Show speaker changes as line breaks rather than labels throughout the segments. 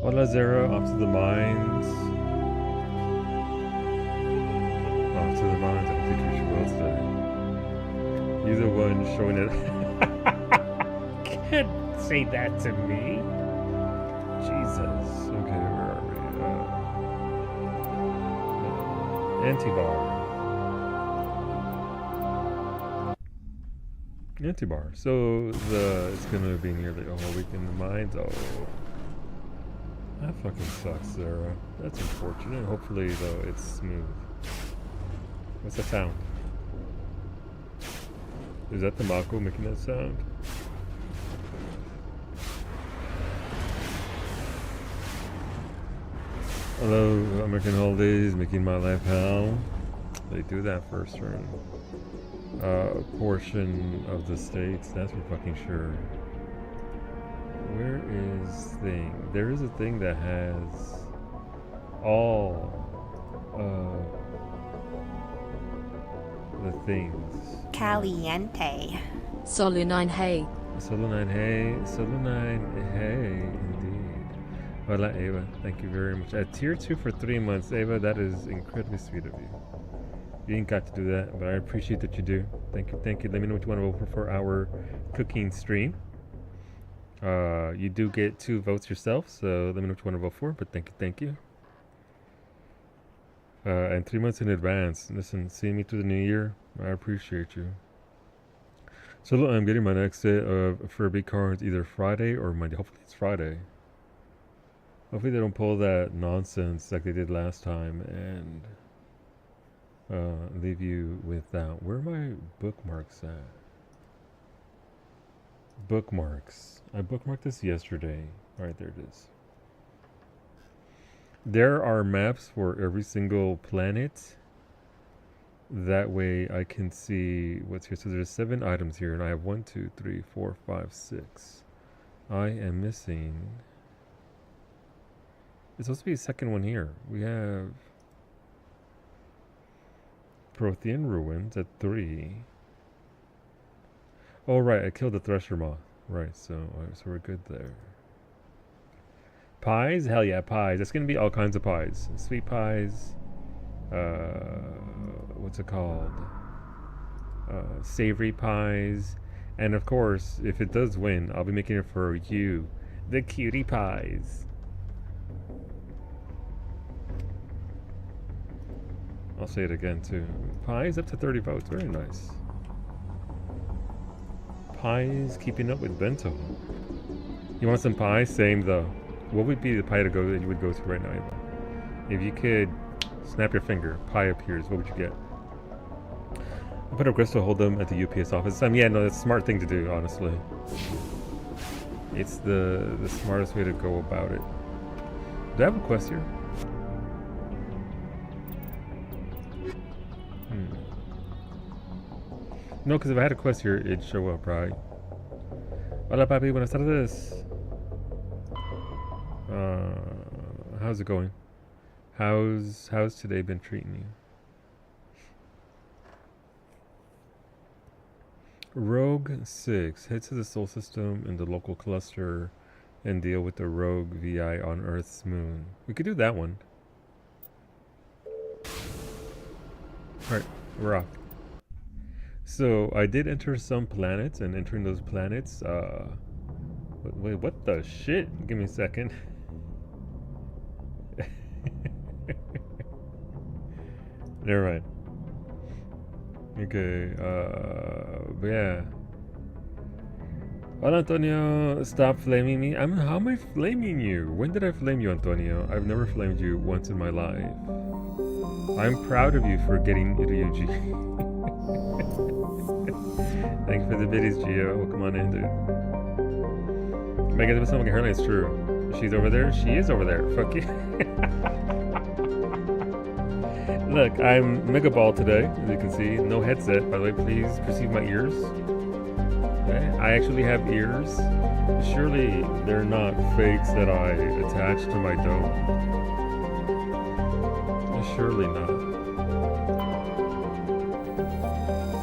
Hola Zara, off to the mines. Off to the mines. I don't think we should well today. You're the one showing it. Can't say that to me. Jesus. Okay, where are we? Antibar. Antibar. So it's gonna be nearly a whole week in the mines. Oh, that fucking sucks, Sarah. That's unfortunate. Hopefully, though, it's smooth. What's that sound? Is that the Mako making that sound? Hello, American Holidays, making my life hell. They do that for a certain portion of the states, that's for fucking sure. Where is thing? There is a thing that has all the things.
Caliente.
Solunine Hay.
Solunine Hay. Solunine Hay, indeed. Hola, Ava. Thank you very much. At tier 2 for 3 months, Ava, that is incredibly sweet of you. You ain't got to do that, but I appreciate that you do. Thank you, thank you. Let me know what you want to vote for our cooking stream. You do get 2 votes yourself, so let me know what you want to vote for, but thank you. And 3 months in advance. Listen, seeing me through the new year, I appreciate you. So I'm getting my next set of Furby cards either Friday or Monday. Hopefully it's Friday. Hopefully they don't pull that nonsense like they did last time and leave you without. Where are my bookmarks at? Bookmarks. I bookmarked this yesterday. Alright, there it is. There are maps for every single planet. That way I can see what's here. So there's 7 items here, and I have 1, 2, 3, 4, 5, 6. I am missing. It's supposed to be a second one here. We have Prothean Ruins at 3. Oh, right, I killed the Thresher Moth. Right, so we're good there. Pies? Hell yeah, pies. It's going to be all kinds of pies. Sweet pies. What's it called? Savory pies. And of course, if it does win, I'll be making it for you. The cutie pies. I'll say it again too. Pies up to 30 votes. Very nice. Pies keeping up with bento. You want some pie? Same though. What would be the pie to go that you would go to right now? If you could snap your finger, pie appears. What would you get? I put a crystal, hold them at the UPS office. Yeah, no, that's a smart thing to do. Honestly, it's the smartest way to go about it. Do I have a quest here? No, because if I had a quest here, it'd show up, right? Hola, papi. Buenas tardes. How's it going? How's today been treating you? Rogue 6. Head to the Sol System in the local cluster and deal with the Rogue VI on Earth's moon. We could do that one. Alright, we're off. So, I did enter some planets, and entering those planets, wait, what the shit? Give me a second. Never mind. Okay, but yeah. Hola, Antonio, stop flaming me. How am I flaming you? When did I flame you, Antonio? I've never flamed you once in my life. I'm proud of you for getting Ryuji. Thanks for the biddies, Gio. Well, come on in, dude. Megan, if someone can hear, it's true. She's over there? She is over there. Fuck you. Look, I'm Mega Ball today, as you can see. No headset, by the way. Please perceive my ears. Okay. I actually have ears. Surely they're not fakes that I attach to my dome. Surely not.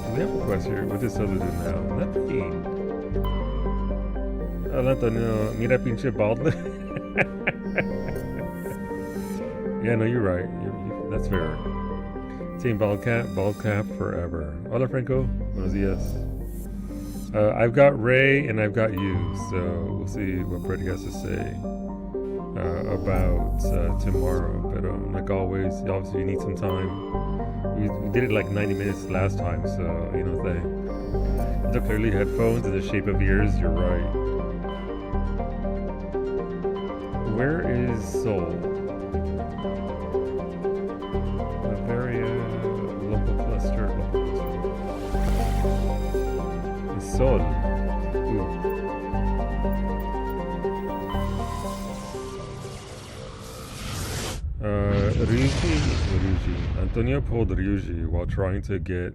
Do we have a quest here? What does other do now? Nothing. Hola, Antonio. Mira, pinche bald. Yeah, no, you're right. That's fair. Team bald cap forever. Hola, Franco. Buenos dias. I've got Ray and I've got you, so we'll see what Freddy has to say about tomorrow. But like always, obviously you need some time. We did it like 90 minutes last time, so you know they look clearly headphones in the shape of ears. You're right. Where is Seoul? Bavaria local cluster. Seoul. Ryuji. Antonio pulled Ryuji while trying to get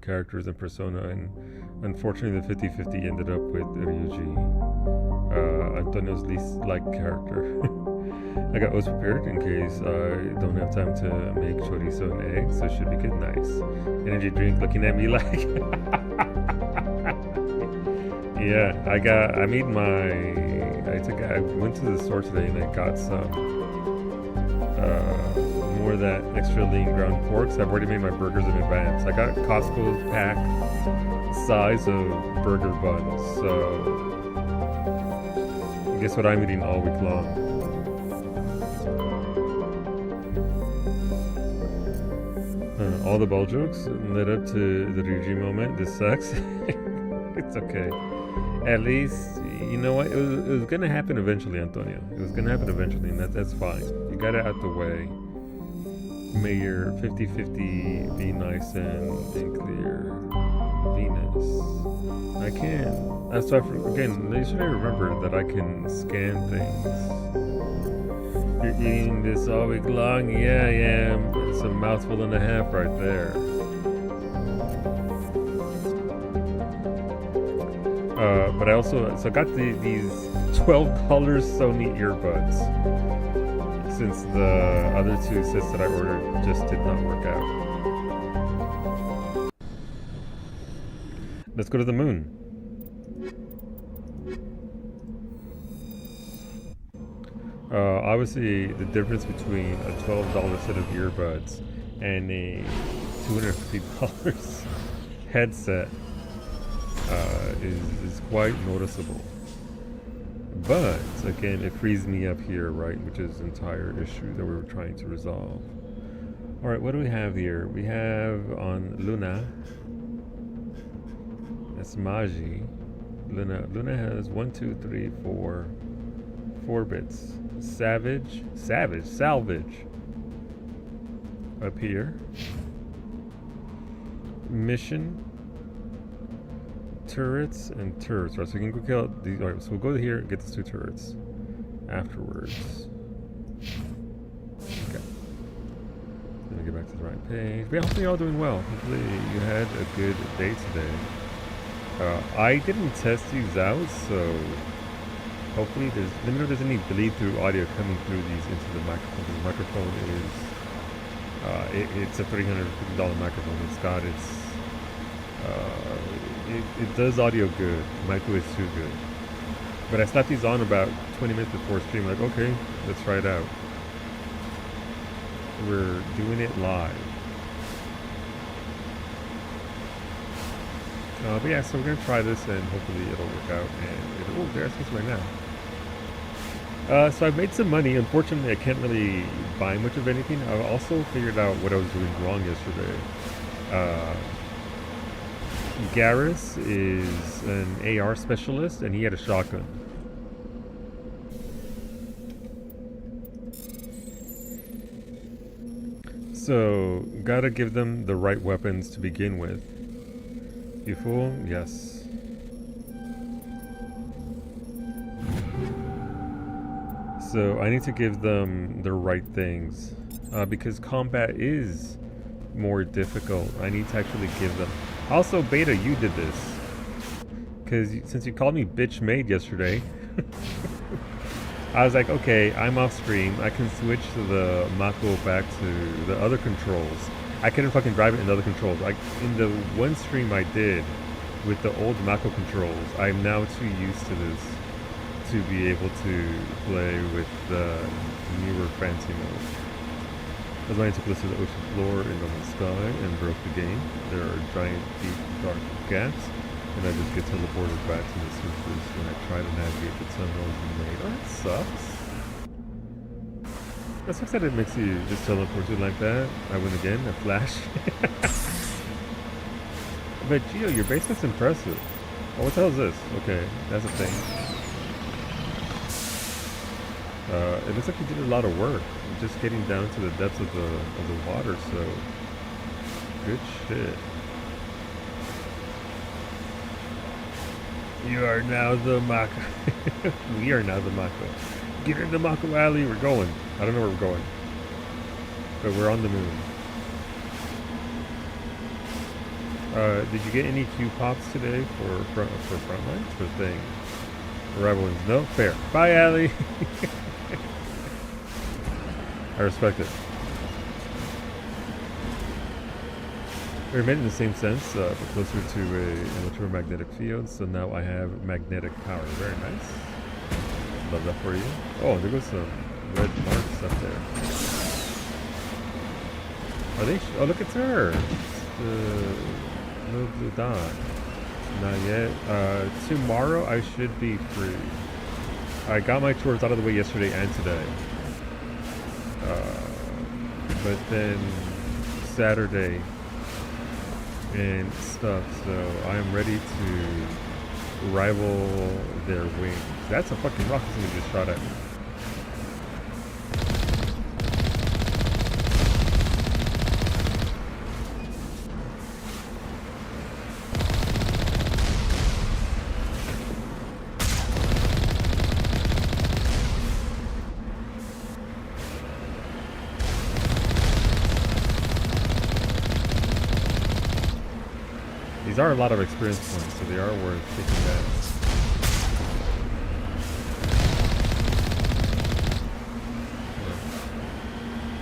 characters in Persona, and unfortunately the 50-50 ended up with Ryuji, Antonio's least liked character. I got O's prepared in case I don't have time to make chorizo and eggs, so should be good. Nice. Energy drink looking at me like... Yeah, I went to the store today and I got some more of that extra lean ground pork. So I've already made my burgers in advance. I got Costco's pack size of burger buns. So guess what I'm eating all week long? All the ball jokes led up to the Ryuji moment. This sucks. It's okay. At least, you know what? It was going to happen eventually, Antonio. It was going to happen eventually, and that's fine. You got it out the way. May your 50-50 be nice and clear. Venus. I can. That's why, again, you should remember that I can scan things. You're eating this all week long? Yeah, I am. It's a mouthful and a half right there. But I also got these $12 Sony earbuds, since the other two sets that I ordered just did not work out. Let's go to the moon. Obviously, the difference between a $12 set of earbuds and a $250 headset is quite noticeable. But again, it frees me up here, right, which is the entire issue that we were trying to resolve. All right, what do we have here? We have on Luna. That's Maji. Luna has 1, 2, 3, 4 bits. Salvage up here. Mission, turrets, and turrets. Right, so we can go kill these. All right, so we'll go here and get these 2 turrets afterwards. Okay. Let me get back to the right page. But hopefully you're all doing well. Hopefully you had a good day today. I didn't test these out, so hopefully let me know if there's any bleed-through audio coming through these into the microphone. The microphone is it's a $350 microphone. It's got it does audio good. The micro is too good. But I slapped these on about 20 minutes before stream. Like, okay, let's try it out. We're doing it live. But yeah, so we're gonna try this and hopefully it'll work out. And oh, there's this right now. So I've made some money. Unfortunately, I can't really buy much of anything. I also figured out what I was doing wrong yesterday. Garrus is an AR specialist, and he had a shotgun. So, gotta give them the right weapons to begin with. You fool? Yes. So I need to give them the right things because combat is more difficult. I need to actually give them. Also, Beta, you did this because since you called me bitch made yesterday, I was like, okay, I'm off stream. I can switch to the Mako back to the other controls. I couldn't fucking drive it in the other controls. In the one stream I did with the old Mako controls, I'm now too used to this to be able to play with the newer fancy mode. I was wanting to close to the ocean floor in the sky and broke the game. There are giant, deep, dark gaps, and I just get teleported back to the surface when I try to navigate the tunnels we made. Oh, that sucks. That sucks that it makes you just teleport you like that. I win again, a flash. But Gio, your basement's impressive. Oh, what the hell is this? Okay, that's a thing. It looks like you did a lot of work, just getting down to the depths of the water. So, good shit. You are now the Mako. We are now the Mako. Get into Mako Alley. We're going. I don't know where we're going, but we're on the moon. Did you get any Q pops today for Frontlines for thing? Arrival wins. No, fair. Bye, Allie. I respect it. We're made in the same sense, but closer to an electromagnetic field. So now I have magnetic power. Very nice. Love that for you. Oh, there goes some red marks up there. Are they? Oh, look, it's her. It's the little blue dot. Not yet. Tomorrow I should be free. I got my chores out of the way yesterday and today. But then Saturday and stuff, so I'm ready to rival their wings. That's a fucking rocket somebody just shot at me. These are a lot of experience points, so they are worth taking that.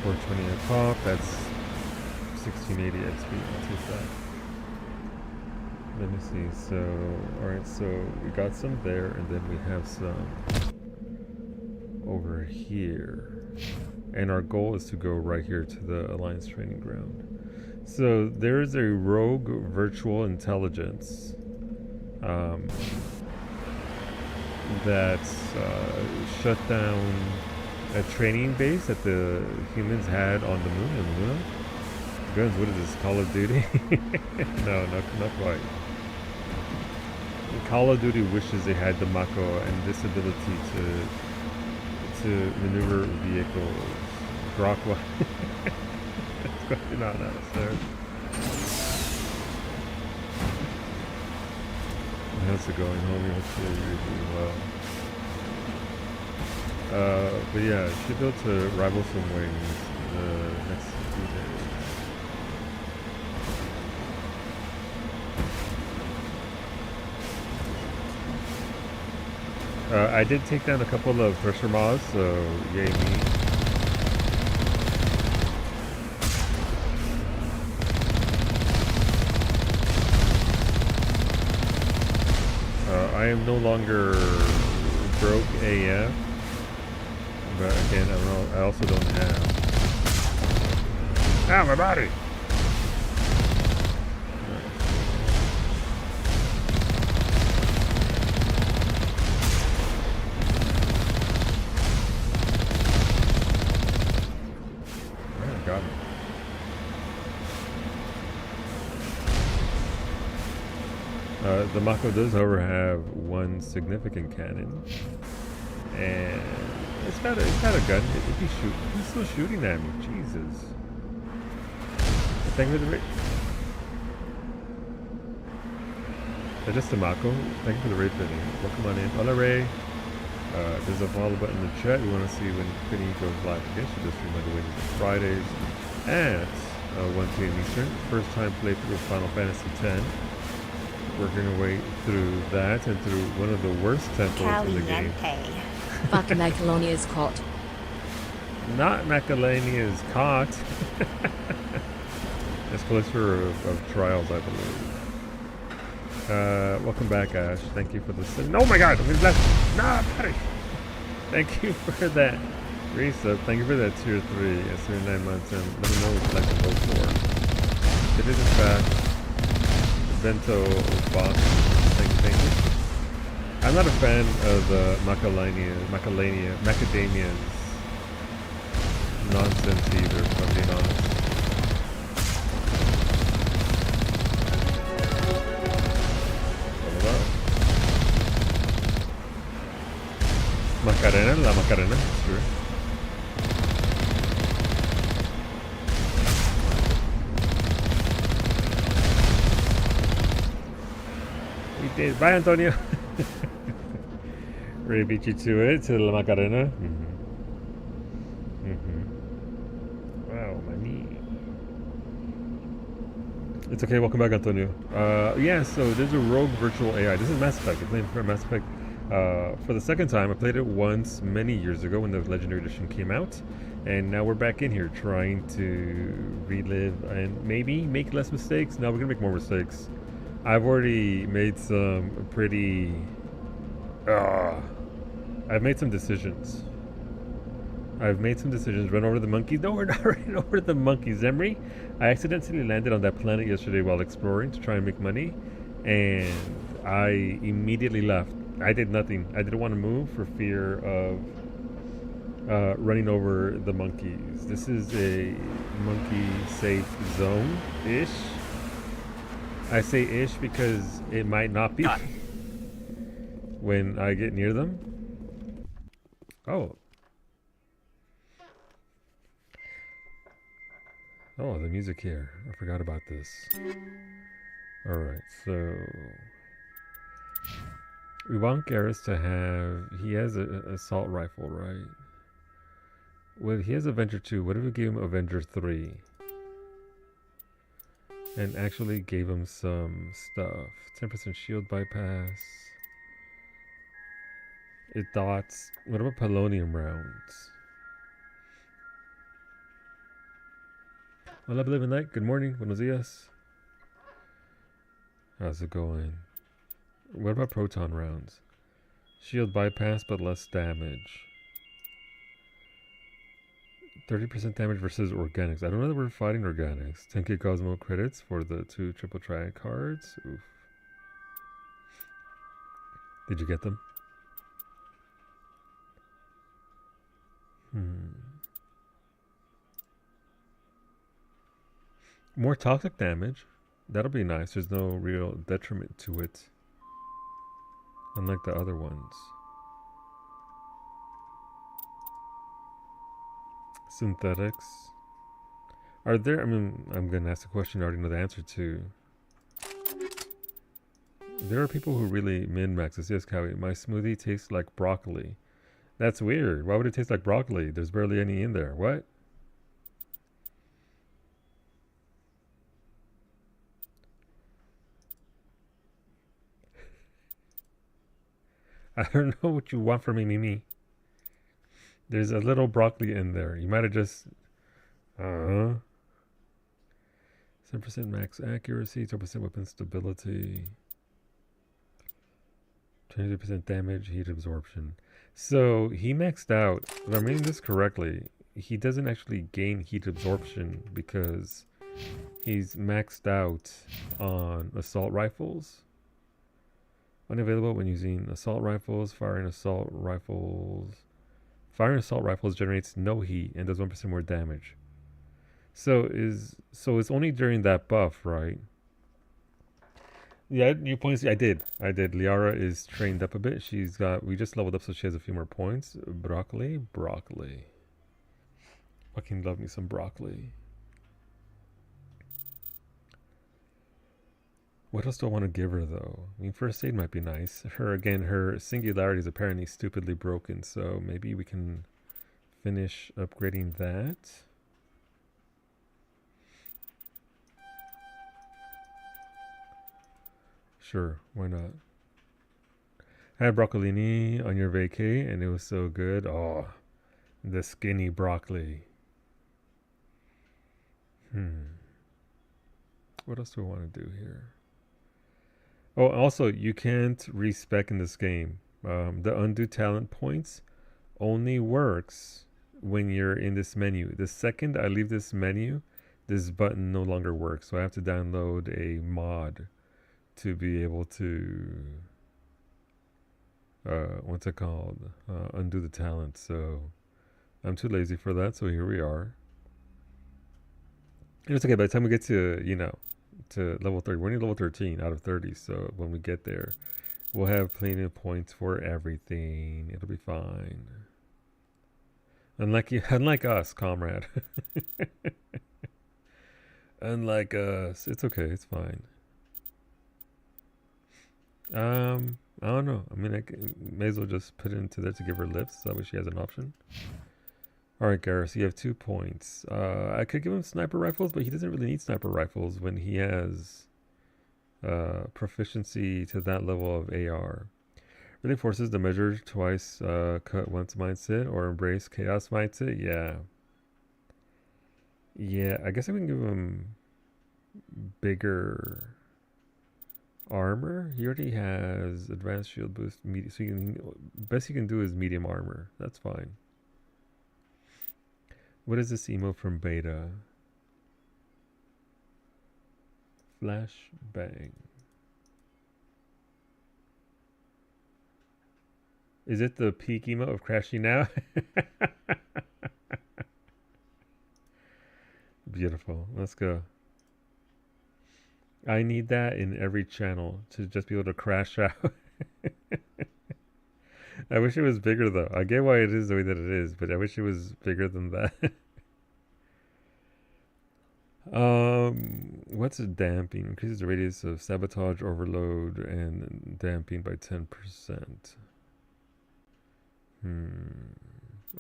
420 a pop, that's 1680 XP. I'll take that. Let me see. So, alright, so we got some there, and then we have some over here. And our goal is to go right here to the Alliance Training Ground. So there is a rogue virtual intelligence that shut down a training base that the humans had on the moon in Luna. Guns, what is this, Call of Duty? No, not quite. Call of Duty wishes they had the Mako and this ability to maneuver vehicles. Grok. What's going on out there? How's it going, homie? Hopefully you're doing well. But yeah, should be able to rival some wings the next few days. I did take down a couple of pressure mods, so yay me. I am no longer broke AF, but again, I also don't have. Ow, my body! Alright, got it. The Mako does, however, have one significant cannon, and it's got a gun. He's still shooting at me. Jesus. Thank you for the raid. Just the Mako. Thank you for the raid, Penny. Welcome on in. Hola, Ray. There's a follow button in the chat. You want to see when Penny goes live again? She does stream on the Wednesdays and Fridays at 1 p.m. Eastern. First time playthrough of Final Fantasy X. Working our way through that and through one of the worst temples in the game.
Fuck Macalonia's caught.
Not Macalonia's caught. It's closer of trials, I believe. Welcome back, Ash. Thank you for the oh my god, I'm gonna left. Nah, Patty. Thank you for that resub. Thank you for that tier 3. It's 9 months, and let me know what you'd like to vote for. It is in fact the bento box. Thank you. I'm not a fan of the macadamia's nonsense either, if I'm being honest. Macarena, la Macarena, sure. We did. Bye, Antonio. Really beat you to it, to la Macarena. Wow, my knee. It's okay. Welcome back, Antonio. Yeah, so there's a rogue virtual AI. This is Mass Effect. I'm playing for Mass Effect for the second time. I played it once many years ago when the Legendary Edition came out, and now we're back in here trying to relive and maybe make less mistakes. No, we're gonna make more mistakes. I've already made some pretty. I've made some decisions. Run over the monkeys. No, we're not running over the monkeys, Emery. I accidentally landed on that planet yesterday while exploring to try and make money, and I immediately left. I did nothing. I didn't want to move for fear of running over the monkeys. This is a monkey-safe zone-ish. I say ish because it might not be when I get near them. Oh, the music here. I forgot about this. Alright, so we want Garrus to have. He has an assault rifle, right? Well, he has Avenger 2. What if we gave him Avenger 3? And actually gave him some stuff. 10% shield bypass. It dots. What about polonium rounds? Hola, Believe in Night. Good morning. Buenos dias. How's it going? What about proton rounds? Shield bypass, but less damage. 30% damage versus organics. I don't know that we're fighting organics. 10k Cosmo credits for the 2 triple triad cards. Oof. Did you get them? More toxic damage. That'll be nice. There's no real detriment to it. Unlike the other ones. Synthetics. Are there, I'm going to ask a question I already know the answer to. There are people who really min-max this. Yes, Cowie. My smoothie tastes like broccoli. That's weird. Why would it taste like broccoli? There's barely any in there. What? I don't know what you want from me, Mimi. There's a little broccoli in there. You might have just... 7% max accuracy, 10% weapon stability, 22% damage, heat absorption. So he maxed out, if I'm reading this correctly, he doesn't actually gain heat absorption because he's maxed out on assault rifles. Unavailable when using assault rifles. Firing assault rifles generates no heat and does 1% more damage. So it's only during that buff, right? Yeah, you points. I did. Liara is trained up a bit. We just leveled up, so she has a few more points. Broccoli. Fucking love me some broccoli. What else do I want to give her, though? First aid might be nice. Her singularity is apparently stupidly broken, so maybe we can finish upgrading that. Sure, why not? I had broccolini on your vacay, and it was so good. Oh, the skinny broccoli. What else do I want to do here? Oh, also, you can't respec in this game. The undo talent points only works when you're in this menu. The second I leave this menu, this button no longer works. So I have to download a mod to be able to, what's it called? Undo the talent. So I'm too lazy for that. So here we are. And it's okay. By the time we get to, to level 30, we're only level 13 out of 30. So when we get there, we'll have plenty of points for everything. It'll be fine. Unlike us, comrade. Unlike us, it's okay. It's fine. I don't know. I mean, may as well just put it into there to give her lifts. So that way she has an option. All right, Garrus, you have 2 points. I could give him sniper rifles, but he doesn't really need sniper rifles when he has proficiency to that level of AR. Really forces the measure twice, cut once mindset, or embrace chaos mindset. Yeah, I guess I can give him bigger armor. He already has advanced shield boost, so best you can do is medium armor. That's fine. What is this emote from beta? Flash bang. Is it the peak emote of crashing now? Beautiful. Let's go. I need that in every channel to just be able to crash out. I wish it was bigger though. I get why it is the way that it is, but I wish it was bigger than that. What's a damping? Increases the radius of sabotage, overload, and damping by 10%.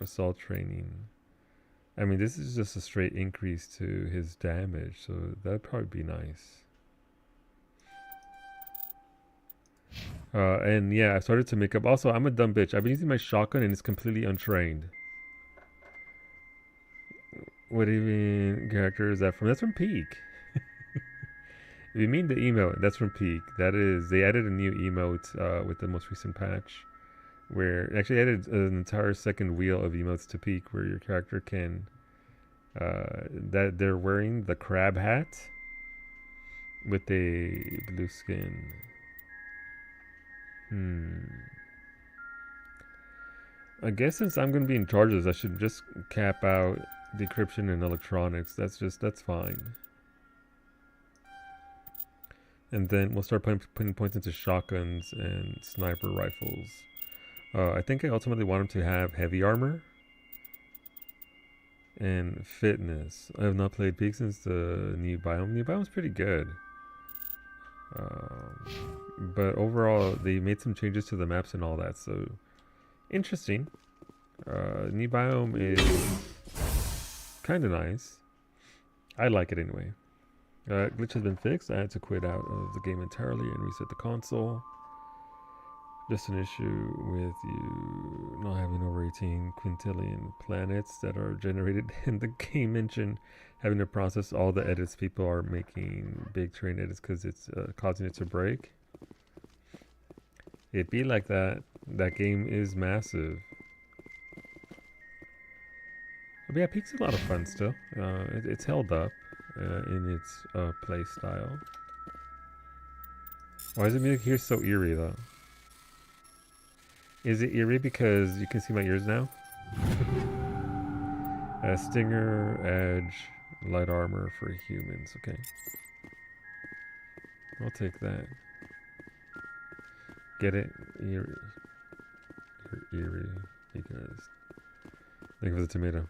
Assault training. I mean, this is just a straight increase to his damage, so that'd probably be nice. And yeah, I started to make up. Also, I'm a dumb bitch. I've been using my shotgun and it's completely untrained. What even character is that from? That's from Peak. If you mean the emote, that's from Peak. That is, they added a new emote with the most recent patch, where actually added an entire second wheel of emotes to Peak, where your character can, that they're wearing the crab hat with a blue skin. I guess since I'm going to be in charge of this, I should just cap out decryption and electronics. That's fine. And then we'll start putting points into shotguns and sniper rifles. I think I ultimately want him to have heavy armor and fitness. I have not played Peak since the new biome. New biome's pretty good. But overall, they made some changes to the maps and all that, so interesting. New biome is kind of nice. I like it anyway. Glitch has been fixed. I had to quit out of the game entirely and reset the console. Just an issue with you not having over 18 quintillion planets that are generated in the game engine, having to process all the edits. People are making big train edits because it's causing it to break. It be like that. That game is massive. But yeah, Peak's a lot of fun still. It's held up in its play style. Why is the music here so eerie though? Is it eerie because you can see my ears now? Stinger, edge, light armor for humans. Okay. I'll take that. Get it? Eerie. Eerie. Because... Thank you for the tomato.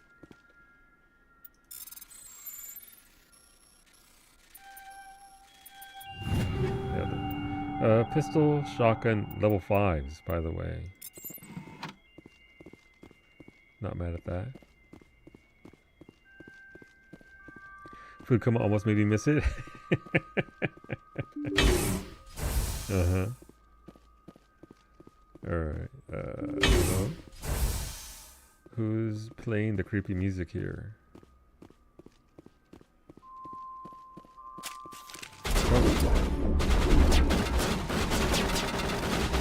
Pistol, shotgun, level 5s, by the way. Not mad at that. Food coma almost made me miss it. Uh-huh. Alright. Hello? Who's playing the creepy music here?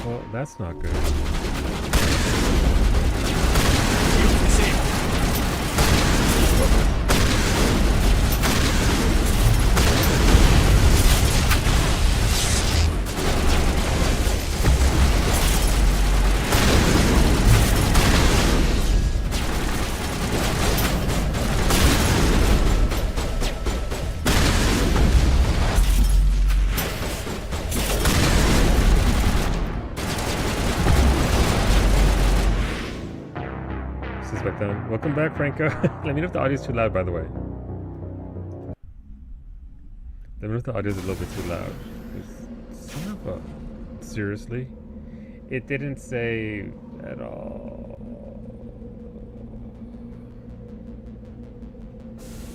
Well, that's not good. Back down. Welcome back, Franco. Let me know if the audio is too loud, by the way. Let me know if the audio is a little bit too loud. Son of a... Seriously? It didn't say at all.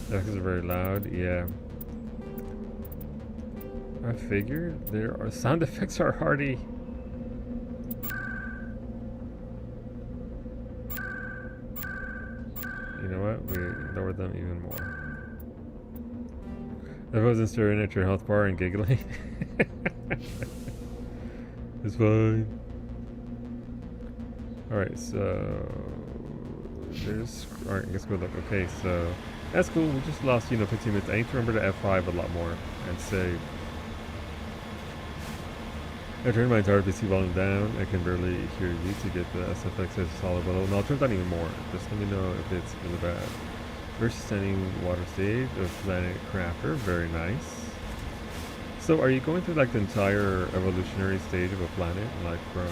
That is very loud, yeah. I figured there are sound effects are hardy. You know what? We lowered them even more. I wasn't staring at your health bar and giggling. It's fine. Alright, so there's alright, let's go look. Okay, so that's cool. We just lost, 15 minutes. I need to remember to F5 a lot more and save. I turned my entire PC volume down. I can barely hear you to get the SFX as solid level. No, I'll turn it down even more. Just let me know if it's really bad. First standing water stage of Planet Crafter. Very nice. So are you going through like the entire evolutionary stage of a planet? Like from...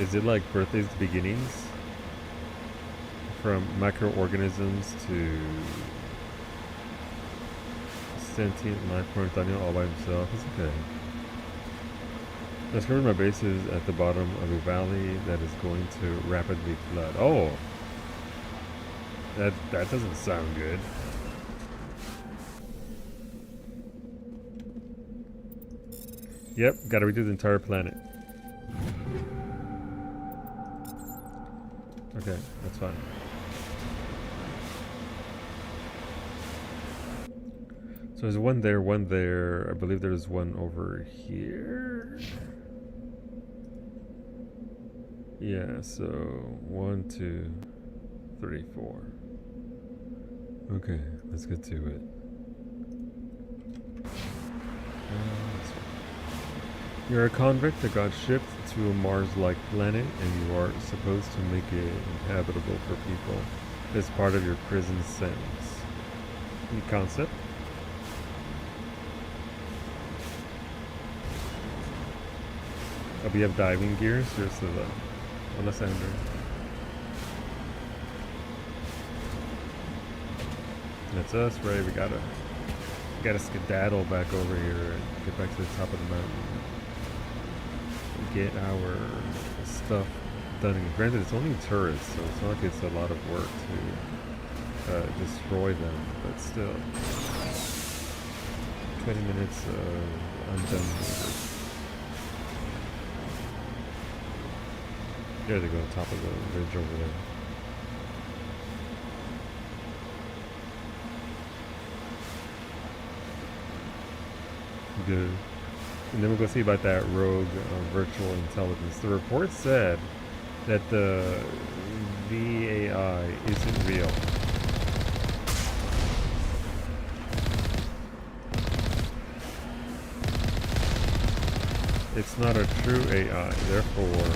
Is it like birthdays to beginnings? From microorganisms to... sentient life form Daniel all by himself? It's okay. I discovered my base is at the bottom of a valley that is going to rapidly flood. Oh! That doesn't sound good. Yep, gotta redo the entire planet. Okay, that's fine. So there's one there. I believe there's one over here. Yeah, so 1, 2, 3, 4. Okay, let's get to it. You're a convict that got shipped to a Mars-like planet, and you are supposed to make it inhabitable for people as part of your prison sentence. Any concept? Oh, we have diving gear? Seriously though. Unless I'm doing. That's us, right? We gotta skedaddle back over here and get back to the top of the mountain. Get our stuff done. And granted, it's only turrets, so it's not like it's a lot of work to destroy them, but still. 20 minutes of undone labor. There they go, on top of the ridge over there. Good. And then we'll go see about that rogue virtual intelligence. The report said that the VAI isn't real. It's not a true AI, therefore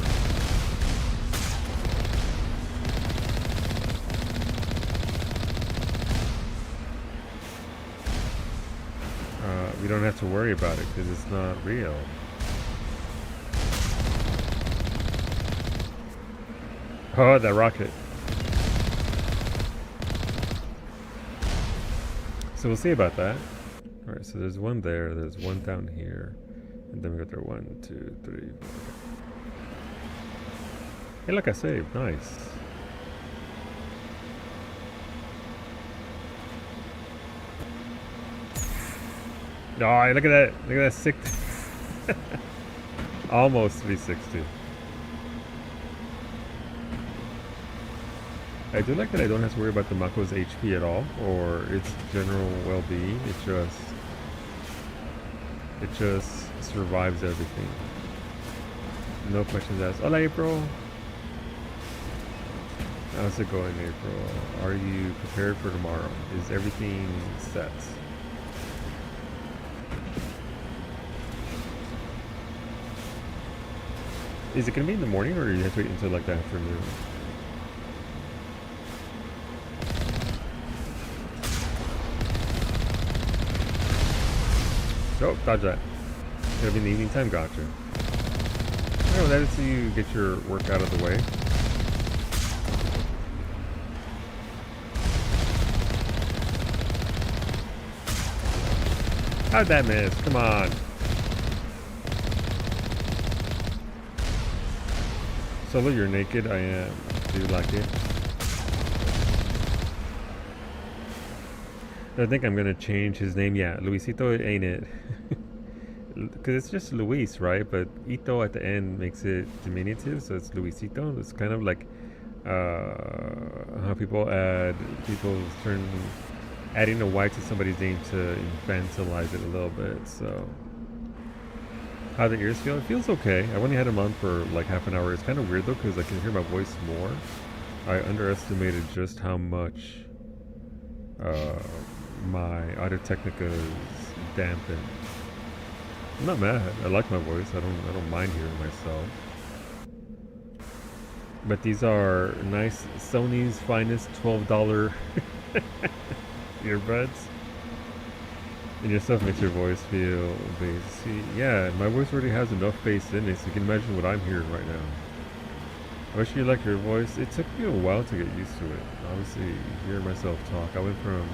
we don't have to worry about it because it's not real. Oh, that rocket. So we'll see about that. Alright, so there's one there, there's one down here, and then we got there 1, 2, 3, 4. Hey, look, I saved. Nice. Oh, look at that. Look at that 60. Almost 360. I do like that I don't have to worry about the Mako's HP at all, or its general well-being. It just survives everything. No questions asked. Hola, April. How's it going, April? Are you prepared for tomorrow? Is everything set? Is it gonna be in the morning, or you have to wait until like the afternoon? Oh, dodge that. It's gonna be in the evening time. Gotcha. Oh, that is so you get your work out of the way. How'd that miss? Come on. Solo, you're naked. I am. Do you like it? I think I'm gonna change his name. Yeah, Luisito, ain't it? Because it's just Luis, right? But Ito at the end makes it diminutive, so it's Luisito. It's kind of like how people adding a Y to somebody's name to infantilize it a little bit. So, how the ears feel? It feels okay. I've only had them on for like half an hour. It's kind of weird though, because I can hear my voice more. I underestimated just how much my Audio Technica is dampened. I'm not mad. I like my voice. I don't mind hearing myself. But these are nice Sony's finest $12 earbuds. And your stuff makes your voice feel bassy. Yeah, my voice already has enough bass in it, so you can imagine what I'm hearing right now. I wish you liked your voice. It took me a while to get used to it. Obviously, hearing myself talk. I went from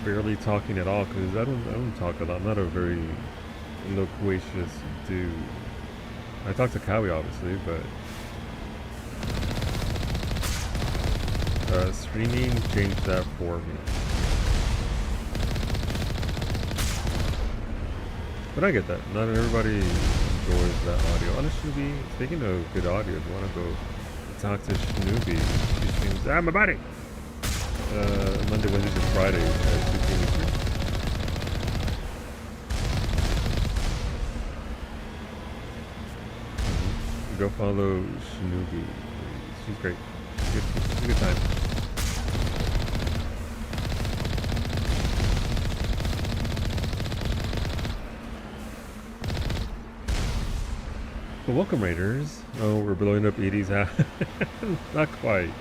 barely talking at all, because I don't talk a lot. I'm not a very loquacious dude. I talk to Kawi, obviously, but streaming changed that for me. But I get that. Not everybody enjoys that audio. Honestly, speaking of good audio, if you want to go talk to Shinobi, she streams my body! Monday, Wednesdays, and Fridays at 2 p.m. Eastern. Go follow Shinobi. She's great. It's a good time. Well, welcome, Raiders. Oh, we're blowing up Edie's house. Not quite.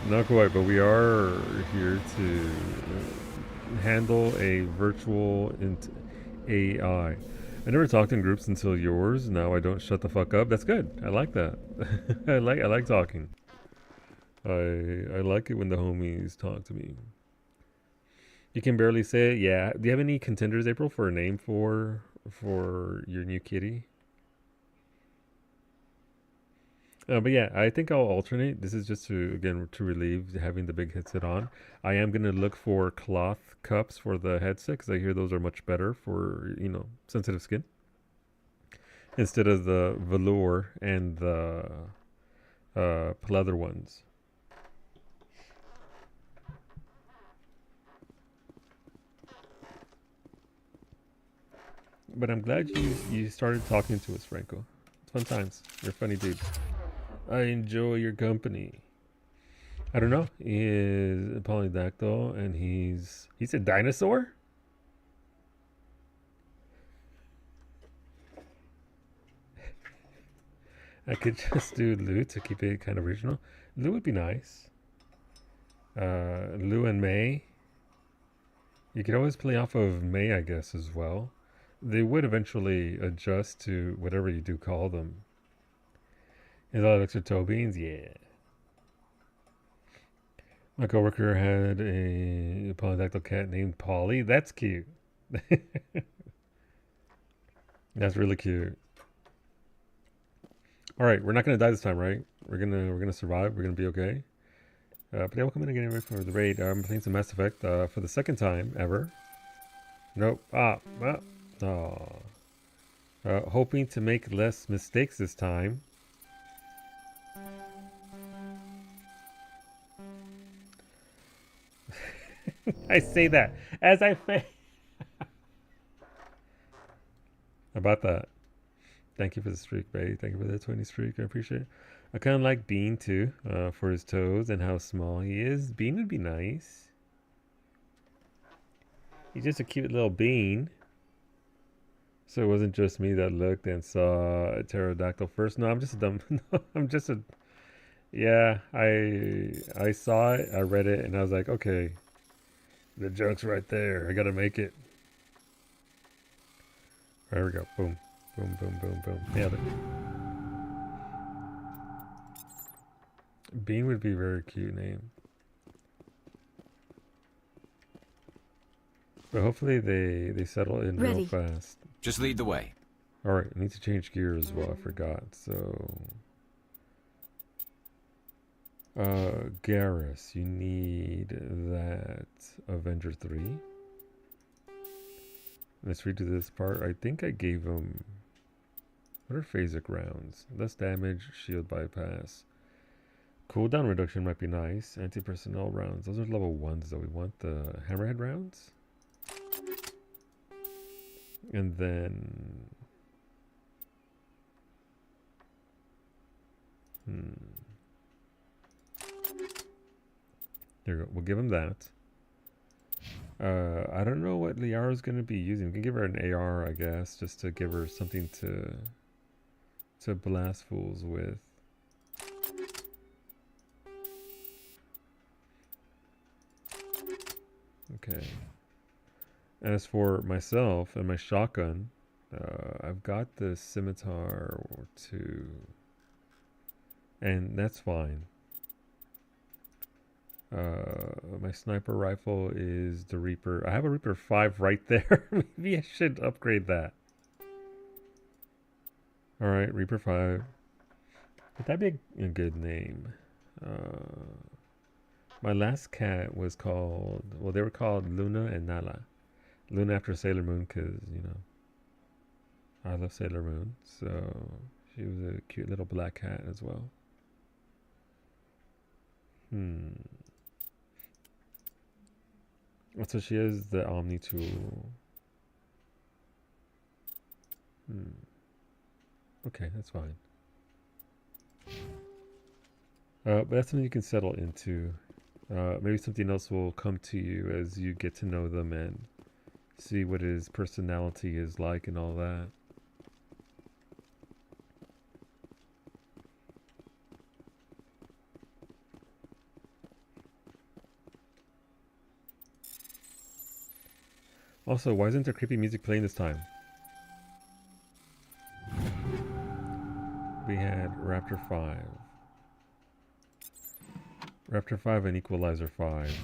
Not quite, but we are here to handle a virtual AI. I never talked in groups until yours. Now I don't shut the fuck up. That's good. I like that. I like talking. I like it when the homies talk to me. You can barely say it. Yeah. Do you have any contenders, April, for a name for your new kitty? But yeah, I think I'll alternate. This is just to relieve having the big headset on. I am gonna look for cloth cups for the headset, because I hear those are much better for sensitive skin, instead of the velour and the pleather ones. But I'm glad you started talking to us, Franco. It's fun times. You're a funny dude. I enjoy your company. I don't know. He is a polydactyl, and he's a dinosaur. I could just do Lou to keep it kind of original. Lou would be nice. Lou and May. You could always play off of May, I guess, as well. They would eventually adjust to whatever you do call them. Is all extra toe beans? Yeah. My coworker had a polydactyl cat named Polly. That's cute. That's really cute. All right, we're not gonna die this time, right? We're gonna survive. We're gonna be okay. But yeah, welcome in again for the raid. I'm playing some Mass Effect for the second time ever. Nope. Oh. Hoping to make less mistakes this time. I say that as I fail. About that. Thank you for the streak, babe. Thank you for the 20 streak. I appreciate it. I kind of like Bean too, for his toes and how small he is. Bean would be nice. He's just a cute little bean. So it wasn't just me that looked and saw a pterodactyl first. No, I'm just a dumb. No, I'm just a. Yeah, I saw it, I read it, and I was like, okay, the joke's right there. I gotta make it. There we go. Boom, boom, boom, boom, boom. Nailed it. Bean would be a very cute name. But hopefully they settle in real fast.
Just lead the way.
Alright, I need to change gears as well, I forgot. So Garrus, you need that Avenger 3. Let's redo this part. I think I gave him, what are phasic rounds? Less damage, shield bypass. Cooldown reduction might be nice. Anti-personnel rounds. Those are level 1s though. We want the hammerhead rounds. And then there you go. We'll give him that. I don't know what Liara's going to be using. We can give her an AR, I guess, just to give her something to blast fools with. Okay. As for myself and my shotgun, I've got the scimitar or 2, and that's fine. My sniper rifle is the Reaper. I have a Reaper 5 right there. Maybe I should upgrade that. Alright, Reaper 5. Would that be a good name? My last cat was called, well, they were called Luna and Nala. Luna after Sailor Moon because, you know, I love Sailor Moon. So she was a cute little black cat as well. So she is the Omni tool. Okay, that's fine. But that's something you can settle into. Maybe something else will come to you as you get to know them and see what his personality is like and all that. Also, why isn't there creepy music playing this time? We had Raptor 5. Raptor 5 and Equalizer 5.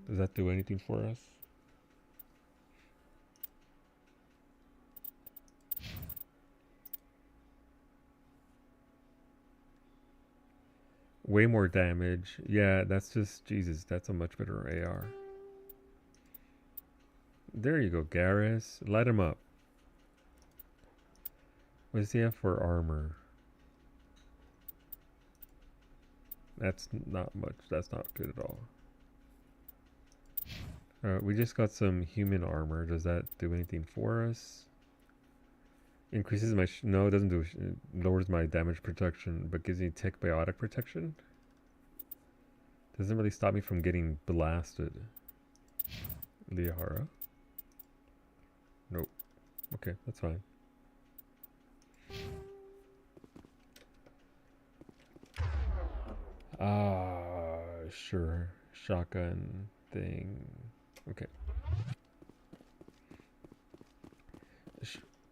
Does that do anything for us? Way more damage. Yeah, that's just, Jesus, that's a much better AR. There you go, Garrus. Light him up. What does he have for armor? That's not much. That's not good at all. We just got some human armor. Does that do anything for us? Increases my... no, it doesn't do... it lowers my damage protection, but gives me tick biotic protection. Doesn't really stop me from getting blasted. Liara? Nope. Okay, that's fine. Sure. Shotgun thing. Okay.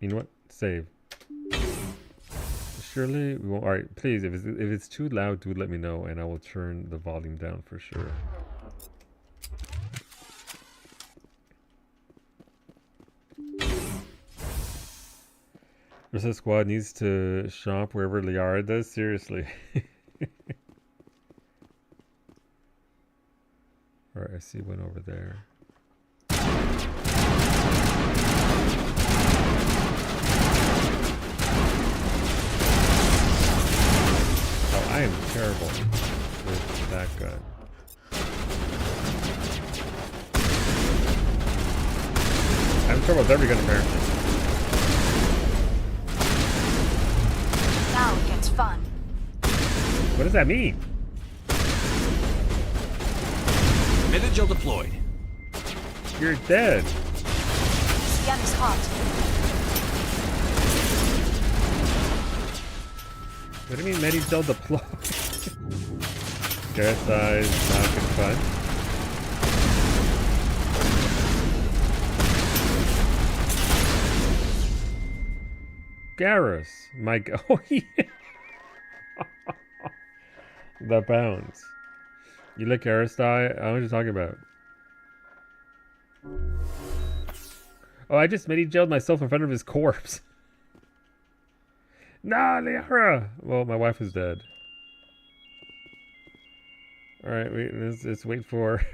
You know what? Save. Surely we won't. Alright, please, if it's too loud, do let me know and I will turn the volume down for sure. Versus squad needs to shop wherever Liara does. Seriously. Alright, I see one over there. Oh, I am terrible with that gun. I'm trouble with every gun apparently.
fun.
What does that mean?
Medi-gel deployed.
You're dead.
CM is hot.
What do you mean Medi-gel deployed? Gareth dies, not good fun. Garrus, my god. Oh, yeah. The bounce. You let Garrus die? I was just talking about. Oh, I just Medi-gelled myself in front of his corpse. Nah, Liara! Well, my wife is dead. Alright, let's wait for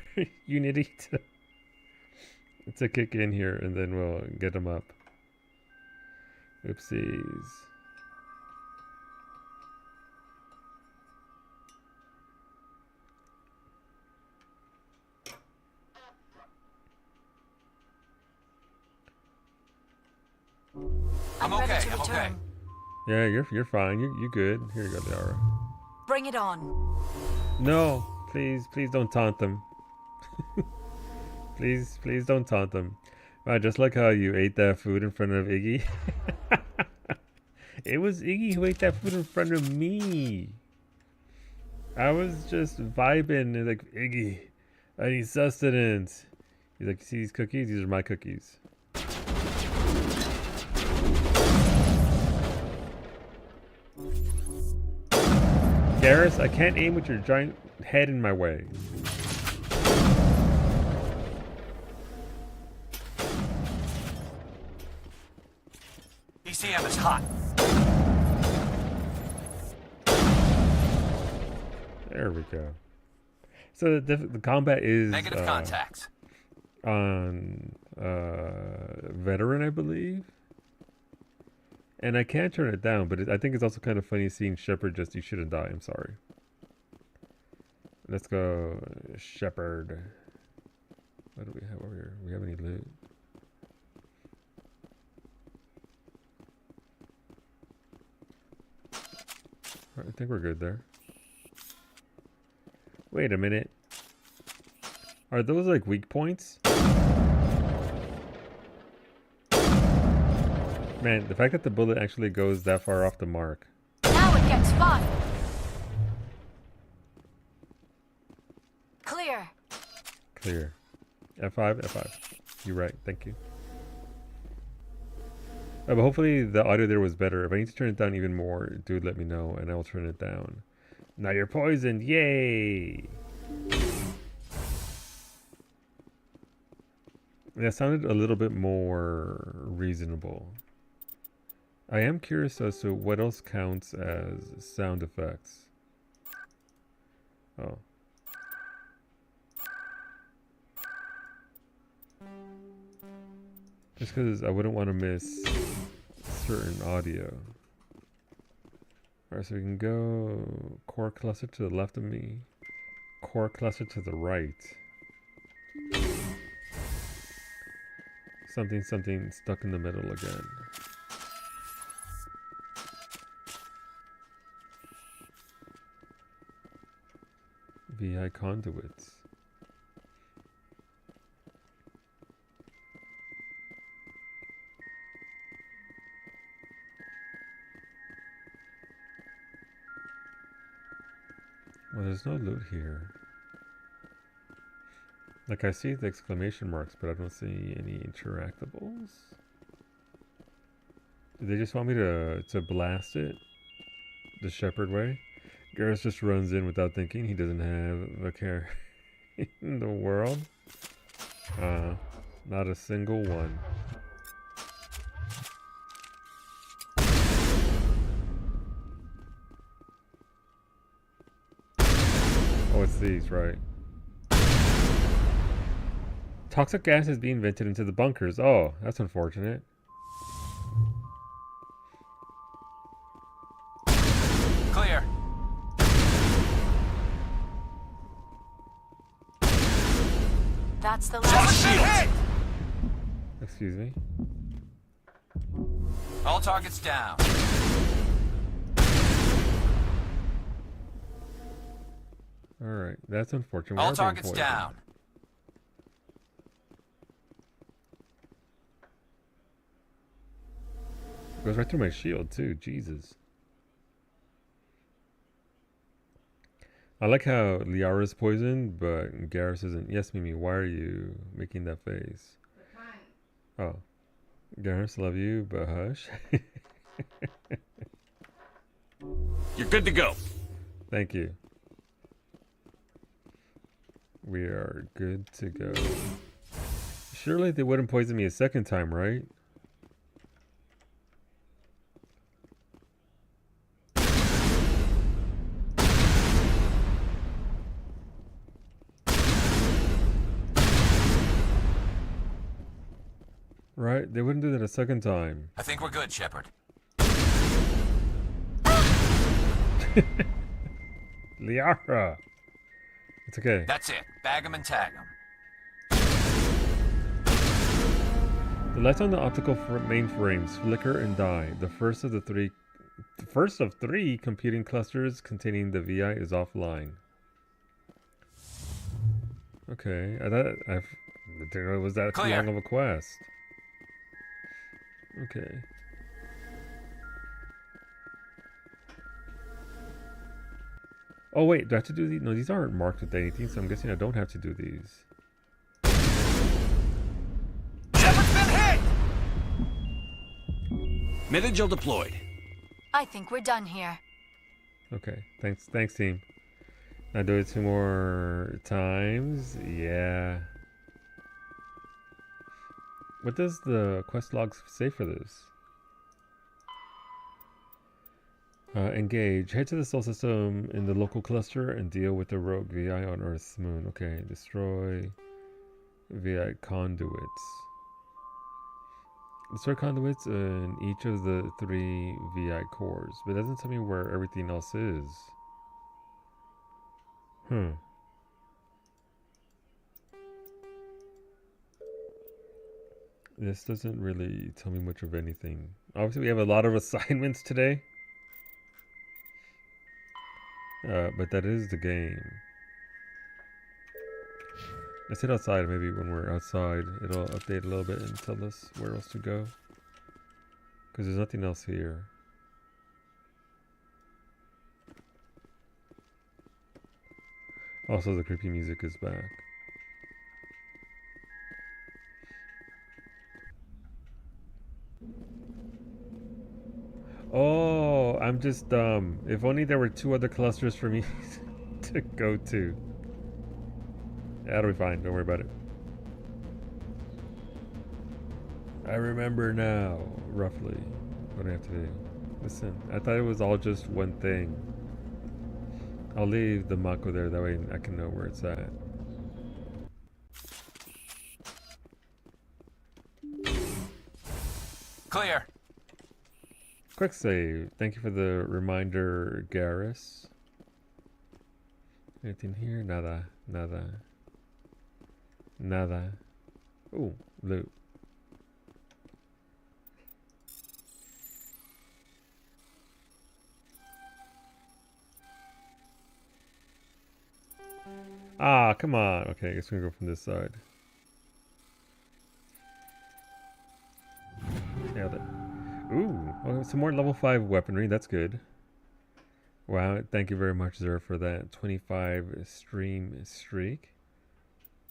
Unity to kick in here, and then we'll get him up. Oopsies.
I'm okay. I'm okay.
Yeah, you're fine. You good. Here you go, Liara.
Bring it on.
No, please don't taunt them. please don't taunt them. Wow, just like how you ate that food in front of Iggy. It was Iggy who ate that food in front of me. I was just vibing and like, Iggy, I need sustenance. He's like, you see these cookies? These are my cookies. Garrus, I can't aim with your giant head in my way.
ECM is hot.
There we go. So the combat is
Negative contacts.
On veteran, I believe. And I can't turn it down, but I think it's also kind of funny seeing Shepard just, you shouldn't die, I'm sorry. Let's go Shepard. What do we have over here? Do we have any loot? All right, I think we're good there. Wait a minute. Are those like weak points? Man, the fact that the bullet actually goes that far off the mark.
Now it gets fun. Clear.
Clear. F5, F5. You're right, thank you. But hopefully the audio there was better. If I need to turn it down even more, dude, let me know and I will turn it down. Now you're poisoned, yay! That sounded a little bit more reasonable. I am curious as to what else counts as sound effects. Oh. Just because I wouldn't want to miss certain audio. Alright, so we can go core cluster to the left of me, core cluster to the right. Something stuck in the middle again. VI conduits. Well, there's no loot here. Like, I see the exclamation marks, but I don't see any interactables. Do they just want me to blast it the Shepard way? Garrus just runs in without thinking. He doesn't have a care in the world. Not a single one. Oh, it's these, right? Toxic gas is being vented into the bunkers. Oh, that's unfortunate.
Clear.
That's the last shield.
Excuse me.
All targets down.
Alright, that's unfortunate. We
All
are being
targets
poisoned.
down.
Goes right through my shield too, Jesus. I like how Liara's poisoned, but Garrus isn't. Yes, Mimi, why are you making that face? Oh. Garrus, love you, but hush.
You're good to go.
Thank you. We are good to go. Surely they wouldn't poison me a second time, right? Right? They wouldn't do that a second time.
I think we're good, Shepard.
Liara! It's okay.
That's it. Bag 'em and tag 'em.
The lights on the optical mainframes flicker and die. The first of three computing clusters containing the VI is offline. Okay, I didn't know it was that
Clear.
long of a quest. Okay. Oh wait, do I have to do these? No, these aren't marked with anything, so I'm guessing I don't have to do these.
Shepard's been hit! Mid-Agile deployed.
I think we're done here.
Okay, thanks team. Now do it 2 more times. Yeah. What does the quest logs say for this? Engage. Head to the Sol system in the local cluster and deal with the rogue VI on Earth's moon. Okay, destroy VI conduits. Destroy conduits in each of the 3 VI cores, but it doesn't tell me where everything else is. This doesn't really tell me much of anything. Obviously, we have a lot of assignments today. But that is the game. Let's head outside. Maybe when we're outside, it'll update a little bit and tell us where else to go. Because there's nothing else here. Also, the creepy music is back. Oh, I'm just dumb. If only there were 2 other clusters for me to go to. That'll be fine. Don't worry about it. I remember now, roughly, what I have to do. Listen, I thought it was all just one thing. I'll leave the Mako there, that way I can know where it's at.
Clear.
Quick save. Thank you for the reminder, Garrus. Anything here? Nada. Nada. Nada. Ooh, loot. Ah, come on. Okay, I guess we're gonna go from this side. Nailed it. Ooh, oh, some more level 5 weaponry. That's good. Wow, thank you very much, Zer, for that 25 stream streak.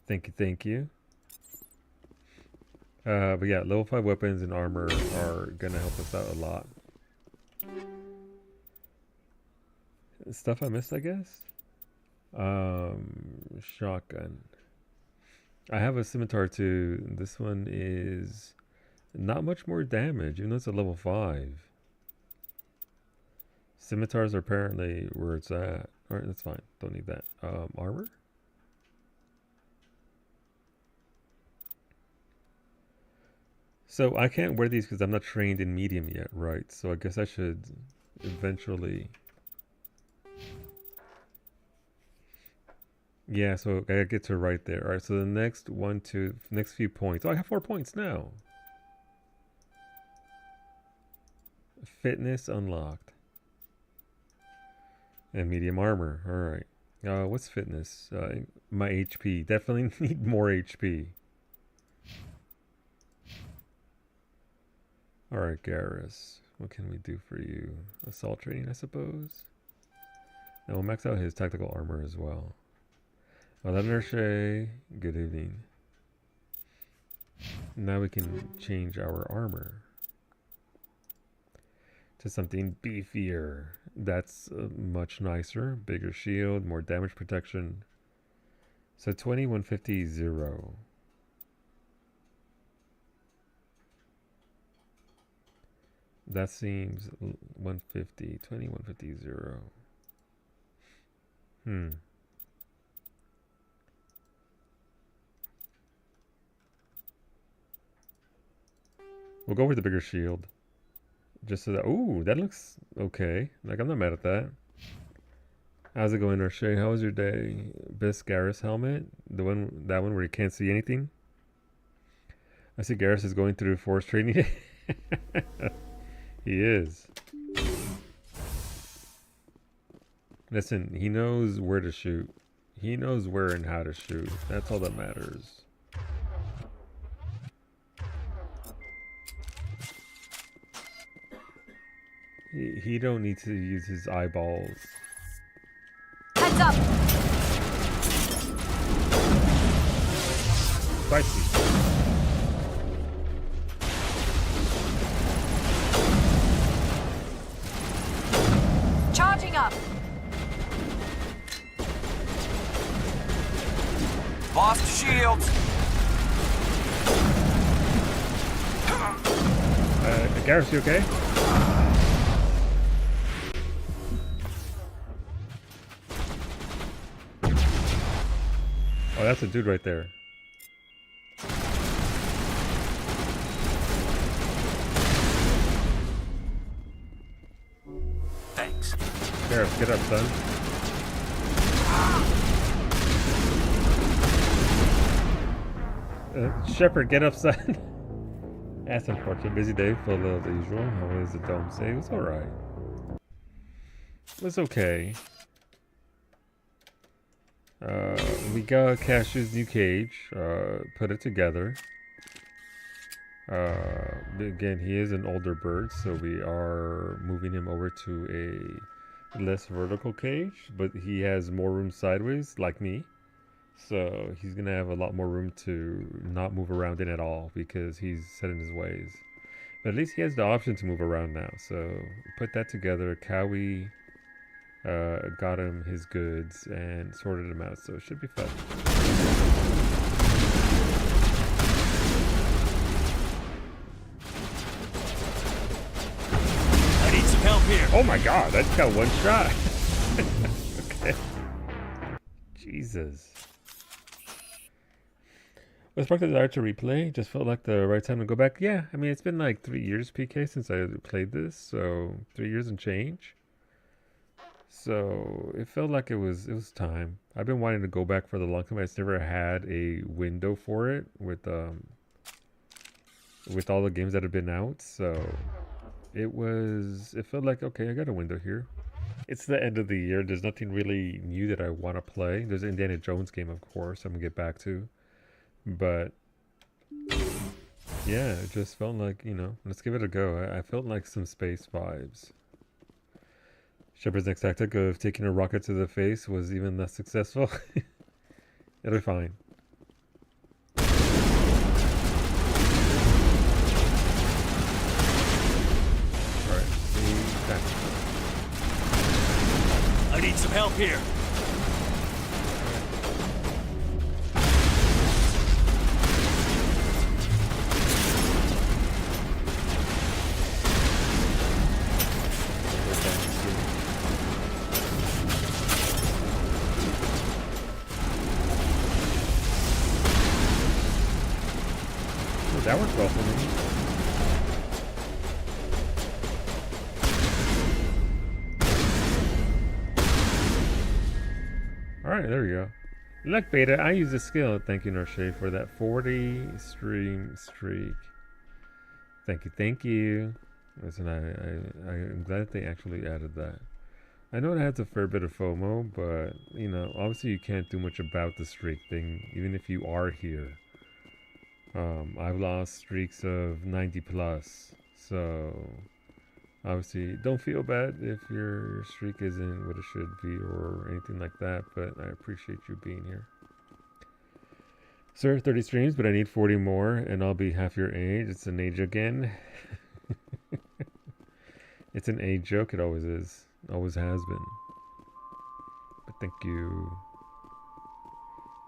Thank you, thank you. But yeah, level 5 weapons and armor are gonna help us out a lot. Stuff I missed, I guess? Shotgun. I have a scimitar too. This one is not much more damage, even though it's a level 5. Scimitars are apparently where it's at. Alright, that's fine. Don't need that. Armor? So I can't wear these because I'm not trained in medium yet, right? So I guess I should eventually... Yeah, so I get to right there. Alright, so the next next few points. Oh, I have 4 points now. Fitness unlocked. And medium armor. Alright. What's fitness? My HP. Definitely need more HP. Alright, Garrus. What can we do for you? Assault training, I suppose? And we'll max out his tactical armor as well. Alanerche, good evening. Now we can change our armor to something beefier. That's much nicer. Bigger shield, more damage protection. So 2150 0. That seems 150, 2150 0. We'll go with the bigger shield. Just so that, ooh, that looks okay. Like, I'm not mad at that. How's it going, O'Shea? How was your day? Best Garrus helmet? That one where you can't see anything? I see Garrus is going through force training. He is. Listen, he knows where to shoot. He knows where and how to shoot. That's all that matters. He don't need to use his eyeballs.
Heads up!
Spicy.
Charging up!
Lost shields.
Garrus, you okay? Oh, that's a dude right there.
Thanks.
Garrus, get up, son. Shepard, get up, son. That's unfortunate. Busy day, full of the usual. How was the dome say? It was alright. It was okay. We got Cashew's new cage. Put it together. Again, he is an older bird, so we are moving him over to a less vertical cage, but he has more room sideways, like me. So he's gonna have a lot more room to not move around in at all because he's set in his ways. But at least he has the option to move around now. So put that together. Cowie got him his goods and sorted him out. So it should be fun.
I need some help here.
Oh my god, I just got one shot. Okay. Jesus. Was sparked the desire to replay? Just felt like the right time to go back. Yeah, I mean, it's been like 3 years, PK, since I played this. So 3 years and change. So it felt like it was time. I've been wanting to go back for the long time. I just never had a window for it with all the games that have been out. So it felt like, okay, I got a window here. It's the end of the year. There's nothing really new that I want to play. There's an Indiana Jones game, of course, I'm gonna get back to. But yeah, it just felt like, let's give it a go. I felt like some space vibes. Shepard's next tactic of taking a rocket to the face was even less successful. It'll be fine. Alright,
I need some help here.
that worked well for me. Alright, there we go. Luck Beta, I use the skill. Thank you, Norshay, for that 40 stream streak. Thank you, thank you. Listen, I'm glad they actually added that. I know it has a fair bit of FOMO, but you know, obviously you can't do much about the streak thing, even if you are here. I've lost streaks of 90 plus, so obviously don't feel bad if your streak isn't what it should be or anything like that, but I appreciate you being here. Sir, 30 streams, but I need 40 more and I'll be half your age. It's an age again. It's an age joke, it always is. Always has been. But thank you.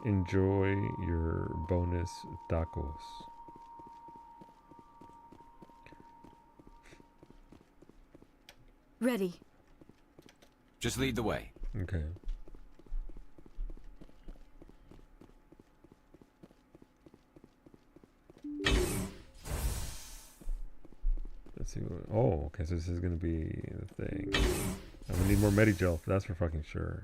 Enjoy your bonus tacos.
Ready.
Just lead the way.
Okay. Let's see what. Oh, okay. So this is gonna be the thing. I'm gonna need more Medigel. That's for fucking sure.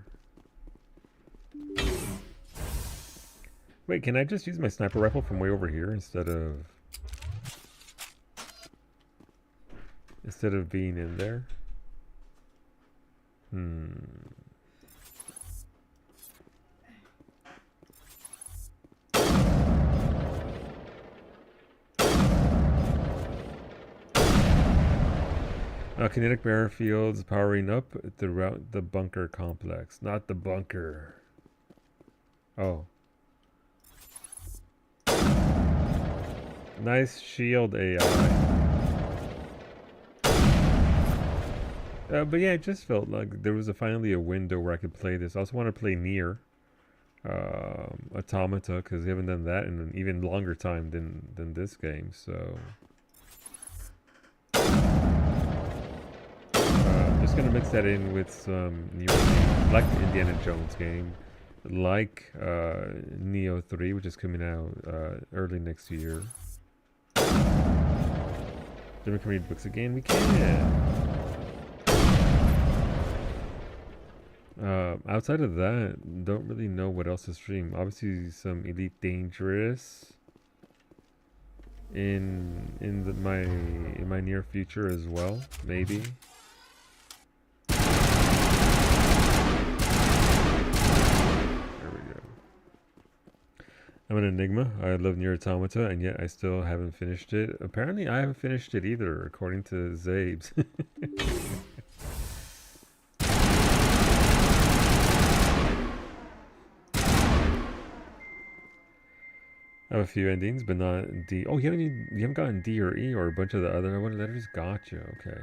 Wait, can I just use my sniper rifle from way over here instead of being in there? Kinetic barrier fields powering up throughout the bunker complex. Not the bunker. Oh. Nice shield AI. But yeah, it just felt like there was finally a window where I could play this. I also want to play Nier Automata, because we haven't done that in an even longer time than this game, so... just gonna mix that in with some Nier games, like the Indiana Jones game, like Neo 3, which is coming out early next year. Then we can read books again. We can. Outside of that, don't really know what else to stream. Obviously, some Elite Dangerous in my near future as well, maybe. I'm an Enigma. I love Nier Automata, and yet I still haven't finished it. Apparently, I haven't finished it either, according to Zabes. I have a few endings, but not D. Oh, you haven't gotten D or E or a bunch of the other letters? Gotcha. Okay.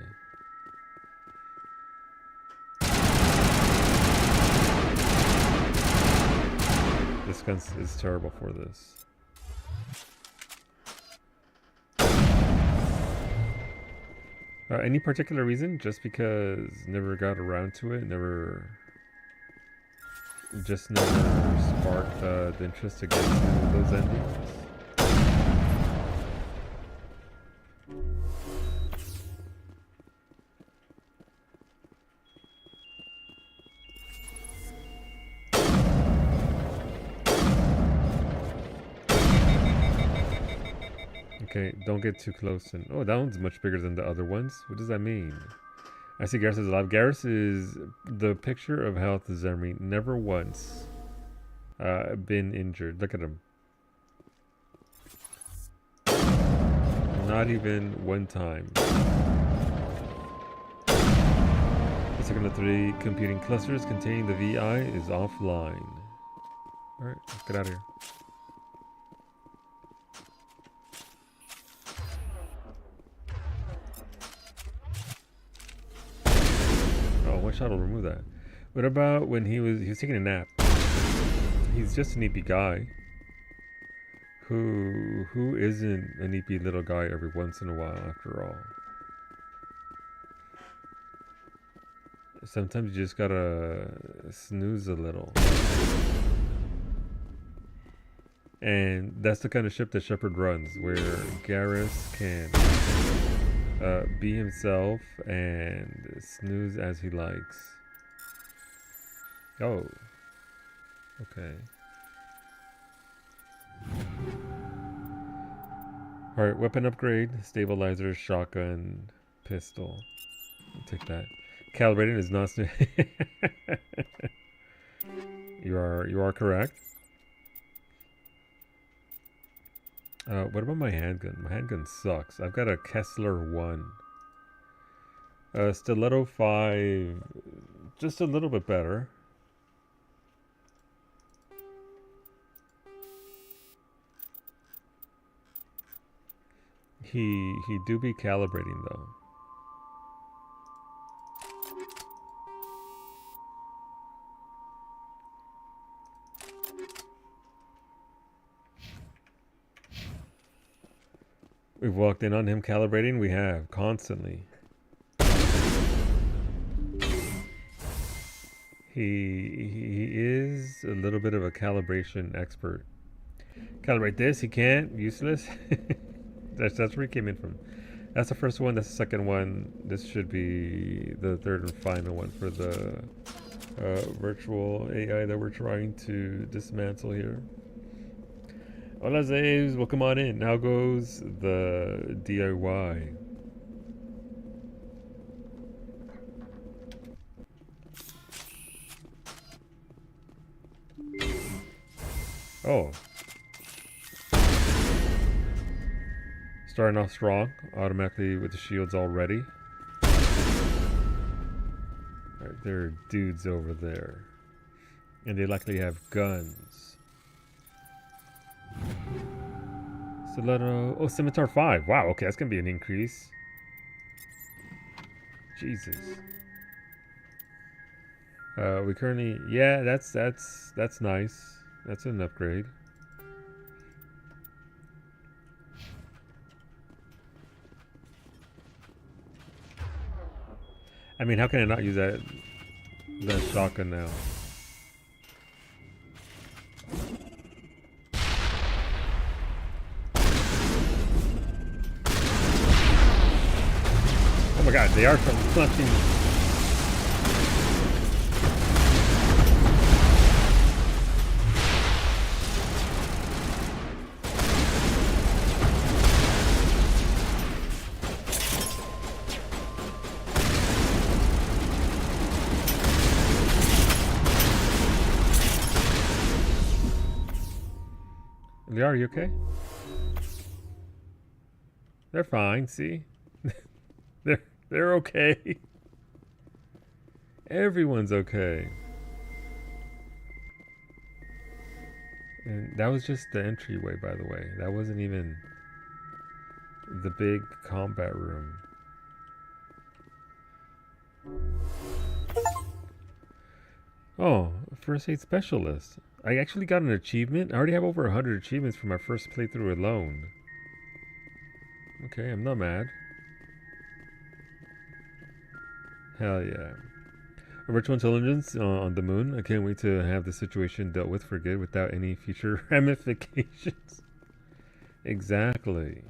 This gun is terrible for this. Any particular reason? Just because never got around to it? Never sparked the interest to get to those endings? Okay, don't get too close. And oh, that one's much bigger than the other ones. What does that mean? I see Garrus is alive. Garrus is the picture of health Zemri. Never once been injured. Look at him. Not even one time. The second of 3 computing clusters containing the VI is offline. Alright, let's get out of here. One shot will remove that. What about when he was taking a nap? He's just an EP guy. Who isn't an EP little guy every once in a while after all? Sometimes you just gotta snooze a little. And that's the kind of ship that Shepard runs, where Garrus can be himself and snooze as he likes. Oh. Okay. Alright, weapon upgrade, stabilizer, shotgun, pistol. I'll take that. Calibrating is not. You are correct. What about my handgun? My handgun sucks. I've got a Kessler 1. Stiletto 5, just a little bit better. He do be calibrating though. We've walked in on him calibrating. We have constantly. He is a little bit of a calibration expert. Calibrate this, he can't. Useless. That's where he came in from. That's the first one. That's the second one. This should be the third and final one for the virtual AI that we're trying to dismantle here. Hola Zaves, welcome on in. Now goes the DIY. Oh. Starting off strong, automatically with the shields already. Alright, there are dudes over there. And they likely have guns. Stiletto. Oh, Scimitar 5. Wow, okay, that's gonna be an increase. Jesus. We currently, yeah, that's nice. That's an upgrade. I mean, how can I not use that shotgun now? Oh my god, they are from fucking... Are you okay? They're fine, see? they're okay. Everyone's okay. And that was just the entryway, by the way. That wasn't even the big combat room. Oh, first aid specialist. I actually got an achievement. I already have over 100 achievements for my first playthrough alone. Okay, I'm not mad. Hell yeah. A virtual intelligence on the moon. I can't wait to have the situation dealt with for good without any future ramifications. Exactly.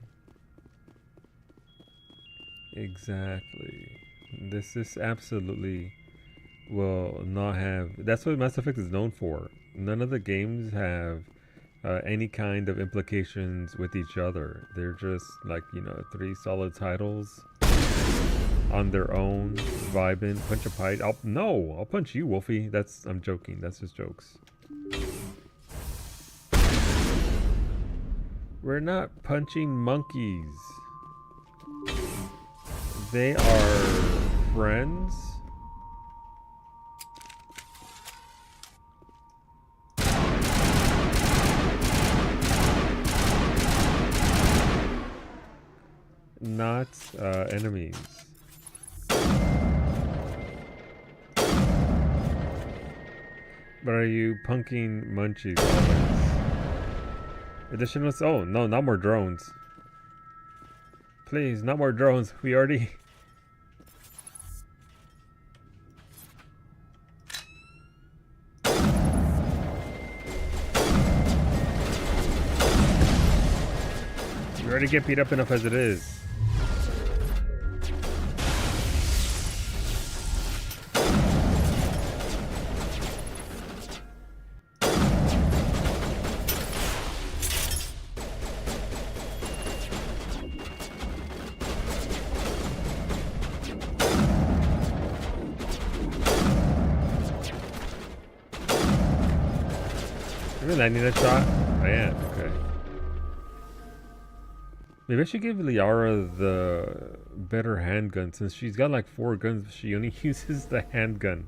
Exactly. This absolutely will not have... That's what Mass Effect is known for. None of the games have any kind of implications with each other. They're just like, you know, 3 solid titles on their own, vibing. Punch a pipe. I'll punch you, Wolfie. I'm joking. That's just jokes. We're not punching monkeys. They are friends. Not enemies. But are you punking munchies? Additional... Oh, no, not more drones. Please, not more drones. We already... We already get beat up enough as it is. You're landing a shot? I am, okay. Maybe I should give Liara the better handgun since she's got like 4 guns, but she only uses the handgun.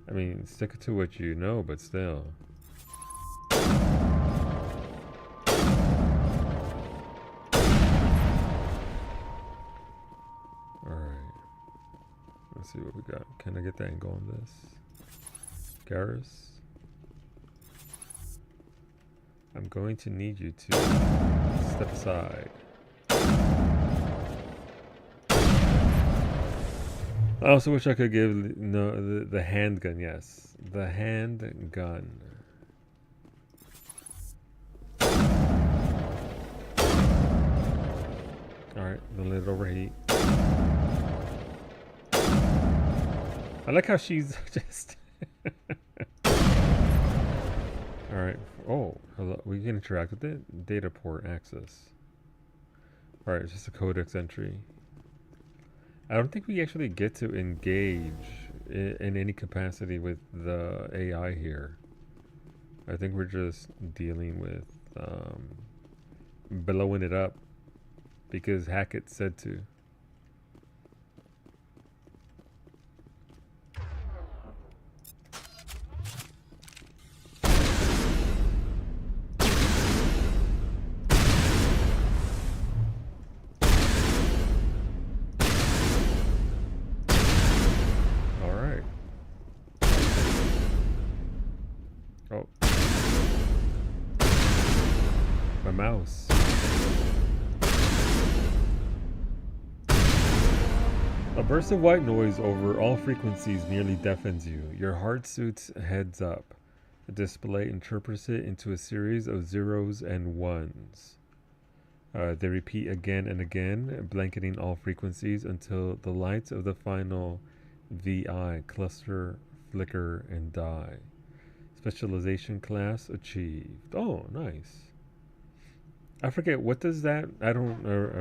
I mean, stick to what you know, but still. Alright. Let's see what we got. Can I get the angle on this? Garrus? I'm going to need you to step aside. I also wish I could give the handgun. Yes, the handgun. All right, don't let it overheat. I like how she's just. All right. Oh, hello. We can interact with it. Data port access. All right, it's just a codex entry. I don't think we actually get to engage in any capacity with the AI here. I think we're just dealing with blowing it up because Hackett said to. Mouse. A burst of white noise over all frequencies nearly deafens you. Your heart suits heads up. The display interprets it into a series of zeros and ones. They repeat again and again, blanketing all frequencies until the lights of the final VI cluster, flicker, and die. Specialization class achieved. Oh, nice. I forget, what does that, I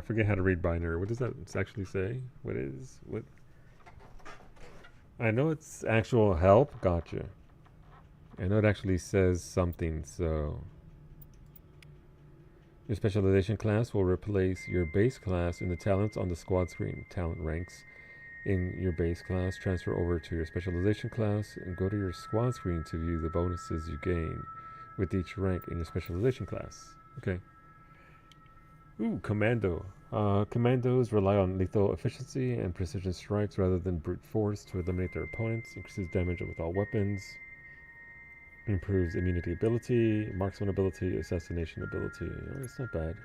forget how to read binary. What does that actually say? What? I know it's actual help. Gotcha. I know it actually says something, so. Your specialization class will replace your base class in the talents on the squad screen. Talent ranks in your base class transfer over to your specialization class and go to your squad screen to view the bonuses you gain with each rank in your specialization class. Okay. Ooh, Commando. Commandos rely on lethal efficiency and precision strikes rather than brute force to eliminate their opponents. Increases damage with all weapons. Improves immunity ability, marksman ability, assassination ability. Oh, it's not bad.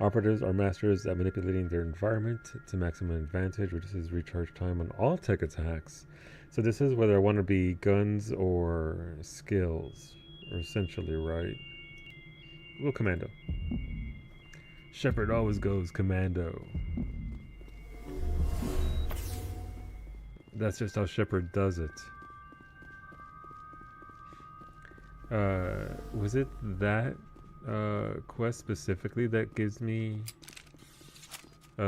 Operatives are masters at manipulating their environment to maximum advantage. Reduces recharge time on all tech attacks. So this is whether I want to be guns or skills. Or essentially, right? Ooh, Commando. Shepard always goes Commando. That's just how Shepard does it. Was it that quest specifically that gives me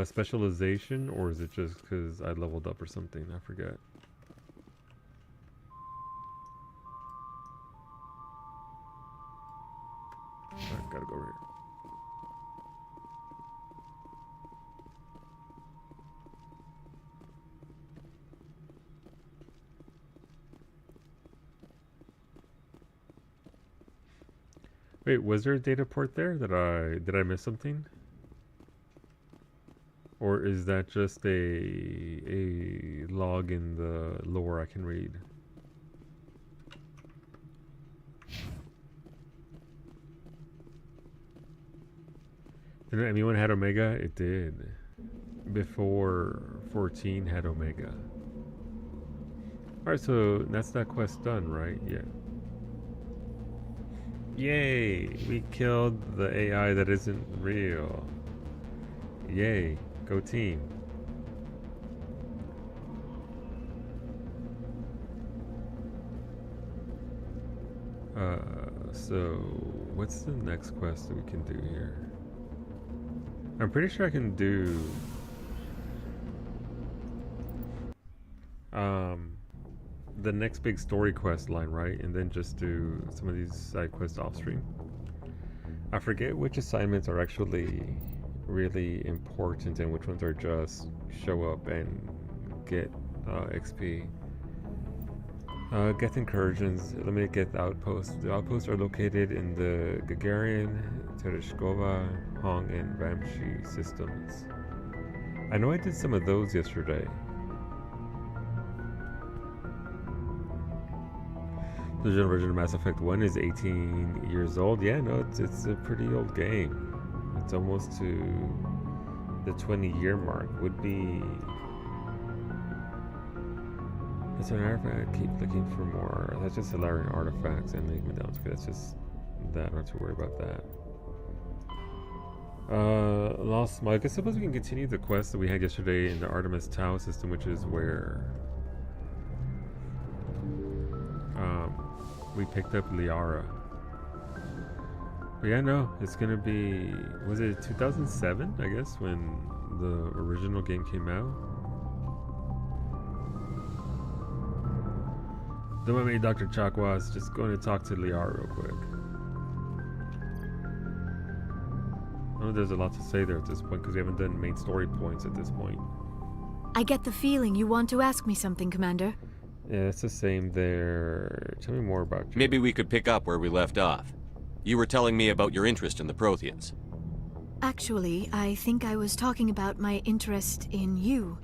specialization, or is it just because I leveled up or something? I forget. Alright, gotta go over here. Wait, was there a data port there? Did I miss something? Or is that just a log in the lore I can read? Did anyone had Omega? It did. Before 14 had Omega. Alright, so that's that quest done, right? Yeah. Yay! We killed the AI that isn't real. Yay! Go team. So what's the next quest that we can do here? I'm pretty sure I can do the next big story quest line, right? And then just do some of these side quests off stream. I forget which assignments are actually really important and which ones are just show up and get XP. Get incursions. Let me get the outposts. The outposts are located in the Gagarin, Tereshkova, Hong, and Ramshy systems. I know I did some of those yesterday. The original version of Mass Effect 1 is 18 years old. Yeah, no, it's a pretty old game. It's almost to the 20-year mark. Would be... It's an artifact. Keep looking for more. That's just Hilarion artifacts and League Medallions. Okay, that's just that. I don't have to worry about that. Lost Smile. I suppose we can continue the quest that we had yesterday in the Artemis Tau system, which is where we picked up Liara. But yeah, no, it's gonna be, was it 2007, I guess, when the original game came out? Don't mind me, Dr. Chakwas, just going to talk to Liara real quick. I know there's a lot to say there at this point, because we haven't done main story points at this point.
I get the feeling you want to ask me something, Commander.
Yeah, it's the same there. Tell me more about you.
Maybe we could pick up where we left off. You were telling me about your interest in the Protheans.
Actually, I think I was talking about my interest in you,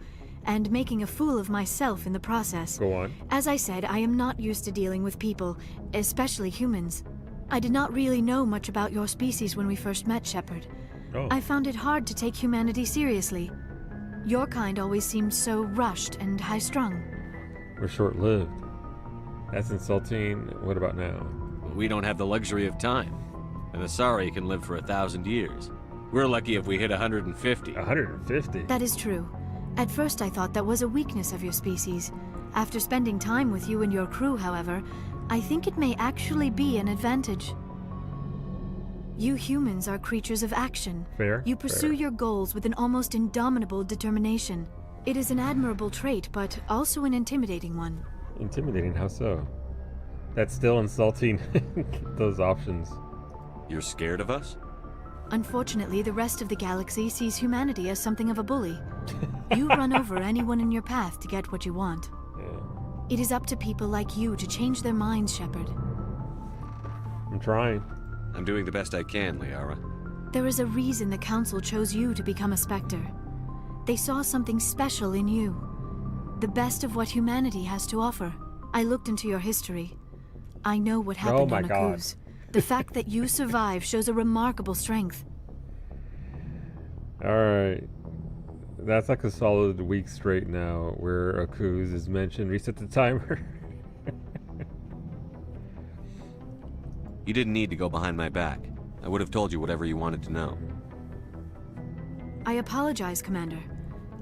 and making a fool of myself in the process.
Go on.
As I said, I am not used to dealing with people, especially humans. I did not really know much about your species when we first met, Shepard.
Oh.
I found it hard to take humanity seriously. Your kind always seemed so rushed and high-strung.
We're short-lived. That's insulting. What about now?
We don't have the luxury of time. An Asari can live for 1,000 years. We're lucky if we hit 150.
150?
That is true. At first I thought that was a weakness of your species. After spending time with you and your crew, however, I think it may actually be an advantage. You humans are creatures of action.
Fair.
You pursue your goals with an almost indomitable determination. It is an admirable trait, but also an intimidating one.
Intimidating? How so? That's still insulting, those options.
You're scared of us?
Unfortunately, the rest of the galaxy sees humanity as something of a bully. You run over anyone in your path to get what you want.
Yeah.
It is up to people like you to change their minds, Shepard.
I'm trying.
I'm doing the best I can, Liara.
There is a reason the Council chose you to become a Spectre. They saw something special in you. The best of what humanity has to offer. I looked into your history. I know what happened on Akuz. The fact that you survived shows a remarkable strength.
Alright. That's like a solid week straight now where Akuz is mentioned. Reset the timer.
You didn't need to go behind my back. I would have told you whatever you wanted to know.
I apologize, Commander.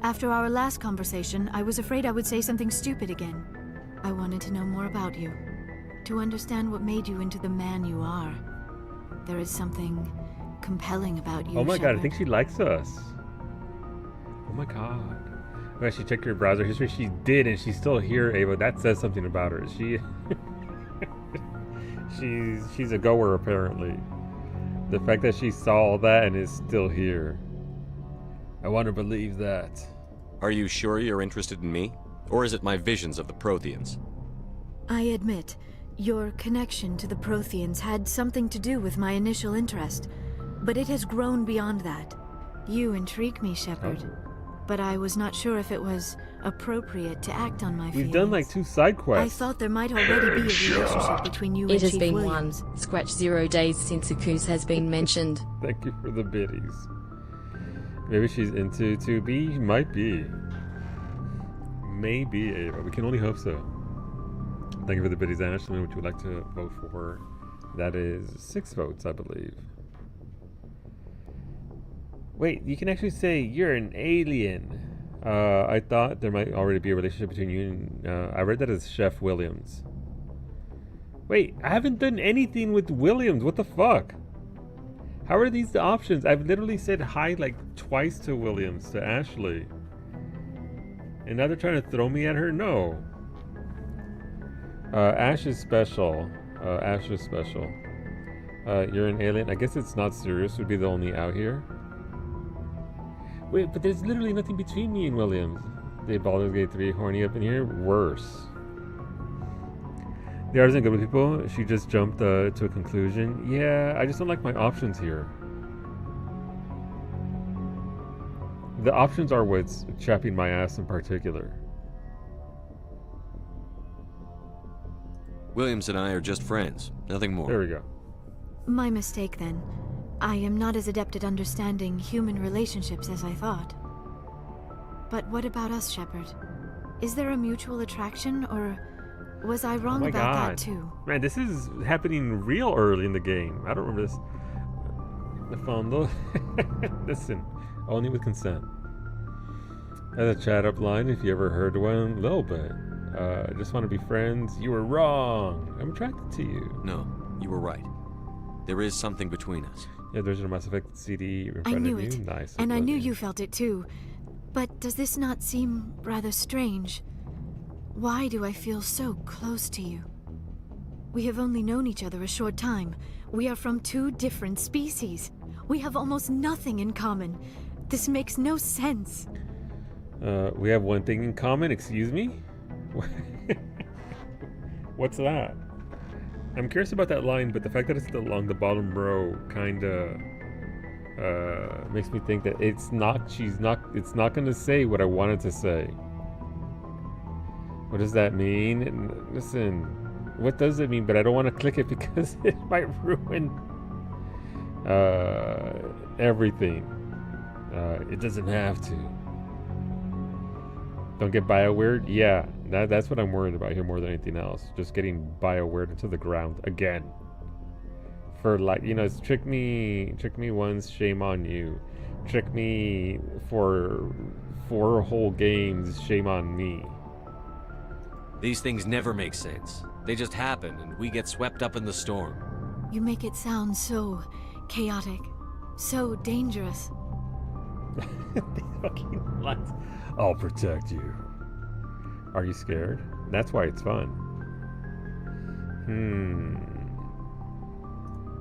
After our last conversation, I was afraid I would say something stupid again. I wanted to know more about you. To understand what made you into the man you are. There is something compelling about you,
Oh my god, I
Shepard.
think she likes us. Oh my god. Well, she checked her browser history. She did, and she's still here, Ava. That says something about her. She... she's a goer, apparently. The fact that she saw all that and is still here. I want to believe that.
Are you sure you're interested in me? Or is it my visions of the Protheans?
I admit, your connection to the Protheans had something to do with my initial interest, but it has grown beyond that. You intrigue me, Shepard, but I was not sure if it was appropriate to act on my feelings.
We've done like 2 side
I
quests.
thought there might already be a relationship between you
It
and
has
Chief
been
Williams.
one. Scratch 0 days since Akuz has been mentioned.
Thank you for the biddies. Maybe she's into 2B? Might be. Maybe, Ava. We can only hope so. Thank you for the biddies, Ashley. Would you like to vote for? That is 6 votes, I believe. Wait, you can actually say you're an alien. I thought there might already be a relationship between you and... I read that as Chef Williams. Wait, I haven't done anything with Williams. What the fuck? How are these the options? I've literally said hi like twice to Williams, to Ashley. And now they're trying to throw me at her? No. Ash is special. Ash is special. You're an alien. I guess it's not serious. Would be the only out here. Wait, but there's literally nothing between me and Williams. They Baldur's Gate 3 horny up in here. Worse. The artisan good with people. She just jumped to a conclusion. Yeah, I just don't like my options here. The options are what's chapping my ass in particular.
Williams and I are just friends, nothing more.
There we go.
My mistake then. I am not as adept at understanding human relationships as I thought. But what about us, Shepard? Is there a mutual attraction, or was I wrong
my
about
God.
that too?
Man, this is happening real early in the game. I don't remember this. The phone, though. Listen, only with consent. As a chat up line, if you ever heard one, a little bit. I just want to be friends. You were wrong. I'm attracted to you.
No, you were right. There is something between us.
Yeah, there's your Mass Effect CD in front
I knew
of you.
it,
Nice.
and I knew
lovely.
you felt it too. But does this not seem rather strange? Why do I feel so close to you? We have only known each other a short time. We are from two different species. We have almost nothing in common. This makes no sense.
We have one thing in common, excuse me? What's that? I'm curious about that line, but the fact that it's along the bottom row kinda makes me think that it's not gonna say what I wanted to say. What does that mean? And listen, what does it mean? But I don't want to click it because it might ruin everything. It doesn't have to. Don't get BioWare? Yeah, that's what I'm worried about here more than anything else. Just getting BioWare into the ground again. For like, it's trick me once, shame on you. Trick me for 4 whole games, shame on me.
These things never make sense. They just happen, and we get swept up in the storm.
You make it sound so chaotic, so dangerous.
These fucking lines. I'll protect you. Are you scared? That's why it's fun.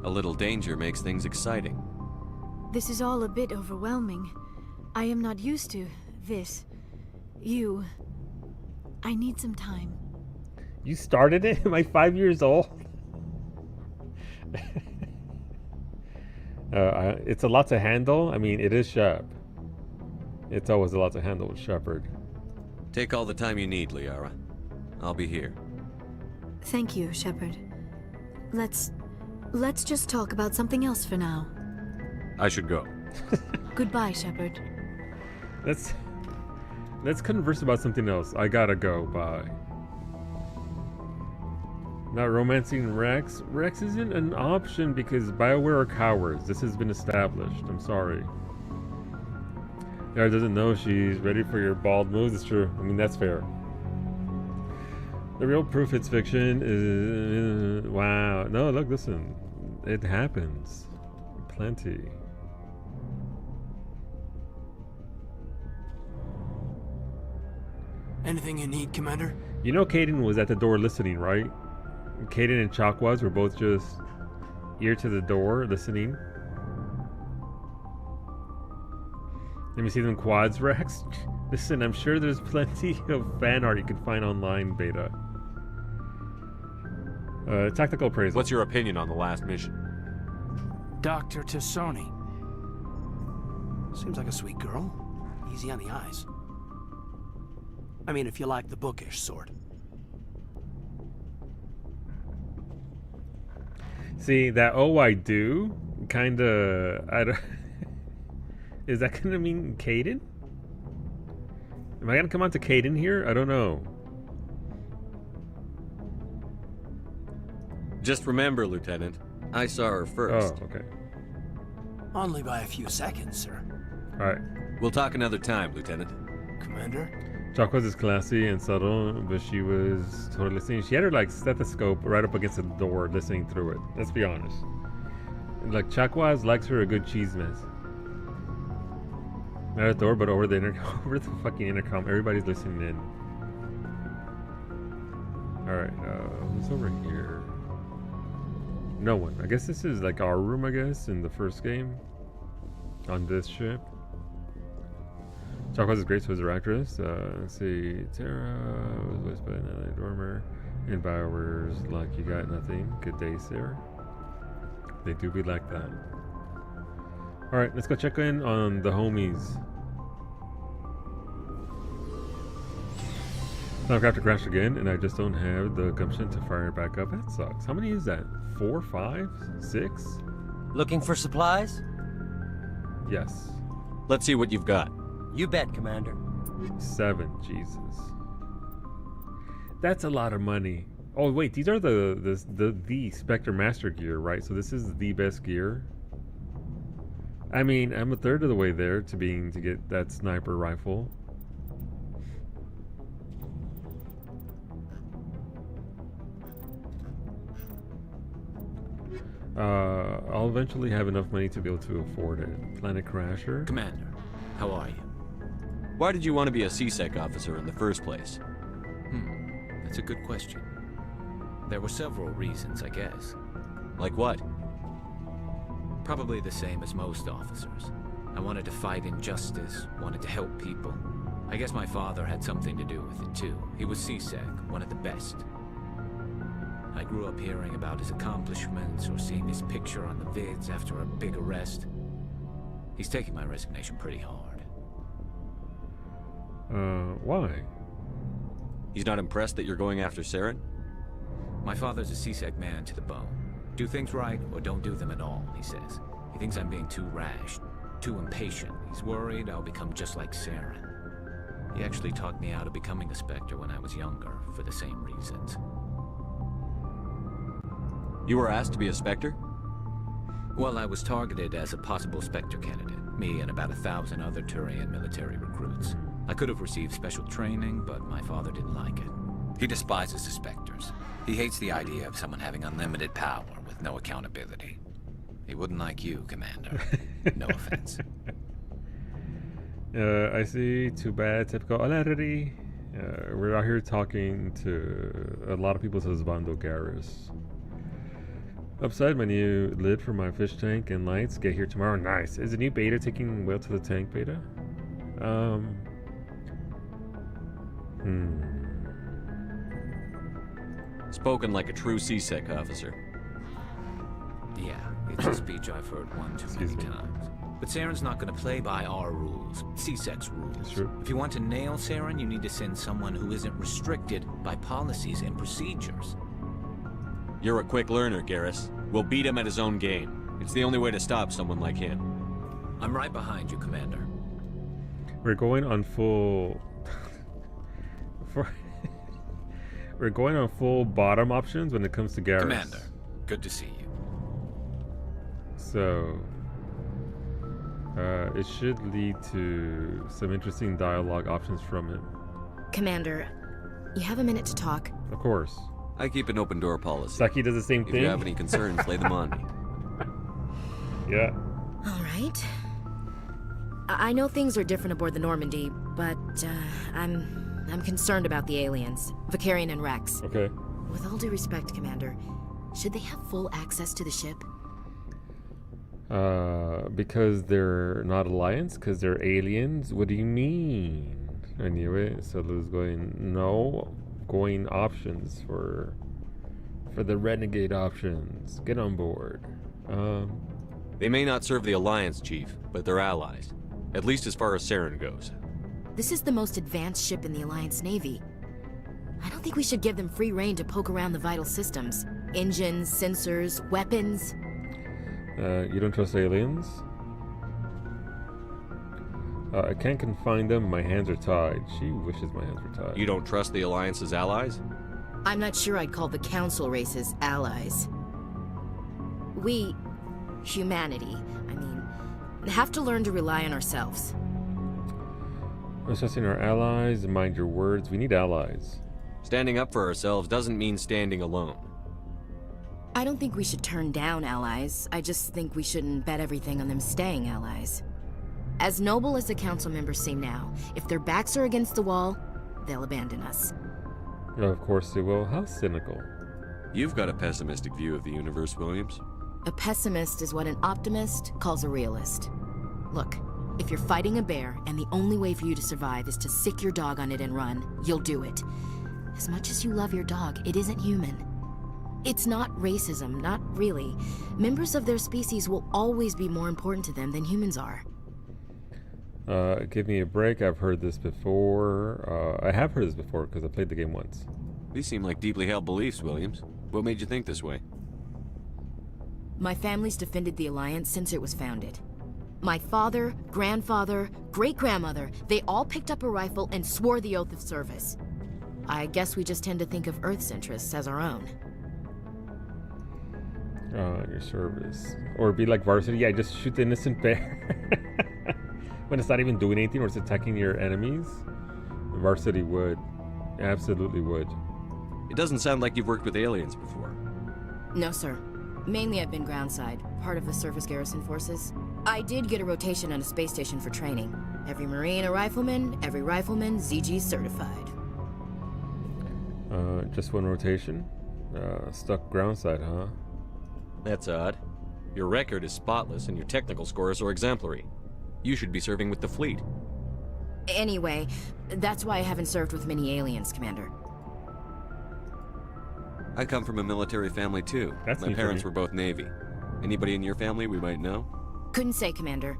A little danger makes things exciting.
This is all a bit overwhelming. I am not used to this. I need some time.
You started it? Am I 5 years old? It's a lot to handle. I mean, it is Shep. It's always a lot to handle with Shepard.
Take all the time you need, Liara. I'll be here.
Thank you, Shepard. Let's just talk about something else for now.
I should go.
Goodbye, Shepard.
Let's converse about something else. I gotta go. Bye. Not romancing Rex. Rex isn't an option because BioWare are cowards. This has been established. I'm sorry. Yara doesn't know she's ready for your bald moves. It's true. I mean, that's fair. The real proof it's fiction is... wow. No, look, listen. It happens. Plenty.
Anything you need, Commander?
You know Caden was at the door listening, right? Caden and Chakwas were both just ear to the door listening. Let me see them quads, Rex. Listen, I'm sure there's plenty of fan art you can find online, Beta. Tactical appraisal.
What's your opinion on the last mission?
Dr. Tassoni. Seems like a sweet girl. Easy on the eyes. I mean, if you like the bookish sort.
See, that "oh, I do" kinda... I don't... Is that gonna mean Caden? Am I gonna come on to Caden here? I don't know.
Just remember, Lieutenant, I saw her first.
Oh, okay.
Only by a few seconds, sir.
Alright.
We'll talk another time, Lieutenant.
Commander?
Chakwas is classy and subtle, but she was totally listening. She had her like stethoscope right up against the door, listening through it. Let's be honest. Like Chakwas likes her a good cheese mess. Not at the door, but over the over the fucking intercom. Everybody's listening in. Alright, who's over here? No one. I guess this is like our room, I guess, in the first game. On this ship. Talk about this great Twizzler actress. Let's see. Tara was voiced by Natalie Dormer. And Bowers, like you got nothing. Good day, Sarah. They do be like that. Alright, let's go check in on the homies. Snapcraft crashed again, and I just don't have the gumption to fire it back up. That sucks. How many is that? 4, 5, 6?
Looking for supplies?
Yes.
Let's see what you've got.
You bet, Commander.
7. Jesus. That's a lot of money. Oh wait, these are the Spectre Master gear, right? So this is the best gear. I mean, I'm a third of the way there to get that sniper rifle. I'll eventually have enough money to be able to afford it. Planet Crasher.
Commander, how are you?
Why did you want to be a CSEC officer in the first place?
That's a good question. There were several reasons, I guess.
Like what?
Probably the same as most officers. I wanted to fight injustice, wanted to help people. I guess my father had something to do with it too. He was CSEC, one of the best. I grew up hearing about his accomplishments or seeing his picture on the vids after a big arrest. He's taking my resignation pretty hard.
Why?
He's not impressed that you're going after Saren?
My father's a CSEC man to the bone. Do things right or don't do them at all, he says. He thinks I'm being too rash, too impatient. He's worried I'll become just like Saren. He actually talked me out of becoming a Spectre when I was younger, for the same reasons.
You were asked to be a Spectre?
Well, I was targeted as a possible Spectre candidate, me and about 1,000 other Turian military recruits. I could have received special training, but my father didn't like it. He despises the Spectres. He hates the idea of someone having unlimited power with no accountability. He wouldn't like you, Commander. No offense.
I see. Too bad. Typical. Already. We're out here talking to a lot of people, says Bando Garrus. Upside my new lid for my fish tank and lights. Get here tomorrow. Nice. Is the new beta taking Whale to the Tank beta?
Spoken like a true CSEC officer.
Yeah, it's a speech I've heard one too many times. But Saren's not going to play by our rules, CSEC's rules.
Sure.
If you want to nail Saren, you need to send someone who isn't restricted by policies and procedures.
You're a quick learner, Garrus. We'll beat him at his own game. It's the only way to stop someone like him.
I'm right behind you, Commander.
We're going on full... We're going on full bottom options when it comes to Garrus.
Commander, good to see you.
So... it should lead to some interesting dialogue options from him.
Commander, you have a minute to talk?
Of course.
I keep an open door policy.
Saki does the same
If
thing.
you have any concerns, lay them on me.
Yeah.
All right. I know things are different aboard the Normandy, but I'm concerned about the aliens, Vicarian and Rex.
Okay.
With all due respect, Commander, should they have full access to the ship?
Because they're not Alliance? Because they're aliens? What do you mean? I knew it. So Lou's going, no. Going options for the Renegade options. Get on board.
They may not serve the Alliance, Chief, but they're allies. At least as far as Saren goes.
This is the most advanced ship in the Alliance Navy. I don't think we should give them free rein to poke around the vital systems. Engines, sensors, weapons.
You don't trust aliens? I can't confine them. My hands are tied. She wishes my hands were tied.
You don't trust the Alliance's allies?
I'm not sure I'd call the Council races allies. We, humanity, have to learn to rely on ourselves.
Assessing our allies. Mind your words. We need allies.
Standing up for ourselves doesn't mean standing alone.
I don't think we should turn down allies. I just think we shouldn't bet everything on them staying allies. As noble as the Council members seem now, if their backs are against the wall, they'll abandon us.
Of course they will. How cynical.
You've got a pessimistic view of the universe, Williams.
A pessimist is what an optimist calls a realist. Look, if you're fighting a bear and the only way for you to survive is to sick your dog on it and run, you'll do it. As much as you love your dog, it isn't human. It's not racism, not really. Members of their species will always be more important to them than humans are.
Give me a break. I've heard this before. I have heard this before because I played the game once.
These seem like deeply held beliefs, Williams. What made you think this way?
My family's defended the Alliance since it was founded. My father, grandfather, great-grandmother, they all picked up a rifle and swore the oath of service. I guess we just tend to think of Earth's interests as our own.
Your service. Or be like Varsity. Yeah, just shoot the innocent bear. When it's not even doing anything or it's attacking your enemies. Varsity would. Absolutely would.
It doesn't sound like you've worked with aliens before.
No, sir. Mainly I've been groundside, part of the surface garrison forces. I did get a rotation on a space station for training. Every Marine a rifleman, every rifleman ZG certified.
Just one rotation? Stuck groundside, huh?
That's odd. Your record is spotless and your technical scores are exemplary. You should be serving with the fleet.
Anyway, that's why I haven't served with many aliens, Commander.
I come from a military family too.
That's
My
neat for
parents
me.
were both Navy. Anybody in your family we might know?
Couldn't say, Commander.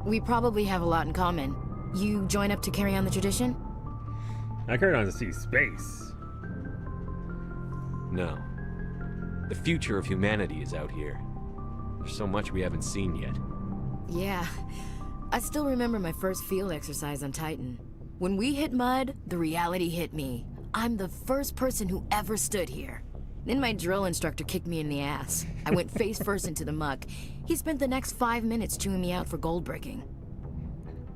We probably have a lot in common. You join up to carry on the tradition?
I carried on to see space.
No. The future of humanity is out here. There's so much we haven't seen yet.
Yeah. I still remember my first field exercise on Titan. When we hit mud, the reality hit me. I'm the first person who ever stood here. Then my drill instructor kicked me in the ass. I went face first into the muck. He spent the next 5 minutes chewing me out for gold bricking.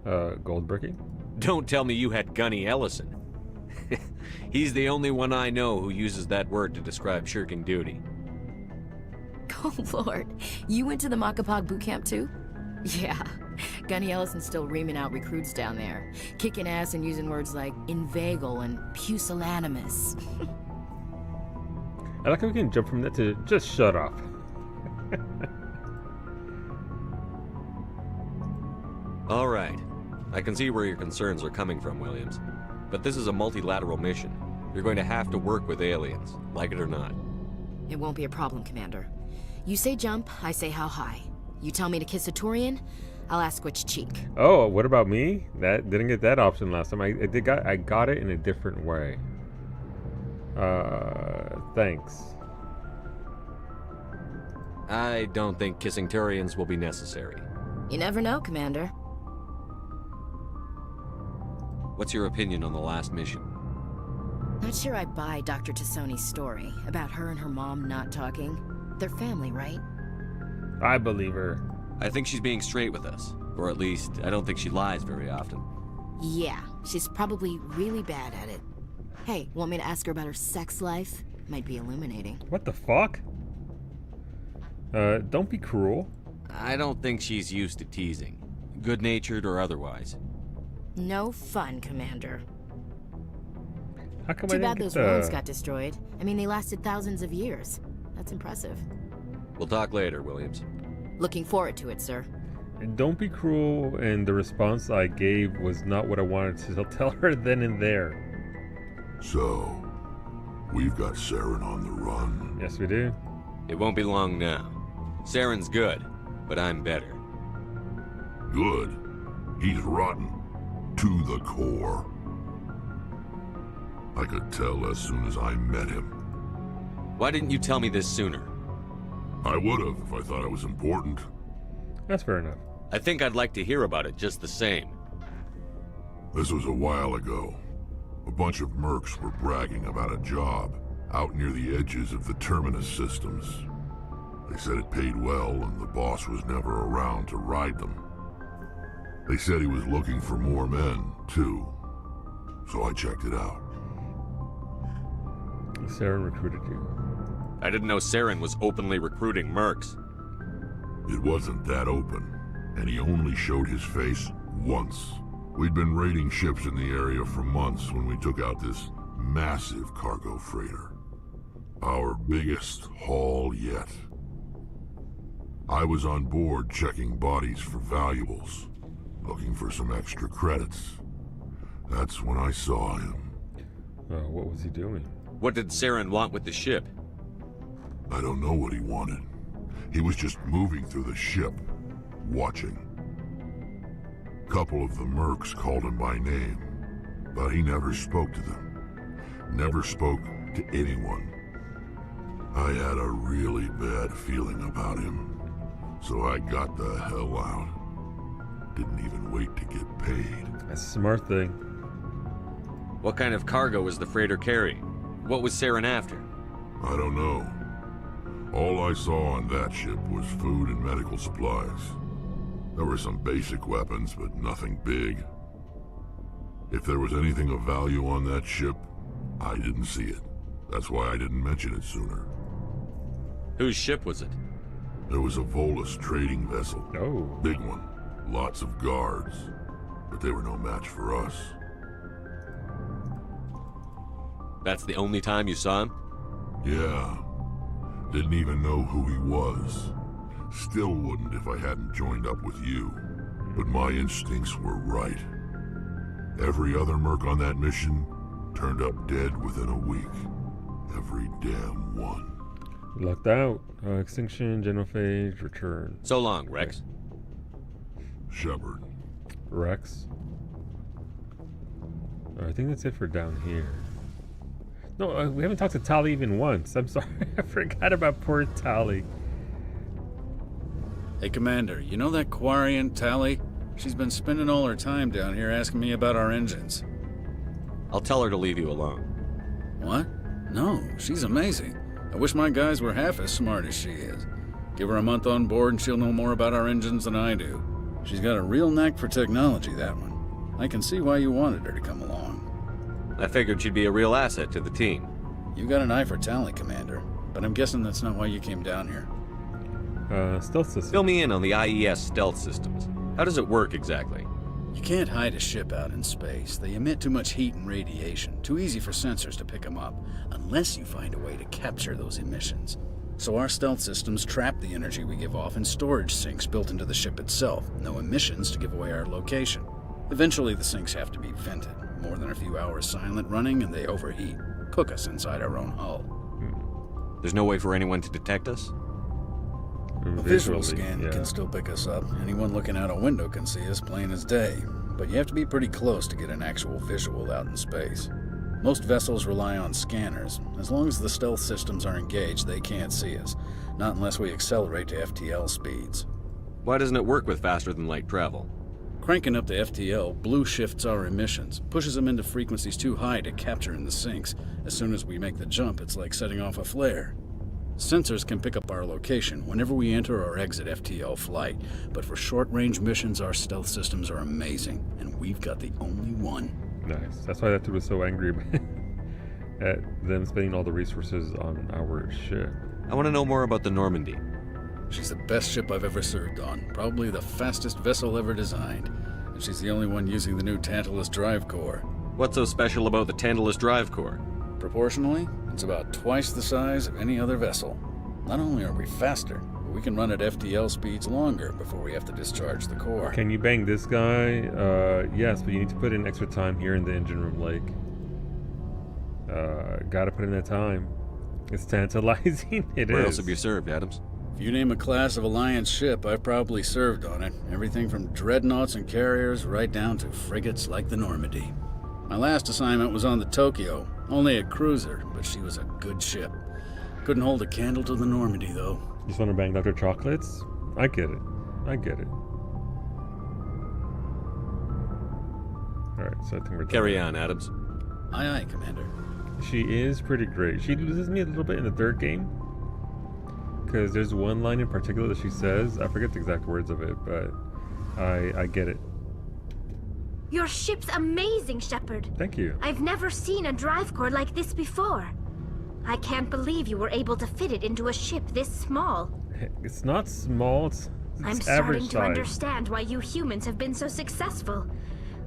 Gold bricking?
Don't tell me you had Gunny Ellison. He's the only one I know who uses that word to describe shirking duty.
Oh, Lord. You went to the Macapog boot camp, too? Yeah. Gunny Ellison's still reaming out recruits down there. Kicking ass and using words like inveigle and pusillanimous.
I like how we can jump from that to just shut up.
All right. I can see where your concerns are coming from, Williams. But this is a multilateral mission. You're going to have to work with aliens, like it or not.
It won't be a problem, Commander. You say jump, I say how high. You tell me to kiss a Turian, I'll ask which cheek.
Oh, what about me? That didn't get that option last time. I got it in a different way. Thanks.
I don't think kissing Turians will be necessary.
You never know, Commander.
What's your opinion on the last mission?
Not sure I buy Dr. Tassoni's story about her and her mom not talking. They're family, right?
I believe her.
I think she's being straight with us. Or at least, I don't think she lies very often.
Yeah, she's probably really bad at it. Hey, want me to ask her about her sex life? Might be illuminating.
What the fuck? Don't be cruel.
I don't think she's used to teasing. Good-natured or otherwise.
No fun, Commander.
How come
Too
I didn't
bad
get
those
the...
wounds got destroyed. I mean, they lasted thousands of years. That's impressive.
We'll talk later, Williams.
Looking forward to it, sir.
Don't be cruel, and the response I gave was not what I wanted to tell her then and there.
So, we've got Saren on the run.
Yes, we do.
It won't be long now. Saren's good, but I'm better.
Good. He's rotten. To the core. I could tell as soon as I met him.
Why didn't you tell me this sooner?
I would have if I thought it was important.
That's fair enough.
I think I'd like to hear about it just the same.
This was a while ago. A bunch of mercs were bragging about a job out near the edges of the Terminus systems. They said it paid well and the boss was never around to ride them. They said he was looking for more men, too. So I checked it out.
Saren recruited you.
I didn't know Saren was openly recruiting mercs.
It wasn't that open, and he only showed his face once. We'd been raiding ships in the area for months when we took out this massive cargo freighter. Our biggest haul yet. I was on board checking bodies for valuables, looking for some extra credits. That's when I saw him.
What was he doing?
What did Saren want with the ship?
I don't know what he wanted. He was just moving through the ship, watching. Couple of the mercs called him by name, but he never spoke to them. Never spoke to anyone. I had a really bad feeling about him, so I got the hell out. Didn't even wait to get paid.
That's a smart thing.
What kind of cargo was the freighter carrying? What was Saren after?
I don't know. All I saw on that ship was food and medical supplies. There were some basic weapons, but nothing big. If there was anything of value on that ship, I didn't see it. That's why I didn't mention it sooner.
Whose ship was it?
There was a Volus trading vessel.
Oh.
Big one. Lots of guards. But they were no match for us.
That's the only time you saw him?
Yeah. Didn't even know who he was. Still wouldn't if I hadn't joined up with you. But my instincts were right. Every other merc on that mission turned up dead within a week. Every damn one.
Locked out. Extinction, genophage, return.
So long, Rex.
Shepard.
Rex. I think that's it for down here. No, we haven't talked to Tali even once. I'm sorry. I forgot about poor Tali.
Hey, Commander, you know that Quarian, Tali? She's been spending all her time down here asking me about our engines.
I'll tell her to leave you alone.
What? No, she's amazing. I wish my guys were half as smart as she is. Give her a month on board and she'll know more about our engines than I do. She's got a real knack for technology, that one. I can see why you wanted her to come along.
I figured she'd be a real asset to the team.
You got an eye for Tali, Commander, but I'm guessing that's not why you came down here.
Stealth system.
Fill me in on the IES stealth systems. How does it work exactly?
You can't hide a ship out in space. They emit too much heat and radiation. Too easy for sensors to pick them up, unless you find a way to capture those emissions. So our stealth systems trap the energy we give off in storage sinks built into the ship itself. No emissions to give away our location. Eventually the sinks have to be vented. More than a few hours silent running and they overheat. Cook us inside our own hull.
There's no way for anyone to detect us?
A visual scan can still pick us up. Anyone looking out a window can see us plain as day. But you have to be pretty close to get an actual visual out in space. Most vessels rely on scanners. As long as the stealth systems are engaged, they can't see us. Not unless we accelerate to FTL speeds.
Why doesn't it work with faster than light travel?
Cranking up to FTL blue shifts our emissions, pushes them into frequencies too high to capture in the sinks. As soon as we make the jump, it's like setting off a flare. Sensors can pick up our location whenever we enter or exit FTL flight, but for short-range missions, our stealth systems are amazing, and we've got the only one.
Nice. That's why that dude was so angry at them spending all the resources on our ship.
I want to know more about the Normandy.
She's the best ship I've ever served on, probably the fastest vessel ever designed, and she's the only one using the new Tantalus drive core.
What's so special about the Tantalus drive core?
Proportionally, it's about twice the size of any other vessel. Not only are we faster, but we can run at FTL speeds longer before we have to discharge the core.
Can you bang this guy? Yes, but you need to put in extra time here in the engine room, Lake. Gotta put in that time. It's tantalizing.
Where else have you served, Adams?
If you name a class of Alliance ship, I've probably served on it. Everything from dreadnoughts and carriers right down to frigates like the Normandy. My last assignment was on the Tokyo, only a cruiser, but she was a good ship. Couldn't hold a candle to the Normandy, though.
Just want to bang Dr. Chocolates? I get it. I get it. Alright, so I think we're done.
Carry on, Adams.
Aye, aye, Commander.
She is pretty great. She loses me a little bit in the third game, because there's one line in particular that she says. I forget the exact words of it, but I get it.
Your ship's amazing, Shepard.
Thank you.
I've never seen a drive core like this before. I can't believe you were able to fit it into a ship this small.
It's not small, it's
I'm starting to understand why you humans have been so successful.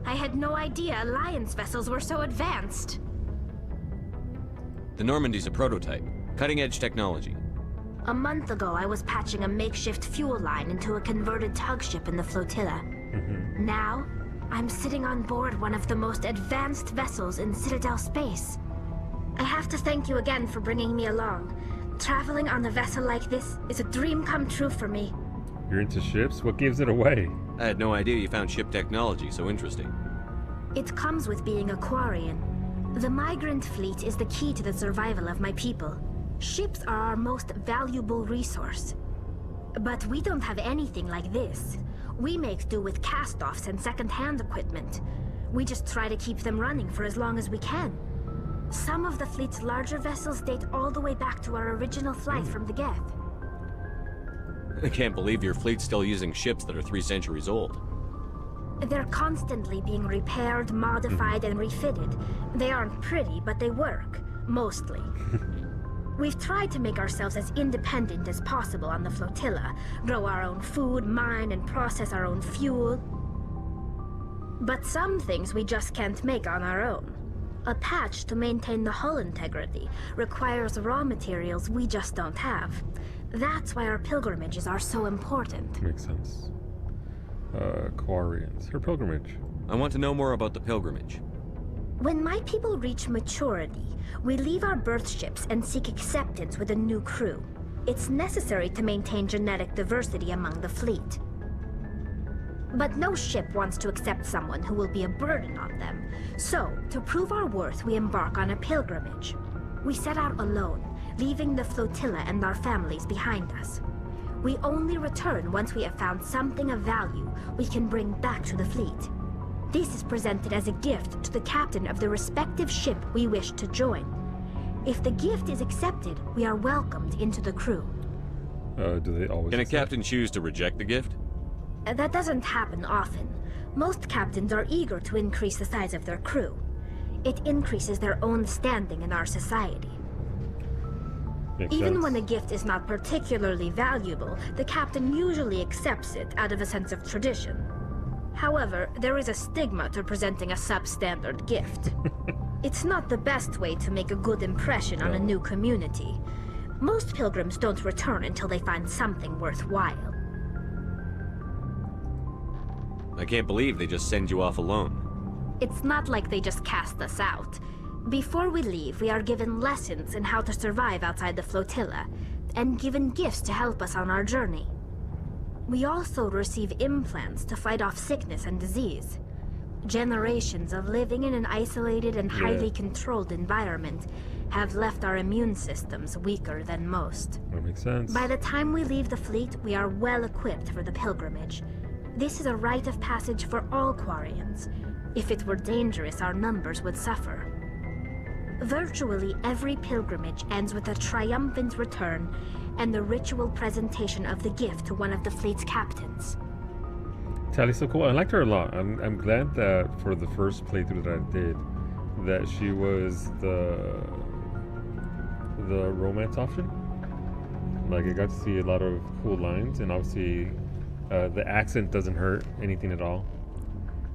I had no idea Alliance vessels were so advanced.
The Normandy's a prototype. Cutting-edge technology.
A month ago, I was patching a makeshift fuel line into a converted tug ship in the flotilla. Now, I'm sitting on board one of the most advanced vessels in Citadel space. I have to thank you again for bringing me along. Traveling on a vessel like this is a dream come true for me.
You're into ships? What gives it away?
I had no idea you found ship technology so interesting.
It comes with being a Quarian. The migrant fleet is the key to the survival of my people. Ships are our most valuable resource. But we don't have anything like this. We make do with cast-offs and second-hand equipment. We just try to keep them running for as long as we can. Some of the fleet's larger vessels date all the way back to our original flight from the Geth.
I can't believe your fleet's still using ships that are 3 centuries old.
They're constantly being repaired, modified, and refitted. They aren't pretty, but they work. Mostly. We've tried to make ourselves as independent as possible on the flotilla, grow our own food, mine, and process our own fuel. But some things we just can't make on our own. A patch to maintain the hull integrity requires raw materials we just don't have. That's why our pilgrimages are so important.
Makes sense. Quarians. Her pilgrimage.
I want to know more about the pilgrimage.
When my people reach maturity, we leave our birth ships and seek acceptance with a new crew. It's necessary to maintain genetic diversity among the fleet. But no ship wants to accept someone who will be a burden on them. So, to prove our worth, we embark on a pilgrimage. We set out alone, leaving the flotilla and our families behind us. We only return once we have found something of value we can bring back to the fleet. This is presented as a gift to the captain of the respective ship we wish to join. If the gift is accepted, we are welcomed into the crew.
Do they always
Can a
accept?
captain choose to reject the gift?
That doesn't happen often. Most captains are eager to increase the size of their crew. It increases their own standing in our society.
Makes
Even
sense.
when a gift is not particularly valuable, the captain usually accepts it out of a sense of tradition. However, there is a stigma to presenting a substandard gift. It's not the best way to make a good impression on a new community. Most pilgrims don't return until they find something worthwhile.
I can't believe they just send you off alone.
It's not like they just cast us out. Before we leave, we are given lessons in how to survive outside the flotilla, and given gifts to help us on our journey. We also receive implants to fight off sickness and disease. Generations of living in an isolated and highly controlled environment have left our immune systems weaker than most.
That makes sense.
By the time we leave the fleet, we are well equipped for the pilgrimage. This is a rite of passage for all Quarians. If it were dangerous, our numbers would suffer. Virtually every pilgrimage ends with a triumphant return and the ritual presentation of the gift to one of the fleet's captains.
Tally's so cool. I liked her a lot. I'm glad that for the first playthrough that I did, that she was the romance option. Like, I got to see a lot of cool lines, and obviously the accent doesn't hurt anything at all.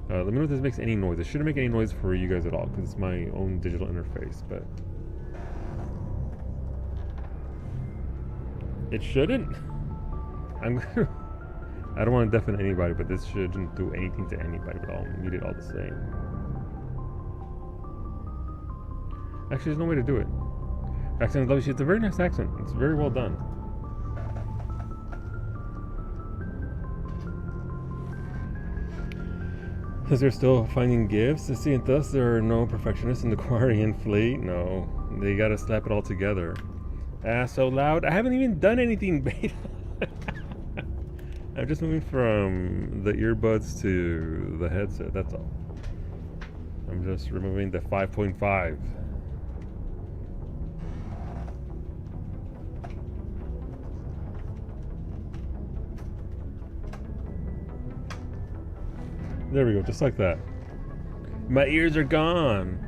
Let me know if this makes any noise. It shouldn't make any noise for you guys at all, because it's my own digital interface, but it shouldn't. I don't want to deafen anybody, but this shouldn't do anything to anybody, but I'll mute it all the same. Actually, there's no way to do it. Accent love you. It's a very nice accent. It's very well done. Because they're still finding gifts. See, and thus there are no perfectionists in the Quarian fleet. No, they gotta slap it all together. So loud. I haven't even done anything beta. I'm just moving from the earbuds to the headset. That's all. I'm just removing the 5.5. There we go, just like that. My ears are gone.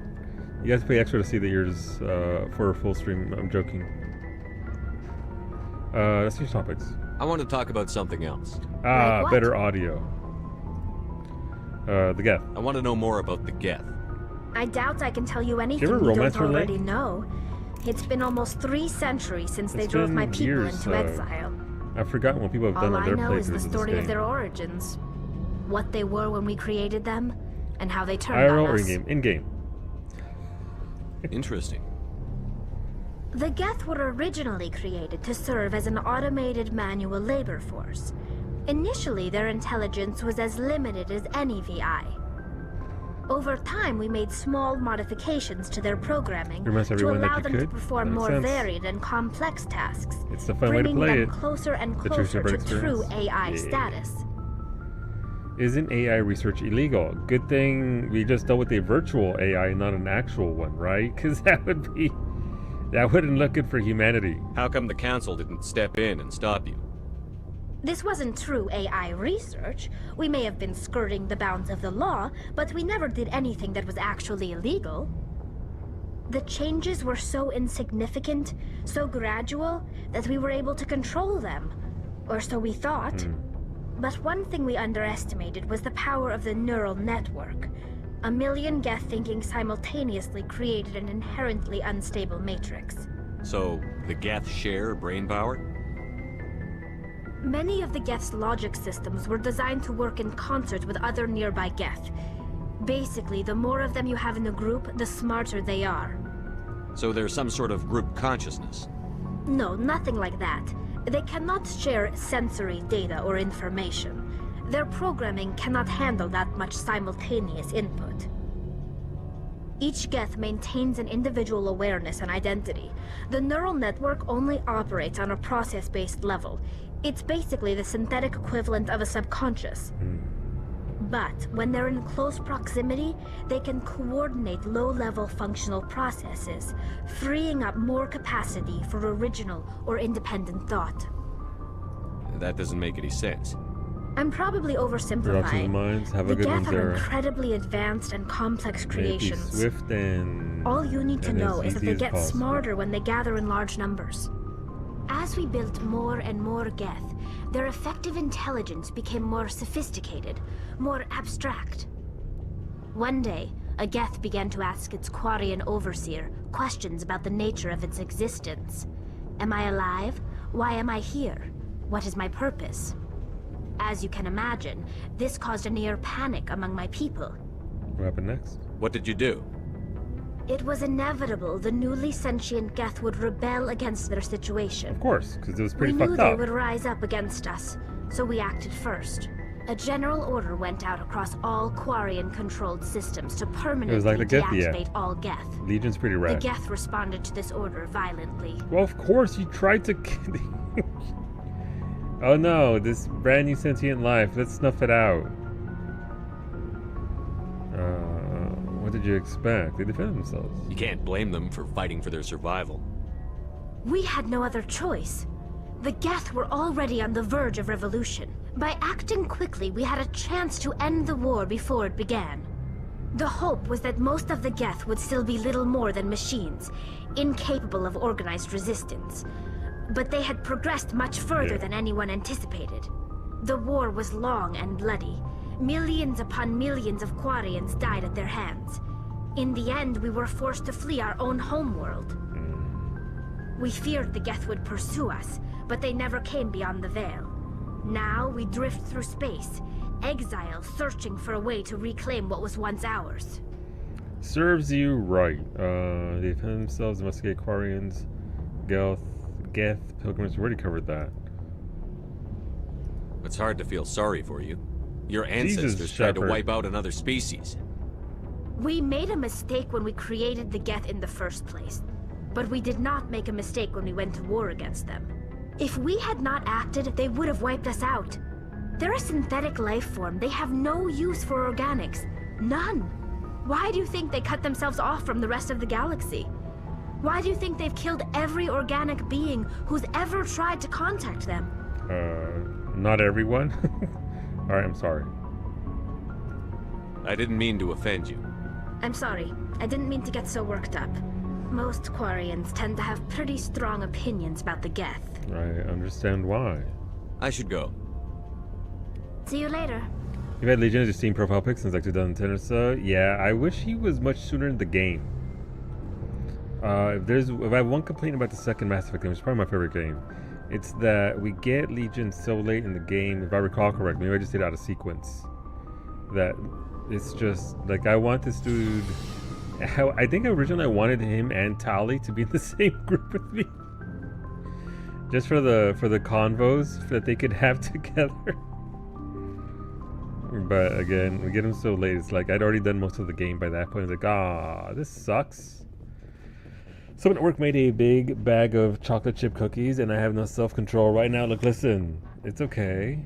You guys pay extra to see the ears for a full stream. I'm joking. Let's see topics.
I want to talk about something else.
Like what?
Better audio. The Geth.
I want to know more about the Geth.
I doubt I can tell you anything
ever
you
romance
don't
her leg?
already know. It's been almost 3 centuries since they
It's
drove
been
my people
years,
into exile.
I've forgotten what people have done
All
on
I
their
know is
playthroughs
the
of this
story of
game.
their origins. What they were when we created them, and how they turned
IRL
on
or
us.
in-game? In-game.
Interesting.
The Geth were originally created to serve as an automated manual labor force. Initially, their intelligence was as limited as any VI. Over time, we made small modifications to their programming
Reminds
to
everyone that
allow
you
them to
could.
perform
That makes
more
sense.
varied and complex tasks,
It's the fun way to
bringing
play
them
it.
closer and
The
closer
True
to
Shepherd
true
experience.
AI
Yeah.
status.
Isn't AI research illegal? Good thing we just dealt with a virtual AI, not an actual one, right? Because that wouldn't look good for humanity.
How come the council didn't step in and stop you?
This wasn't true AI research. We may have been skirting the bounds of the law, but we never did anything that was actually illegal. The changes were so insignificant, so gradual, that we were able to control them. Or so we thought. But one thing we underestimated was the power of the neural network. A million Geth thinking simultaneously created an inherently unstable matrix.
So, the Geth share brain power?
Many of the Geth's logic systems were designed to work in concert with other nearby Geth. Basically, the more of them you have in a group, the smarter they are.
So there's some sort of group consciousness.
No, nothing like that. They cannot share sensory data or information. Their programming cannot handle that much simultaneous input. Each Geth maintains an individual awareness and identity. The neural network only operates on a process-based level. It's basically the synthetic equivalent of a subconscious. But when they're in close proximity, they can coordinate low-level functional processes, freeing up more capacity for original or independent thought.
That doesn't make any sense.
I'm probably
Productions
oversimplifying.
minds have a
The
good one
Geth are
there.
incredibly advanced and complex
Maybe
creations.
swift and
All you need to
and
know
as
is that
easy
they
as
get
possible.
smarter when they gather in large numbers. As we built more and more Geth, their effective intelligence became more sophisticated, more abstract. One day, a Geth began to ask its Quarian overseer questions about the nature of its existence. Am I alive? Why am I here? What is my purpose? As you can imagine, this caused a near panic among my people.
What happened next?
What did you do?
It was inevitable the newly sentient Geth would rebel against their situation.
Of course, because it was pretty
We knew
fucked
they
up.
would rise up against us, so we acted first. A general order went out across all Quarian-controlled systems to permanently
like the Geth, yeah.
deactivate all Geth.
Legion's pretty
The
rad.
Geth responded to this order violently.
Well, of course, you tried to kill. Oh no, this brand new sentient life. Let's snuff it out. What did you expect? They defend themselves.
You can't blame them for fighting for their survival.
We had no other choice. The Geth were already on the verge of revolution. By acting quickly, we had a chance to end the war before it began. The hope was that most of the Geth would still be little more than machines, incapable of organized resistance. But they had progressed much further than anyone anticipated. The war was long and bloody. Millions upon millions of Quarians died at their hands. In the end, we were forced to flee our own homeworld. We feared the Geth would pursue us, but they never came beyond the Veil. Now we drift through space, exile searching for a way to reclaim what was once ours.
Serves you right. They defend themselves, investigate Quarians, Geth, pilgrims. We already covered that.
It's hard to feel sorry for you. Your ancestors
Jesus,
tried to
Shepard.
wipe out another species.
We made a mistake when we created the Geth in the first place. But we did not make a mistake when we went to war against them. If we had not acted, they would have wiped us out. They're a synthetic life form. They have no use for organics. None. Why do you think they cut themselves off from the rest of the galaxy? Why do you think they've killed every organic being who's ever tried to contact them?
Not everyone. Alright, I'm sorry.
I didn't mean to offend you.
I'm sorry. I didn't mean to get so worked up. Most Quarians tend to have pretty strong opinions about the Geth.
I understand why.
I should go.
See you later.
You've had Legion as your Steam profile pic since like 2010 or so. Yeah, I wish he was much sooner in the game. If I have one complaint about the second Mass Effect game, which is probably my favorite game, it's that we get Legion so late in the game. If I recall correctly, maybe I just did it out of sequence. That it's just like I want this dude. I think originally I wanted him and Tali to be in the same group with me, just for the convos that they could have together. But again, we get him so late. It's like I'd already done most of the game by that point. It's like, this sucks. Someone at work made a big bag of chocolate chip cookies, and I have no self-control right now. Look, listen, it's okay.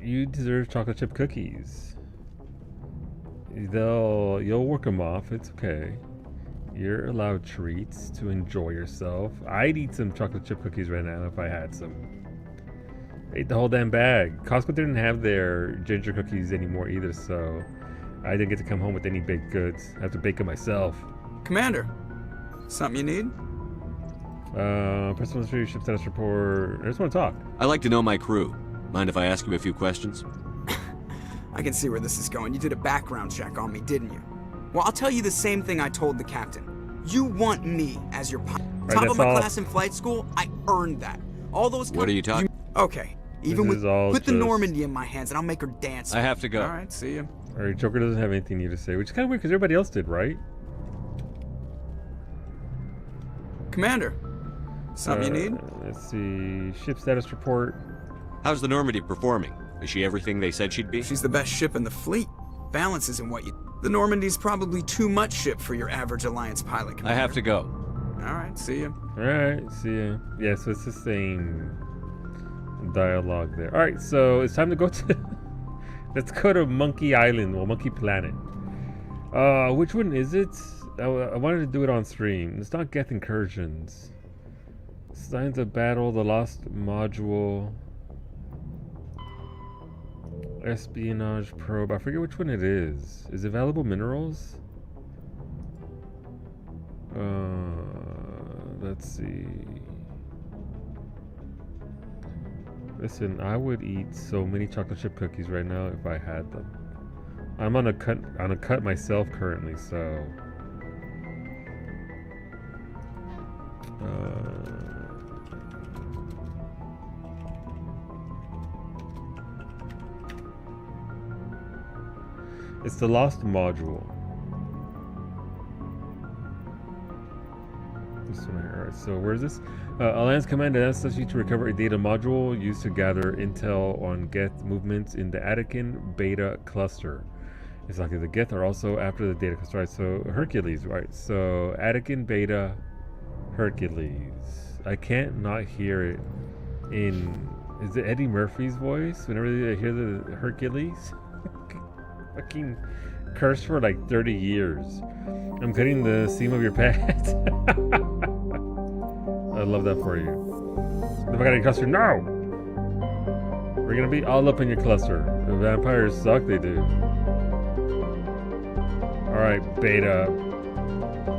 You deserve chocolate chip cookies. You'll work them off. It's okay. You're allowed treats to enjoy yourself. I'd eat some chocolate chip cookies right now if I had some. I ate the whole damn bag. Costco didn't have their ginger cookies anymore either, so I didn't get to come home with any baked goods. I have to bake them myself.
Commander, something you need?
Personal history, ship status report. I just want to talk.
I'd like to know my crew. Mind if I ask you a few questions?
I can see where this is going. You did a background check on me, didn't you? Well, I'll tell you the same thing I told the captain. You want me as your pilot.
Right,
Top of my
all.
class in flight school, I earned that. All those.
What are you talking?
Okay, even
This
with
is all
put the
just-
Normandy in my hands and I'll make her dance.
I have to go.
All right, see you.
All right, Joker doesn't have anything new to say, which is kind of weird because everybody else did, right?
Commander, something you need?
Let's see. Ship status report.
How's the Normandy performing? Is she everything they said she'd be?
She's the best ship in the fleet. Balance isn't what you. The Normandy's probably too much ship for your average Alliance pilot, Commander.
I have to go.
All right, see you.
All right, see ya. Yeah, so it's the same dialogue there. All right, so it's time to go to. Let's go to Monkey Island or Monkey Planet. Which one is it? I wanted to do it on stream. It's not Geth Incursions. Signs of Battle, the Lost Module, Espionage Probe. I forget which one it is. Is it Valuable Minerals? Let's see. Listen, I would eat so many chocolate chip cookies right now if I had them. I'm on a cut myself currently, so. It's the Lost Module. This one here. Alright, so where's this? Alliance Command asks you to recover a data module used to gather intel on Geth movements in the Attican Beta cluster. It's likely the Geth are also after the data cluster. Right, so Hercules, right? So Attican Beta Hercules. I can't not hear it in. Is it Eddie Murphy's voice whenever I hear the Hercules? Fucking cursed for like 30 years. I'm cutting the seam of your pants. I love that for you. If I got a cluster, no! We're gonna be all up in your cluster. The vampires suck, they do. Alright, Beta.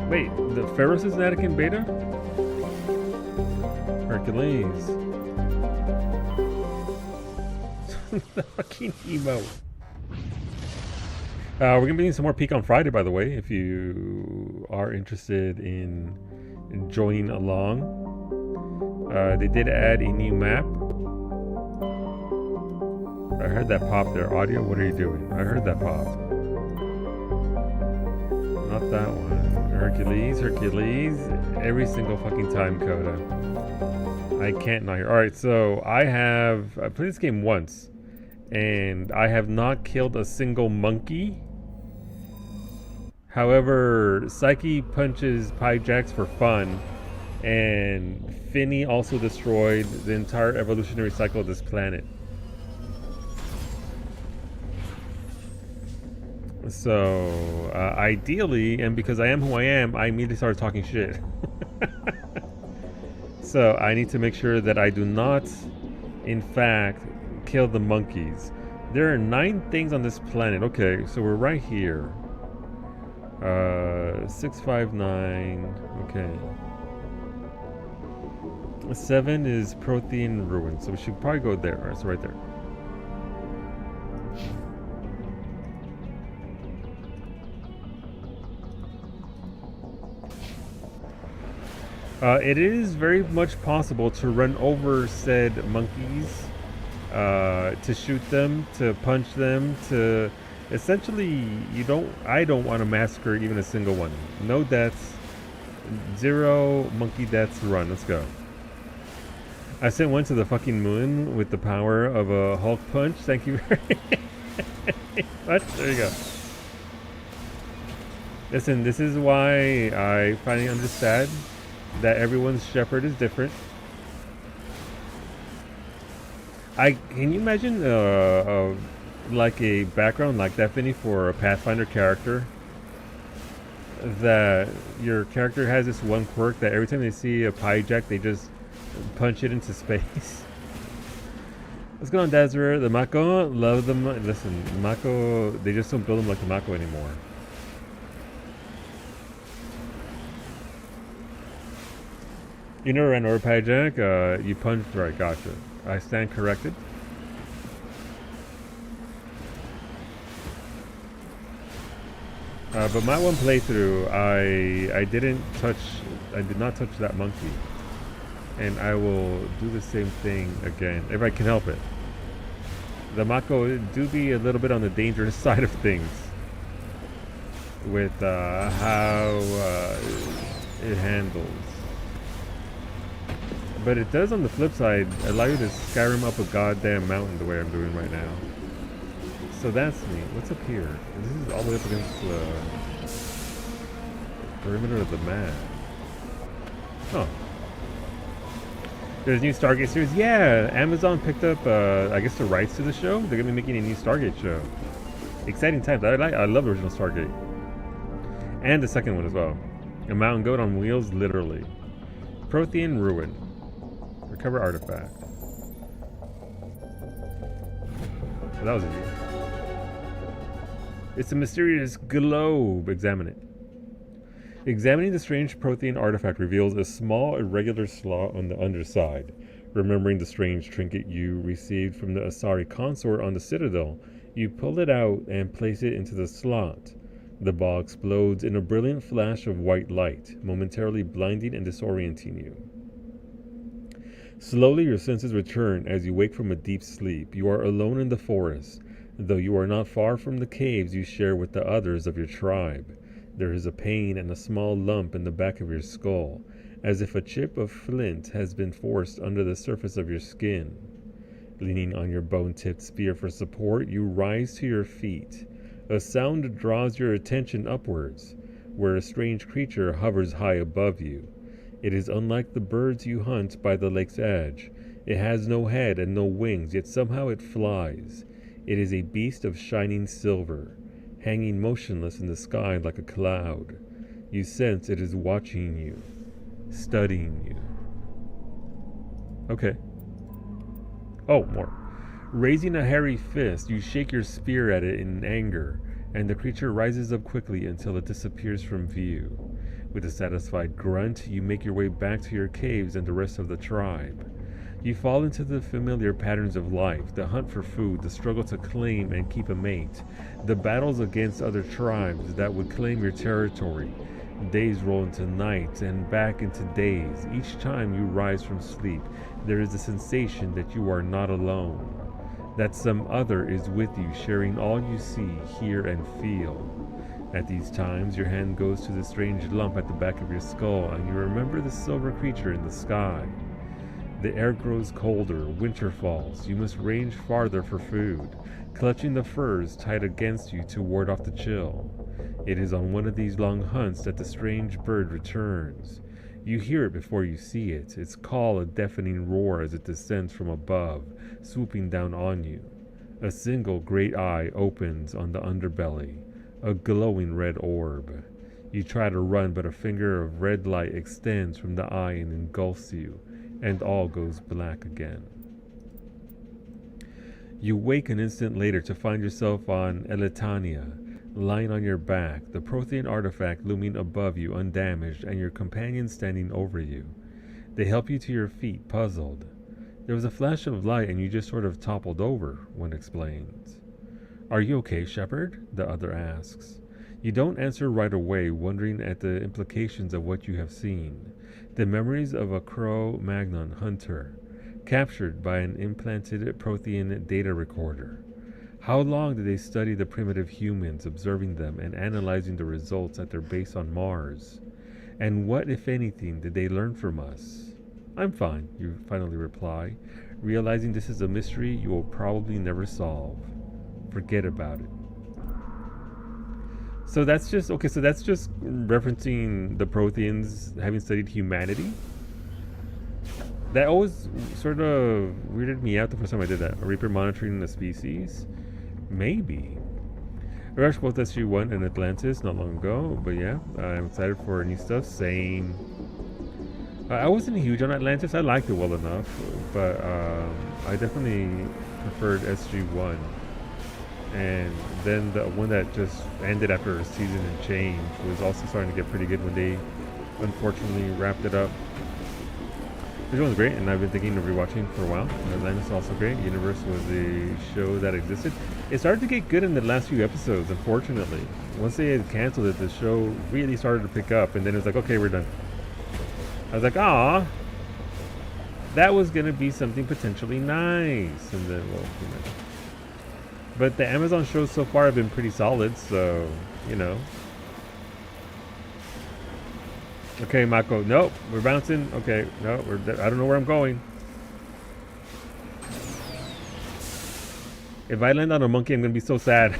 Wait, the Pharaohs is an Attican Beta? Hercules. The fucking emo. We're gonna be doing some more Peak on Friday, by the way, if you are interested in joining along. They did add a new map. I heard that pop there. Audio, what are you doing? I heard that pop. Not that one. Hercules. Every single fucking time, Coda. I can't not hear. Alright, so I played this game once, and I have not killed a single monkey. However, Psyche punches Pyjax for fun, and Finney also destroyed the entire evolutionary cycle of this planet. So, ideally, and because I am who I am, I immediately started talking shit. So, I need to make sure that I do not, in fact, kill the monkeys. There are 9 things on this planet. Okay, so we're right here. 659. Okay. 7 is Prothean Ruin, so we should probably go there. Alright, so right there. It is very much possible to run over said monkeys, to shoot them, to punch them, to essentially I don't want to massacre even a single one. No deaths, 0 monkey deaths, run, let's go. I sent one to the fucking moon with the power of a Hulk punch, thank you very much, there you go. Listen, this is why I finally understand that everyone's shepherd is different. Can you imagine like a background like that, Finny, for a Pathfinder character? That your character has this one quirk that every time they see a Pyjak, they just punch it into space. What's going on, Desiree? The Mako, love them. Listen, Mako, they just don't build them like the Mako anymore. You never ran over Pyjak, you punched, right, gotcha. I stand corrected. But my one playthrough, I did not touch that monkey. And I will do the same thing again, if I can help it. The Mako do be a little bit on the dangerous side of things. With how it handles. But it does, on the flip side, allow you to Skyrim up a goddamn mountain the way I'm doing right now. So that's neat. What's up here? This is all the way up against the perimeter of the map. Oh. There's a new Stargate series. Yeah, Amazon picked up, I guess, the rights to the show. They're going to be making a new Stargate show. Exciting times. I love the original Stargate. And the second one as well. A mountain goat on wheels, literally. Prothean Ruin. Recover artifact. Well, that was easy. It's a mysterious globe. Examine it. Examining the strange Prothean artifact reveals a small, irregular slot on the underside. Remembering the strange trinket you received from the Asari consort on the Citadel, you pull it out and place it into the slot. The ball explodes in a brilliant flash of white light, momentarily blinding and disorienting you. Slowly your senses return as you wake from a deep sleep. You are alone in the forest, though you are not far from the caves you share with the others of your tribe. There is a pain and a small lump in the back of your skull, as if a chip of flint has been forced under the surface of your skin. Leaning on your bone-tipped spear for support, you rise to your feet. A sound draws your attention upwards, where a strange creature hovers high above you. It is unlike the birds you hunt by the lake's edge. It has no head and no wings, yet somehow it flies. It is a beast of shining silver, hanging motionless in the sky like a cloud. You sense it is watching you, studying you. Okay. Oh, more. Raising a hairy fist, you shake your spear at it in anger, and the creature rises up quickly until it disappears from view. With a satisfied grunt, you make your way back to your caves and the rest of the tribe. You fall into the familiar patterns of life, the hunt for food, the struggle to claim and keep a mate, the battles against other tribes that would claim your territory. Days roll into nights and back into days. Each time you rise from sleep, there is a sensation that you are not alone, that some other is with you, sharing all you see, hear, and feel. At these times, your hand goes to the strange lump at the back of your skull, and you remember the silver creature in the sky. The air grows colder, winter falls, you must range farther for food, clutching the furs tied against you to ward off the chill. It is on one of these long hunts that the strange bird returns. You hear it before you see it, its call a deafening roar as it descends from above, swooping down on you. A single great eye opens on the underbelly, a glowing red orb. You try to run, but a finger of red light extends from the eye and engulfs you, and all goes black again. You wake an instant later to find yourself on Elitania, lying on your back, the Prothean artifact looming above you undamaged, and your companions standing over you. They help you to your feet, puzzled. There was a flash of light and you just sort of toppled over, one explains. Are you okay, Shepard? The other asks. You don't answer right away, wondering at the implications of what you have seen. The memories of a Cro-Magnon hunter, captured by an implanted Prothean data recorder. How long did they study the primitive humans, observing them and analyzing the results at their base on Mars? And what, if anything, did they learn from us? I'm fine, you finally reply, realizing this is a mystery you will probably never solve. Forget about it. So that's just, okay, so that's just referencing the Protheans having studied humanity. That always sort of weirded me out the first time I did that. A Reaper monitoring the species? Maybe. I watched both SG-1 and Atlantis not long ago, but yeah, I'm excited for new stuff. Same. I wasn't huge on Atlantis. I liked it well enough, but I definitely preferred SG-1. And then the one that just ended after a season and change was also starting to get pretty good when they unfortunately wrapped it up. This one's great, and I've been thinking of rewatching for a while. Atlantis is also great. Universe was a show that existed. It started to get good in the last few episodes, unfortunately. Once they had canceled it, the show really started to pick up, and then it was like, okay, we're done. I was like, ah, that was going to be something potentially nice. And then, well, you know. But the Amazon shows so far have been pretty solid, so, you know. Okay, Mako. Nope, we're bouncing. Okay, no, I don't know where I'm going. If I land on a monkey, I'm gonna be so sad.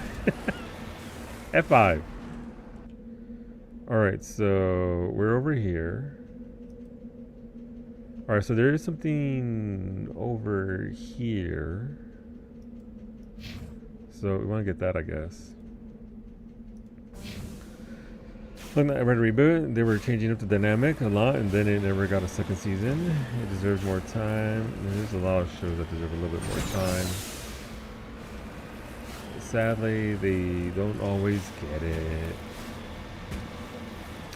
F5. Alright, so we're over here. Alright, so there is something over here. So we want to get that, I guess. Looking at Red Reboot, they were changing up the dynamic a lot, and then it never got a second season. It deserves more time. There's a lot of shows that deserve a little bit more time. Sadly, they don't always get it.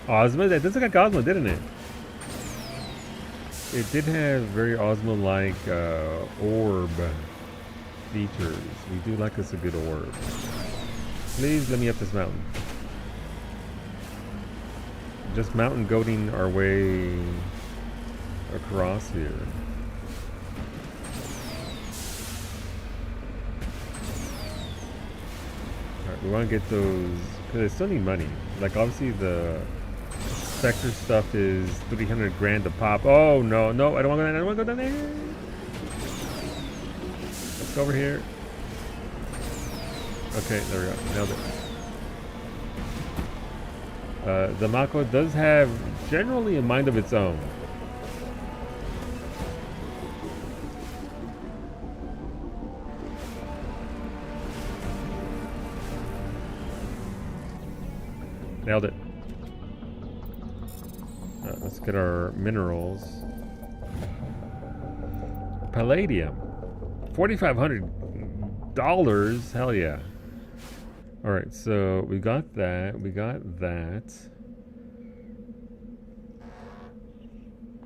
Ozma, that does look like Ozma, didn't it? It did have very Ozma-like orb features. We do like us a good orb. Please let me up this mountain. Just mountain goating our way across here. Alright, we want to get those, because I still need money. Like, obviously the Spectre stuff is 300 grand a pop. Oh no, no, I don't want to go down there. I don't want to go down there. Let's go over here. Okay, there we go. Nailed it. The Mako does have generally a mind of its own. Nailed it. Let's get our minerals. Palladium. $4,500. Hell yeah. Alright, so we got that. We got that.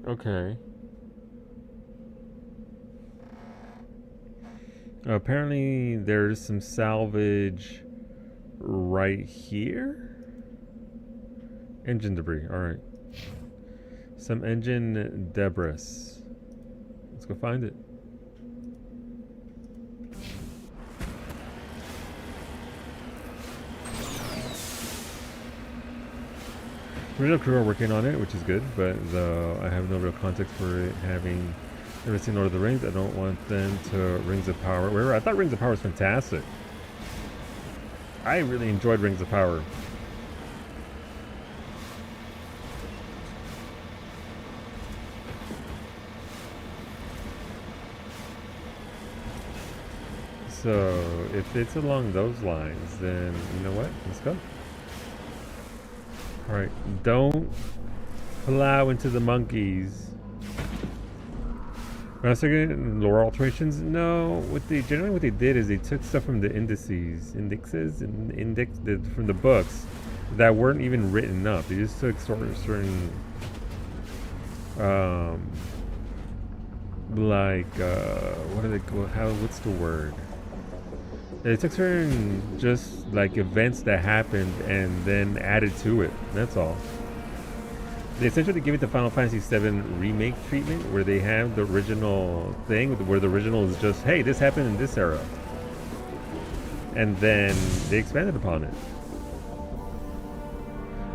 Okay. Apparently there's some salvage right here. Engine debris. Alright. Some engine debris. Let's go find it. Real crew are working on it, which is good, but I have no real context for it having never seen Lord of the Rings. I don't want them to Rings of Power. Wherever I thought Rings of Power was fantastic. I really enjoyed Rings of Power. So if it's along those lines, then you know what? Let's go. Alright, don't plow into the monkeys. Lore alterations? No. Generally what they did is they took stuff from the indexes from the books that weren't even written up. They just took certain like what do they call? What's the word? They took certain just like events that happened and then added to it. That's all. They essentially give it the Final Fantasy VII remake treatment, where they have the original thing, where the original is just, hey, this happened in this era, and then they expanded upon it.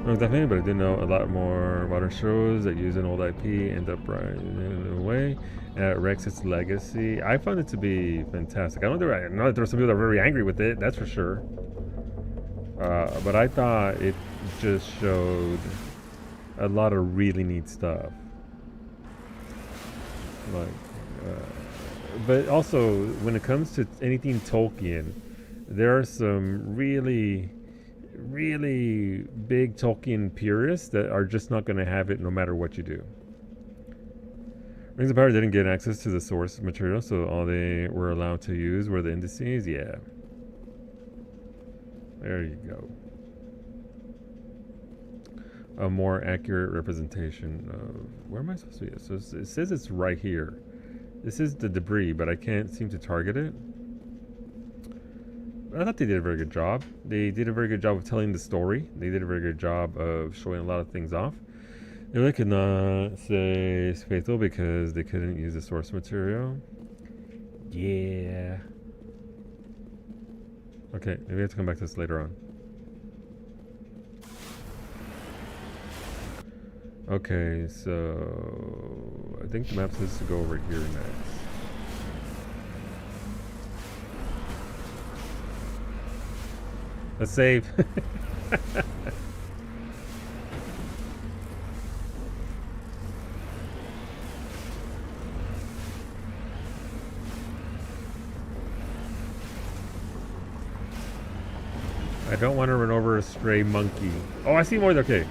No, definitely, but I do know a lot more modern shows that use an old IP end up right in a way. Wrecks its legacy. I found it to be fantastic. I know there were some people that were very angry with it, that's for sure. But I thought it just showed a lot of really neat stuff. Like, but also when it comes to anything Tolkien, there are some really big Tolkien purists that are just not going to have it no matter what you do. Rings of Power didn't get access to the source material, so all they were allowed to use were the indices. Yeah. There you go. A more accurate representation of... Where am I supposed to be? So it says it's right here. This is the debris, but I can't seem to target it. I thought they did a very good job. They did a very good job of telling the story. They did a very good job of showing a lot of things off. They really could not say it's faithful because they couldn't use the source material. Yeah. Okay, maybe I have to come back to this later on. Okay, so I think the map says to go over here next. Let's save. I don't want to run over a stray monkey. Oh, I see more. Okay.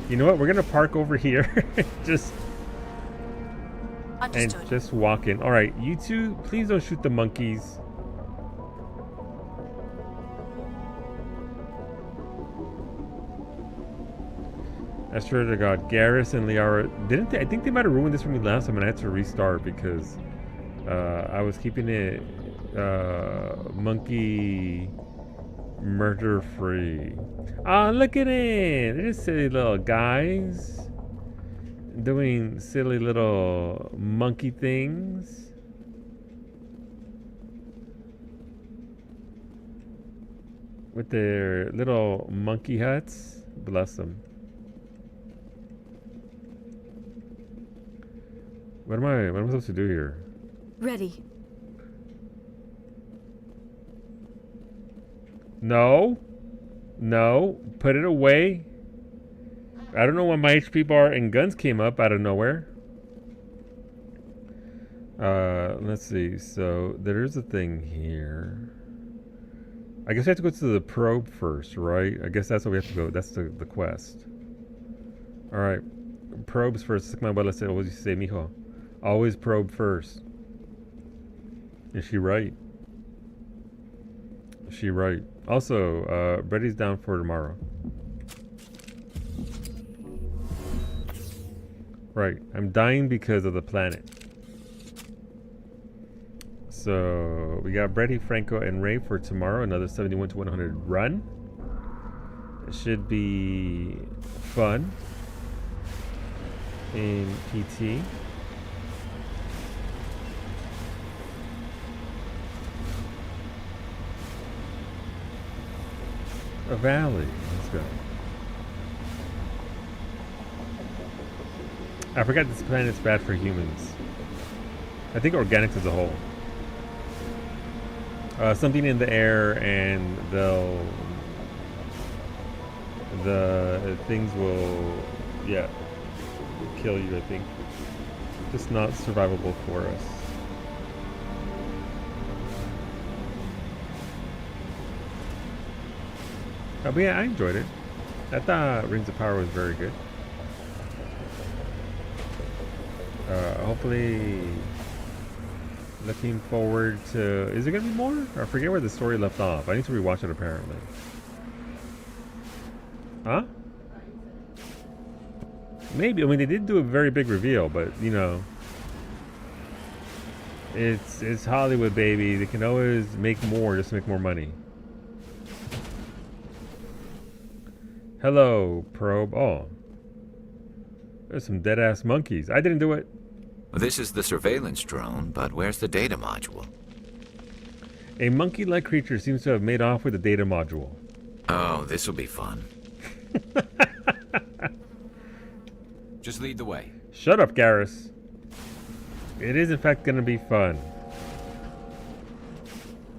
You know what? We're gonna park over here. Just
Understood.
And just walk in. All right, you two, please don't shoot the monkeys. I swear to God, Garrus and Liara didn't they? I think they might have ruined this for me last time, and I had to restart because I was keeping it monkey murder free. Ah, look at it! They're just silly little guys doing silly little monkey things. With their little monkey huts. Bless them. What am I supposed to do here?
Ready.
No. No. Put it away. I don't know when my HP bar and guns came up out of nowhere. Let's see. So there's a thing here. I guess we have to go to the probe first, right? I guess that's what we have to go. That's the quest. Alright. Probes first. Like my abuela said, always say, mijo. Always probe first. Is she right? Is she right? Also, Brady's down for tomorrow. Right. I'm dying because of the planet. So, we got Brady, Franco, and Ray for tomorrow. Another 71 to 100 run. It should be fun in PT. A valley. Let's go. I forgot this planet's bad for humans. I think organics as a whole. Something in the air and the things will, yeah, kill you, I think. Just not survivable for us. But yeah, I enjoyed it. I thought Rings of Power was very good. Hopefully, looking forward to... Is there going to be more? I forget where the story left off. I need to rewatch it apparently. Huh? Maybe. I mean, they did do a very big reveal, but, you know... It's Hollywood, baby. They can always make more just to make more money. Hello, probe. Oh. There's some dead-ass monkeys. I didn't do it.
This is the surveillance drone, but where's the data module?
A monkey-like creature seems to have made off with the data module.
Oh, this will be fun. Just lead the way.
Shut up, Garrus. It is, in fact, going to be fun.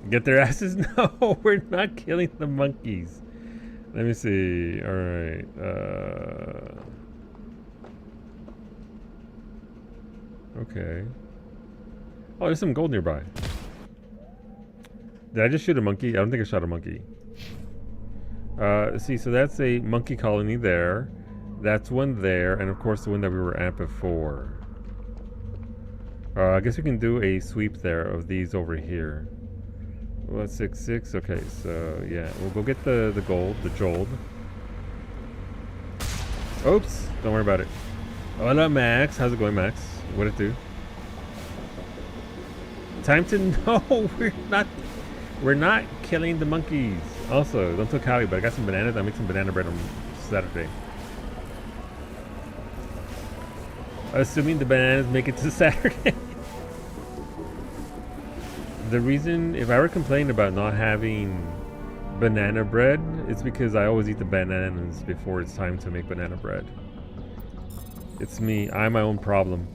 Get their asses? No, we're not killing the monkeys. Let me see. All right. Okay. Oh, there's some gold nearby. Did I just shoot a monkey? I don't think I shot a monkey. See, so that's a monkey colony there. That's one there, and of course the one that we were at before. I guess we can do a sweep there of these over here. Well, 6-6. Okay, so yeah, we'll go get the gold, the jold. Oops, don't worry about it. Hola, Max. How's it going, Max? What'd it do? Time to know. We're not killing the monkeys. Also, don't tell Callie, but I got some bananas. I'll make some banana bread on Saturday. Assuming the bananas make it to Saturday. The reason, if I were complaining about not having banana bread, it's because I always eat the bananas before it's time to make banana bread. It's me. I'm my own problem.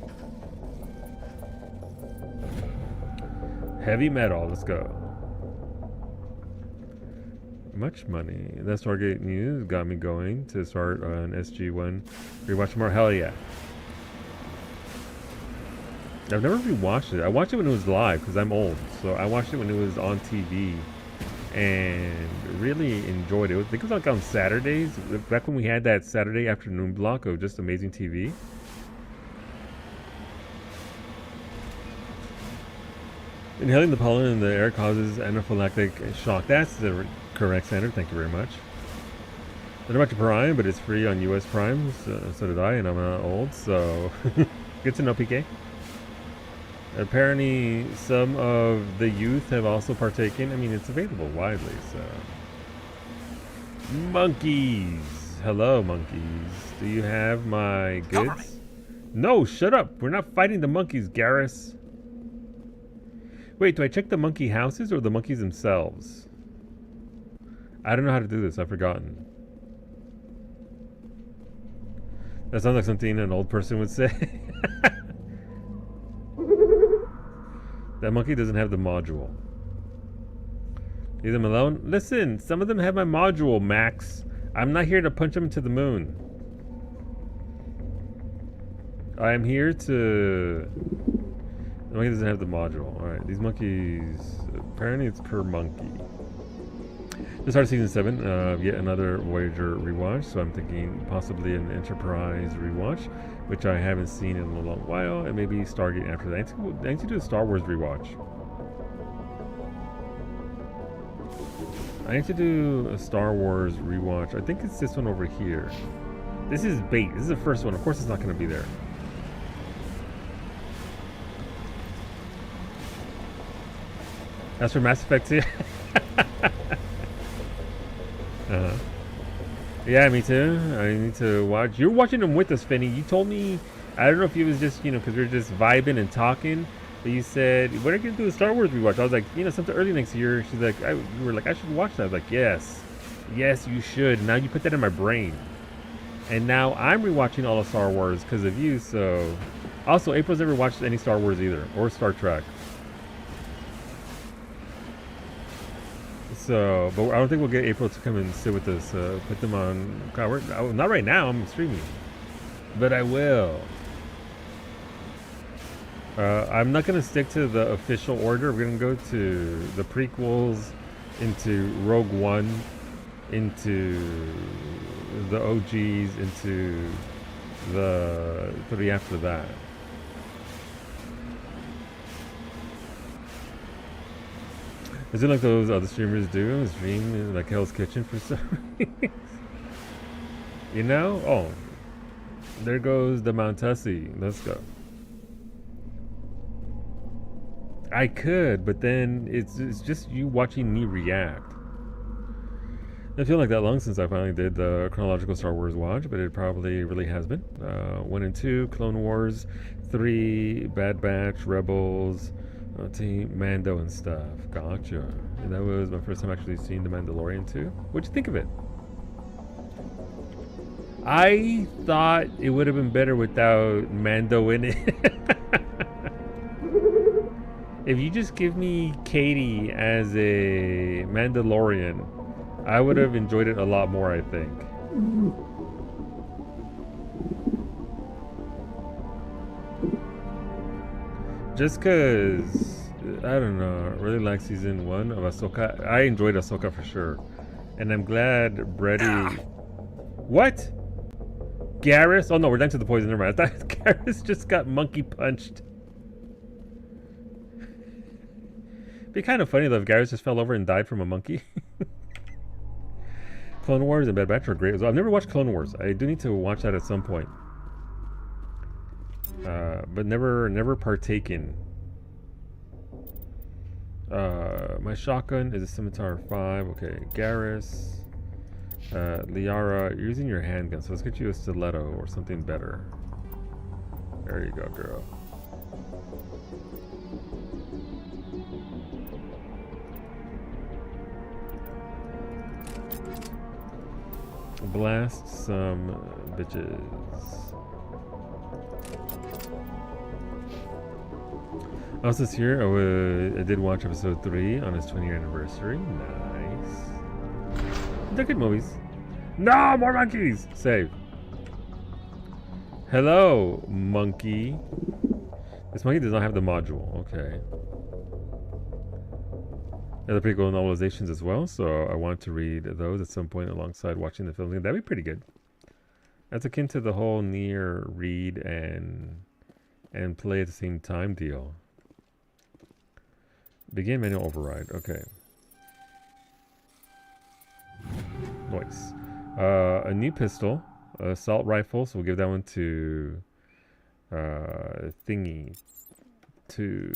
Heavy metal. Let's go. Much money. That Stargate news got me going to start on SG-1. Rewatch more. Hell yeah. I've never rewatched it. I watched it when it was live because I'm old. So I watched it when it was on TV and really enjoyed it. I think it was like on Saturdays, back when we had that Saturday afternoon block of just amazing TV. Inhaling the pollen in the air causes anaphylactic shock. That's the correct standard. Thank you very much. I don't know about your Prime, but it's free on US Prime. So did I, and I'm not old. So good to know, PK. Apparently, some of the youth have also partaken. I mean, it's available widely, so. Monkeys! Hello, monkeys. Do you have my goods? No, shut up! We're not fighting the monkeys, Garrus. Wait, do I check the monkey houses or the monkeys themselves? I don't know how to do this. I've forgotten. That sounds like something an old person would say. That monkey doesn't have the module. Leave them alone? Listen, some of them have my module, Max. I'm not here to punch them to the moon. I am here to... The monkey doesn't have the module. Alright, these monkeys... Apparently it's per monkey. Just started season 7, yet another Voyager rewatch, so I'm thinking possibly an Enterprise rewatch, which I haven't seen in a long while, and maybe Stargate after that. I need to do a Star Wars rewatch. I need to do a Star Wars rewatch. I think it's this one over here. This is bait. This is the first one. Of course it's not going to be there. That's for Mass Effect 2. Yeah, me too. I need to watch. You're watching them with us, Finny. You told me, I don't know if it was just, because we were just vibing and talking, but you said, what are you going to do a Star Wars rewatch? I was like, something early next year. She's like, you were like, I should watch that. I was like, yes. Yes, you should. Now you put that in my brain. And now I'm rewatching all of Star Wars because of you, so. Also, April's never watched any Star Wars either, or Star Trek. So, but I don't think we'll get April to come and sit with us. Put them on. God, not right now. I'm streaming, but I will. I'm not gonna stick to the official order. We're gonna go to the prequels, into Rogue One, into the OGs, into the 3 after that. Is it like those other streamers do? Stream like Hell's Kitchen for some reason? Oh, there goes the Mount Tussie. Let's go. I could, but then it's just you watching me react. I feel like that long since I finally did the chronological Star Wars watch, but it probably really has been. 1 and 2, Clone Wars, 3, Bad Batch, Rebels, Team Mando and stuff. Gotcha. And that was my first time actually seeing The Mandalorian too. What'd you think of it? I thought it would have been better without Mando in it. If you just give me Katie as a Mandalorian, I would have enjoyed it a lot more, I think. Just cause, I don't know, I really like season 1 of Ahsoka. I enjoyed Ahsoka for sure. And I'm glad Brady... What? Garrus? Oh no, we're down to the poison, never mind. I thought Garrus just got monkey punched. Be kind of funny though if Garrus just fell over and died from a monkey. Clone Wars and Bad Batch are great as well. I've never watched Clone Wars. I do need to watch that at some point. But never partaken. My shotgun is a Scimitar 5. Okay, Garrus. Liara, you're using your handgun, so let's get you a stiletto or something better. There you go, girl. Blast some bitches. Also this year, I did watch episode 3 on its 20th anniversary. Nice. They're good movies. No, more monkeys! Save. Hello, monkey. This monkey does not have the module. Okay. They're pretty cool novelizations as well, so I want to read those at some point alongside watching the film. That'd be pretty good. That's akin to the whole near read and play at the same time deal. Begin manual override. Okay. Nice. A new pistol, assault rifle. So we'll give that one to Thingy. To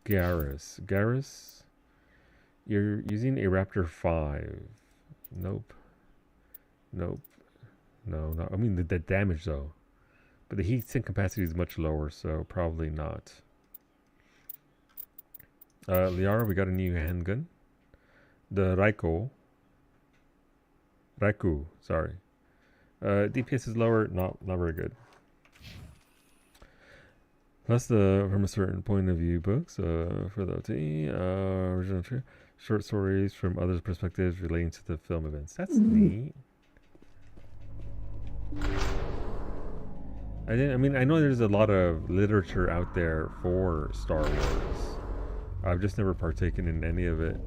Garrus. Garrus, you're using a Raptor 5. Nope. Nope. No. I mean the damage though, but the heat sink capacity is much lower, so probably not. Liara, we got a new handgun. The Raikou, sorry. DPS is lower, not very good. Plus from a certain point of view books for the OT, original short stories from others' perspectives relating to the film events. That's neat. I know there's a lot of literature out there for Star Wars. I've just never partaken in any of it.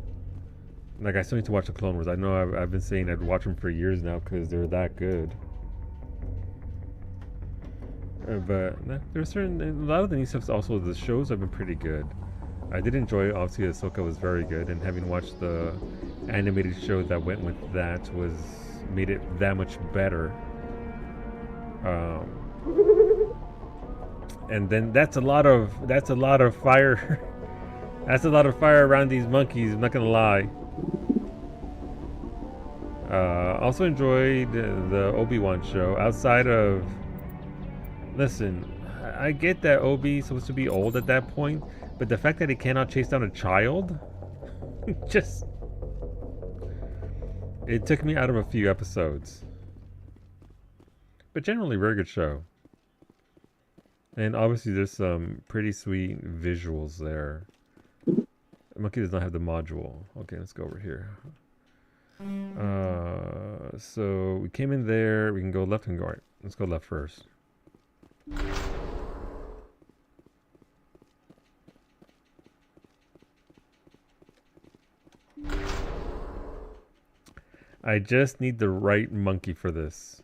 Like, I still need to watch the Clone Wars. I know I've been saying I'd watch them for years now because they're that good. But there's a lot of the new stuff. Also, the shows have been pretty good. I did enjoy. Obviously, Ahsoka was very good, and having watched the animated show that went with that made it that much better. And then that's a lot of fire. That's a lot of fire around these monkeys. I'm not gonna lie. Also enjoyed the Obi-Wan show. Outside of, listen, I get that Obi's supposed to be old at that point, but the fact that he cannot chase down a child, it took me out of a few episodes. But generally, very good show. And obviously, there's some pretty sweet visuals there. The monkey does not have the module. Okay, let's go over here. So we came in there. We can go left and go right. Let's go left first. I just need the right monkey for this.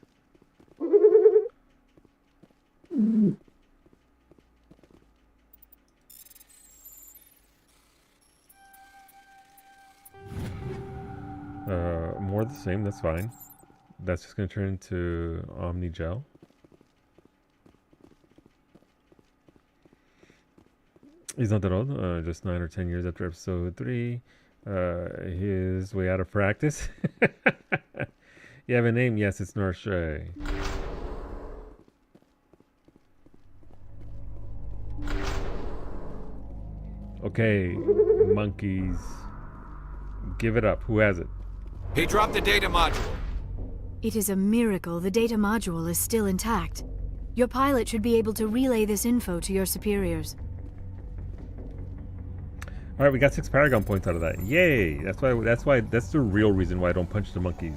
More the same, that's fine. That's just going to turn into Omni Gel. He's not that old, just 9 or 10 years after episode 3. His way out of practice. You have a name? Yes, it's Norshay. Okay, monkeys. Give it up. Who has it?
He dropped the data module.
It is a miracle the data module is still intact. Your pilot should be able to relay this info to your superiors.
All right, we got 6 Paragon points out of that. Yay! That's the real reason why I don't punch the monkeys.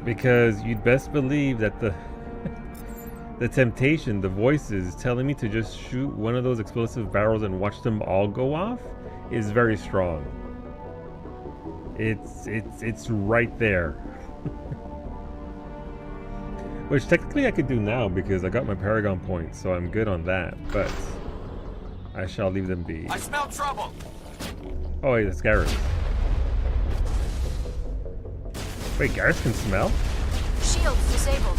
Because you'd best believe that the temptation, the voices telling me to just shoot one of those explosive barrels and watch them all go off is very strong. It's right there. Which technically I could do now because I got my Paragon points, so I'm good on that, but I shall leave them be.
I smell trouble.
Oh wait, that's Garrus. Wait, Garrus can smell?
Shields disabled.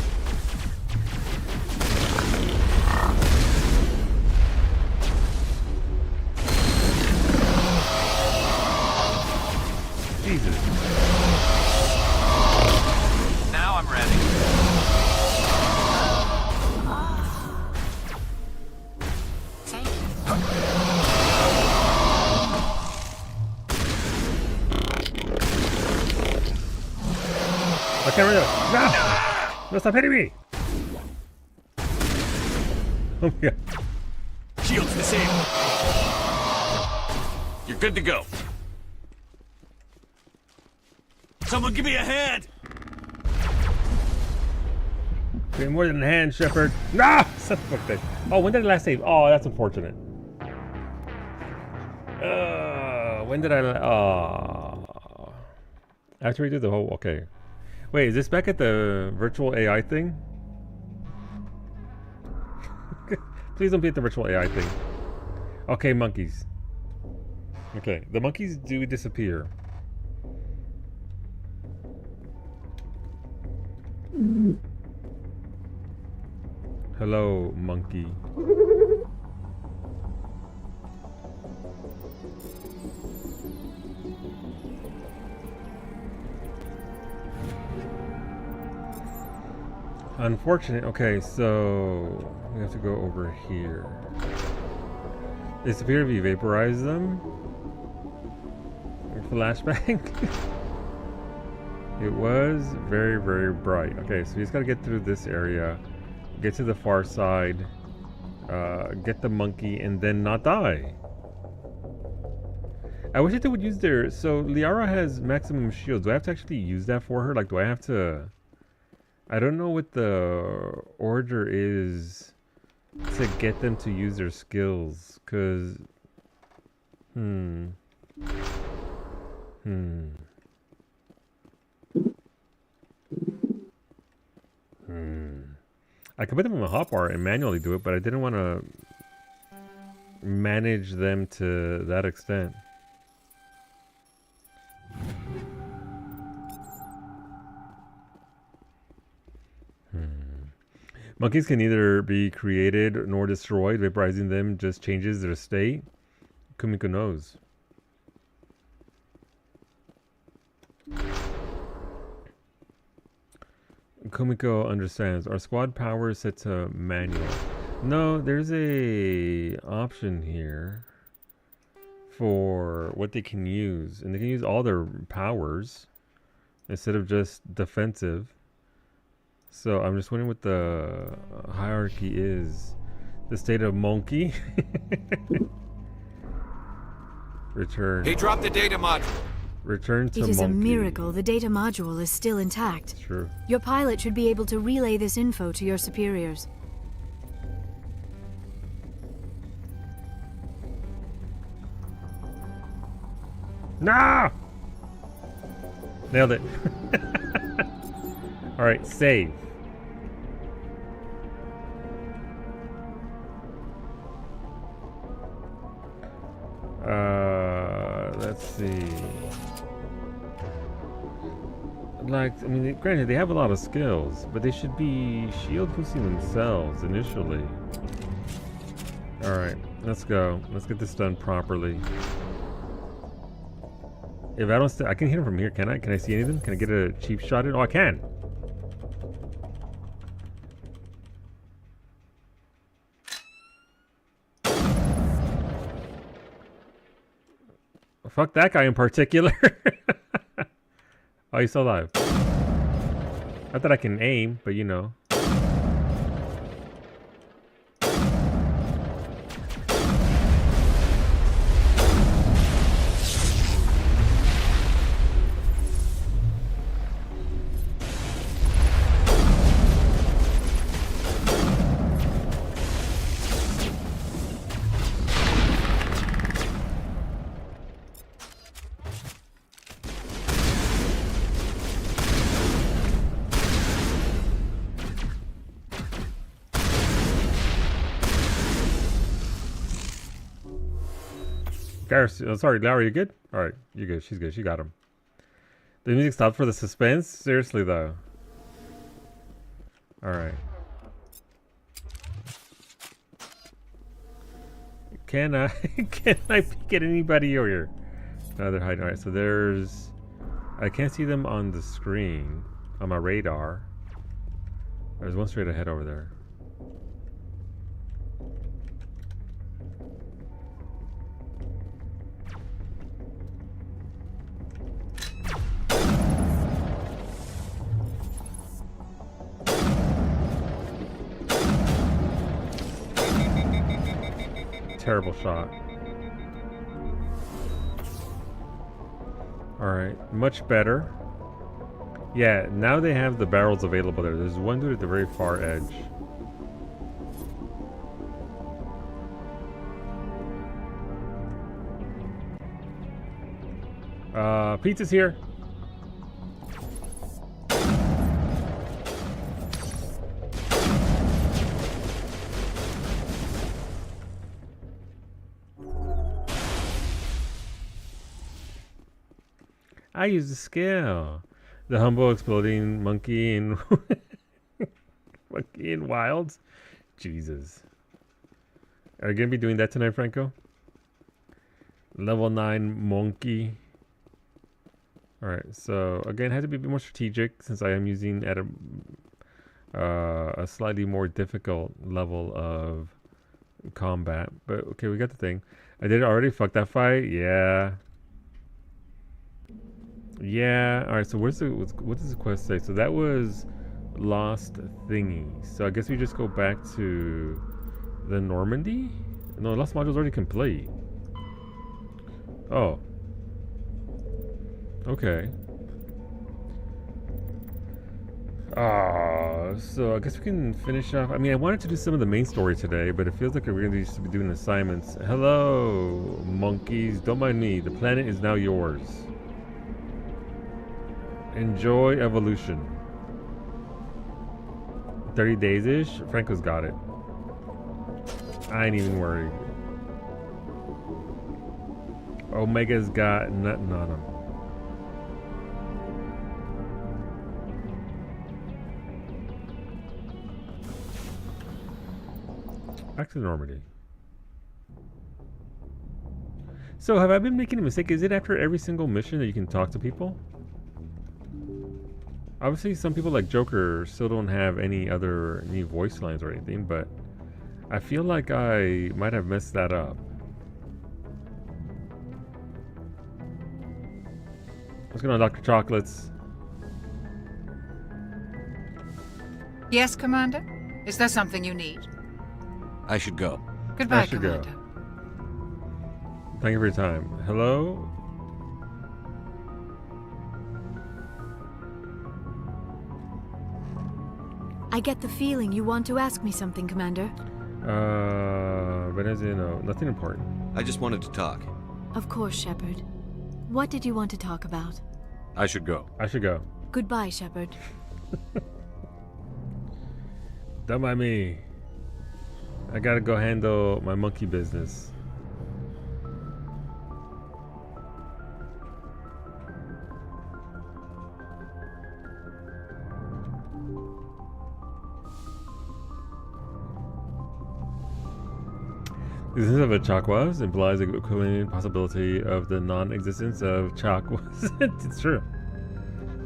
Jesus.
Now I'm ready.
Thank you.
I can't read it. No! No, stop hitting me! Oh my god.
Shields disabled. You're good to go. Someone give me a hand!
Give me more than a hand, Shepard. No! Son of a fuck thing. Oh, when did I last save? Oh, that's unfortunate. When did I? I have to redo the whole. Okay. Wait, is this back at the virtual AI thing? Please don't be at the virtual AI thing. Okay, monkeys. Okay, the monkeys do disappear. Hello, monkey. Unfortunate. Okay, so we have to go over here. Disappear if you vaporize them. Or flashbang. It was very, very bright. Okay, so we just gotta get through this area, get to the far side, get the monkey, and then not die. I wish that they would use their... So, Liara has maximum shields. Do I have to actually use that for her? Like, do I have to... I don't know what the order is to get them to use their skills, because... I could put them in a hotbar and manually do it, but I didn't want to manage them to that extent. Monkeys can neither be created nor destroyed. Vaporizing them just changes their state. Kumiko knows. Kumiko understands. Our squad power is set to manual. No, there's a option here for what they can use. And they can use all their powers instead of just defensive. So I'm just wondering what the hierarchy is. The state of monkey. Return.
He dropped the data module.
Return to monkey.
It is a miracle the data module is still intact.
True.
Your pilot should be able to relay this info to your superiors.
No! Nailed it. Alright, save. Let's see. Like, I mean, granted, they have a lot of skills, but they should be shield boosting themselves initially. Alright, let's go. Let's get this done properly. If I don't I can hit him from here, can I? Can I see anything? Can I get a cheap shot in? Oh, I can! Fuck that guy in particular. Oh, he's still alive. Not that I can aim, but you know. Garrison, oh, sorry, Laura, you good? Alright, you're good. She's good. She got him. The music stopped for the suspense? Seriously, though. Alright. Can I peek at anybody over here? No, they're hiding. Alright, so there's... I can't see them on the screen. On my radar. There's one straight ahead over there. Terrible shot. Alright, much better. Yeah, now they have the barrels available there. There's one dude at the very far edge. Pizza's here. I use the skill. The humble exploding monkey and monkey and wilds. Jesus. Are you gonna be doing that tonight, Franco? Level 9 monkey. Alright, so again, I have to be a bit more strategic since I am using at a slightly more difficult level of combat. But okay, we got the thing. I did already. Fuck that fight. Yeah. Yeah, alright, so what does the quest say? So that was Lost Thingy. So I guess we just go back to the Normandy? No, Lost Module's already complete. Oh. Okay. So I guess we can finish off. I mean, I wanted to do some of the main story today, but it feels like we're going to be doing assignments. Hello, monkeys. Don't mind me. The planet is now yours. Enjoy evolution. 30 days-ish? Franco's got it. I ain't even worried. Omega's got nothing on him. Back to Normandy. So have I been making a mistake? Is it after every single mission that you can talk to people? Obviously, some people like Joker still don't have any voice lines or anything, but I feel like I might have messed that up. What's going on, Dr. Chocolates?
Yes, Commander? Is there something you need?
I should go.
Goodbye, Commander.
Thank you for your time. Hello?
I get the feeling you want to ask me something, Commander.
No, nothing important.
I just wanted to talk.
Of course, Shepard. What did you want to talk about?
I should go.
I should go.
Goodbye, Shepard.
Don't mind me. I gotta go handle my monkey business. The existence of a Chakwas implies the equivalent possibility of the non-existence of Chakwas. It's true.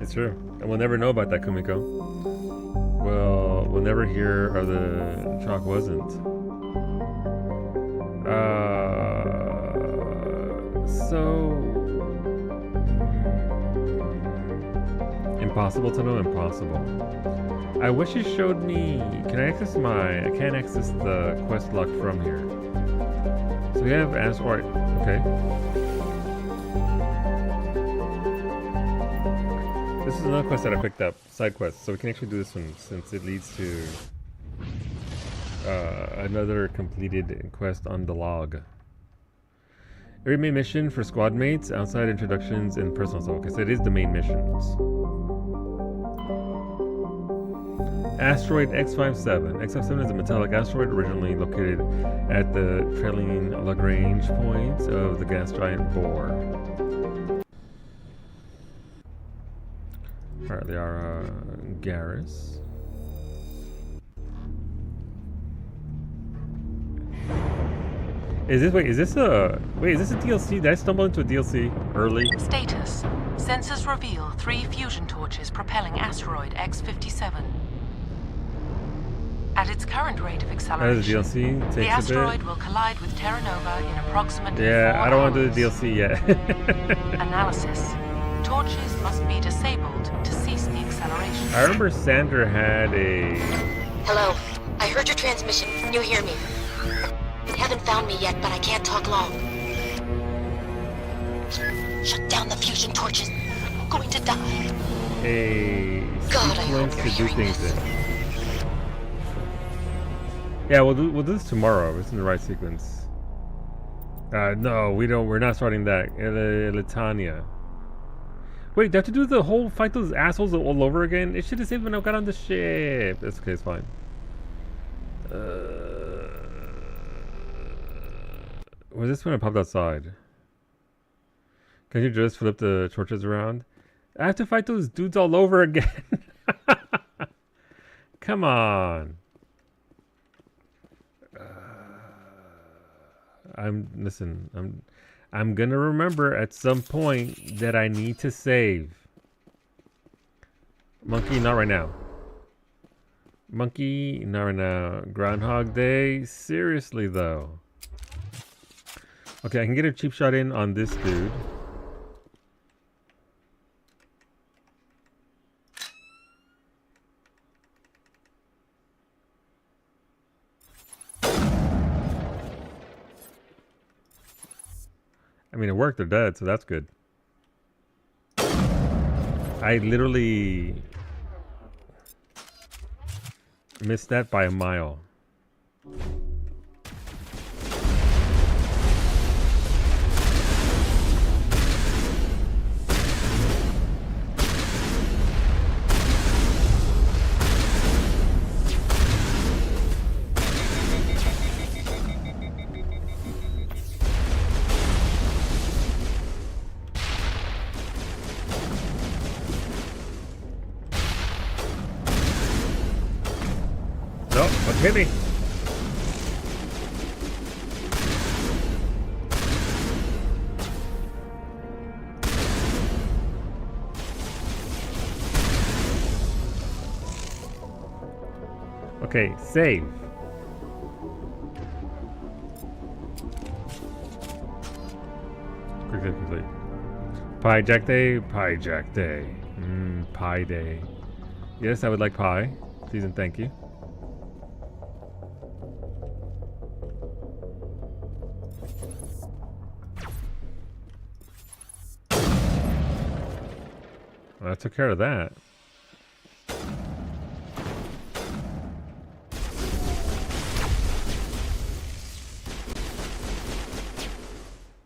It's true. And we'll never know about that, Kumiko. Well, we'll never hear of the Chakwasn't. So... Impossible to know, impossible. I wish you showed me... Can I access I can't access the quest log from here. So we have asteroid. Okay. This is another quest that I picked up. Side quest. So we can actually do this one since it leads to another completed quest on the log. Every main mission for squad mates, outside introductions, and personal stuff. Okay, so it is the main missions. Asteroid X57. X57 is a metallic asteroid originally located at the trailing Lagrange point of the gas giant Bohr. Alright, they are Garrus. Is this a DLC? Did I stumble into a DLC early?
Status. Sensors reveal 3 fusion torches propelling asteroid X57. At its current rate of acceleration,
DLC takes
the asteroid will collide with Terra Nova in approximately 4
Yeah, I don't want to do
hours.
the DLC yet.
Analysis. Torches must be disabled to cease the acceleration.
I remember Sandra had a...
Hello. I heard your transmission. Can you hear me? They haven't found me yet, but I can't talk long. Shut down the fusion torches. I'm going to die.
A
God, I hope
sequence
you're
to do
hearing
things in. Yeah, we'll do this tomorrow. It's in the right sequence. No, we don't. We're not starting that. Elitania. Wait, do I have to do the whole fight those assholes all over again? It should have saved when I got on the ship. That's okay. It's fine. Was this when I popped outside? Can you just flip the torches around? I have to fight those dudes all over again. Come on. I'm gonna remember at some point that I need to save. Monkey, not right now. Monkey, not right now. Groundhog Day, seriously though. Okay, I can get a cheap shot in on this dude. I mean, it worked. They're dead, so that's good. I literally missed that by a mile. Hit me. Okay, save. Quickly complete. Pie Jack Day, Pie Jack Day. Pie Day. Yes, I would like pie. Please and thank you. I took care of that.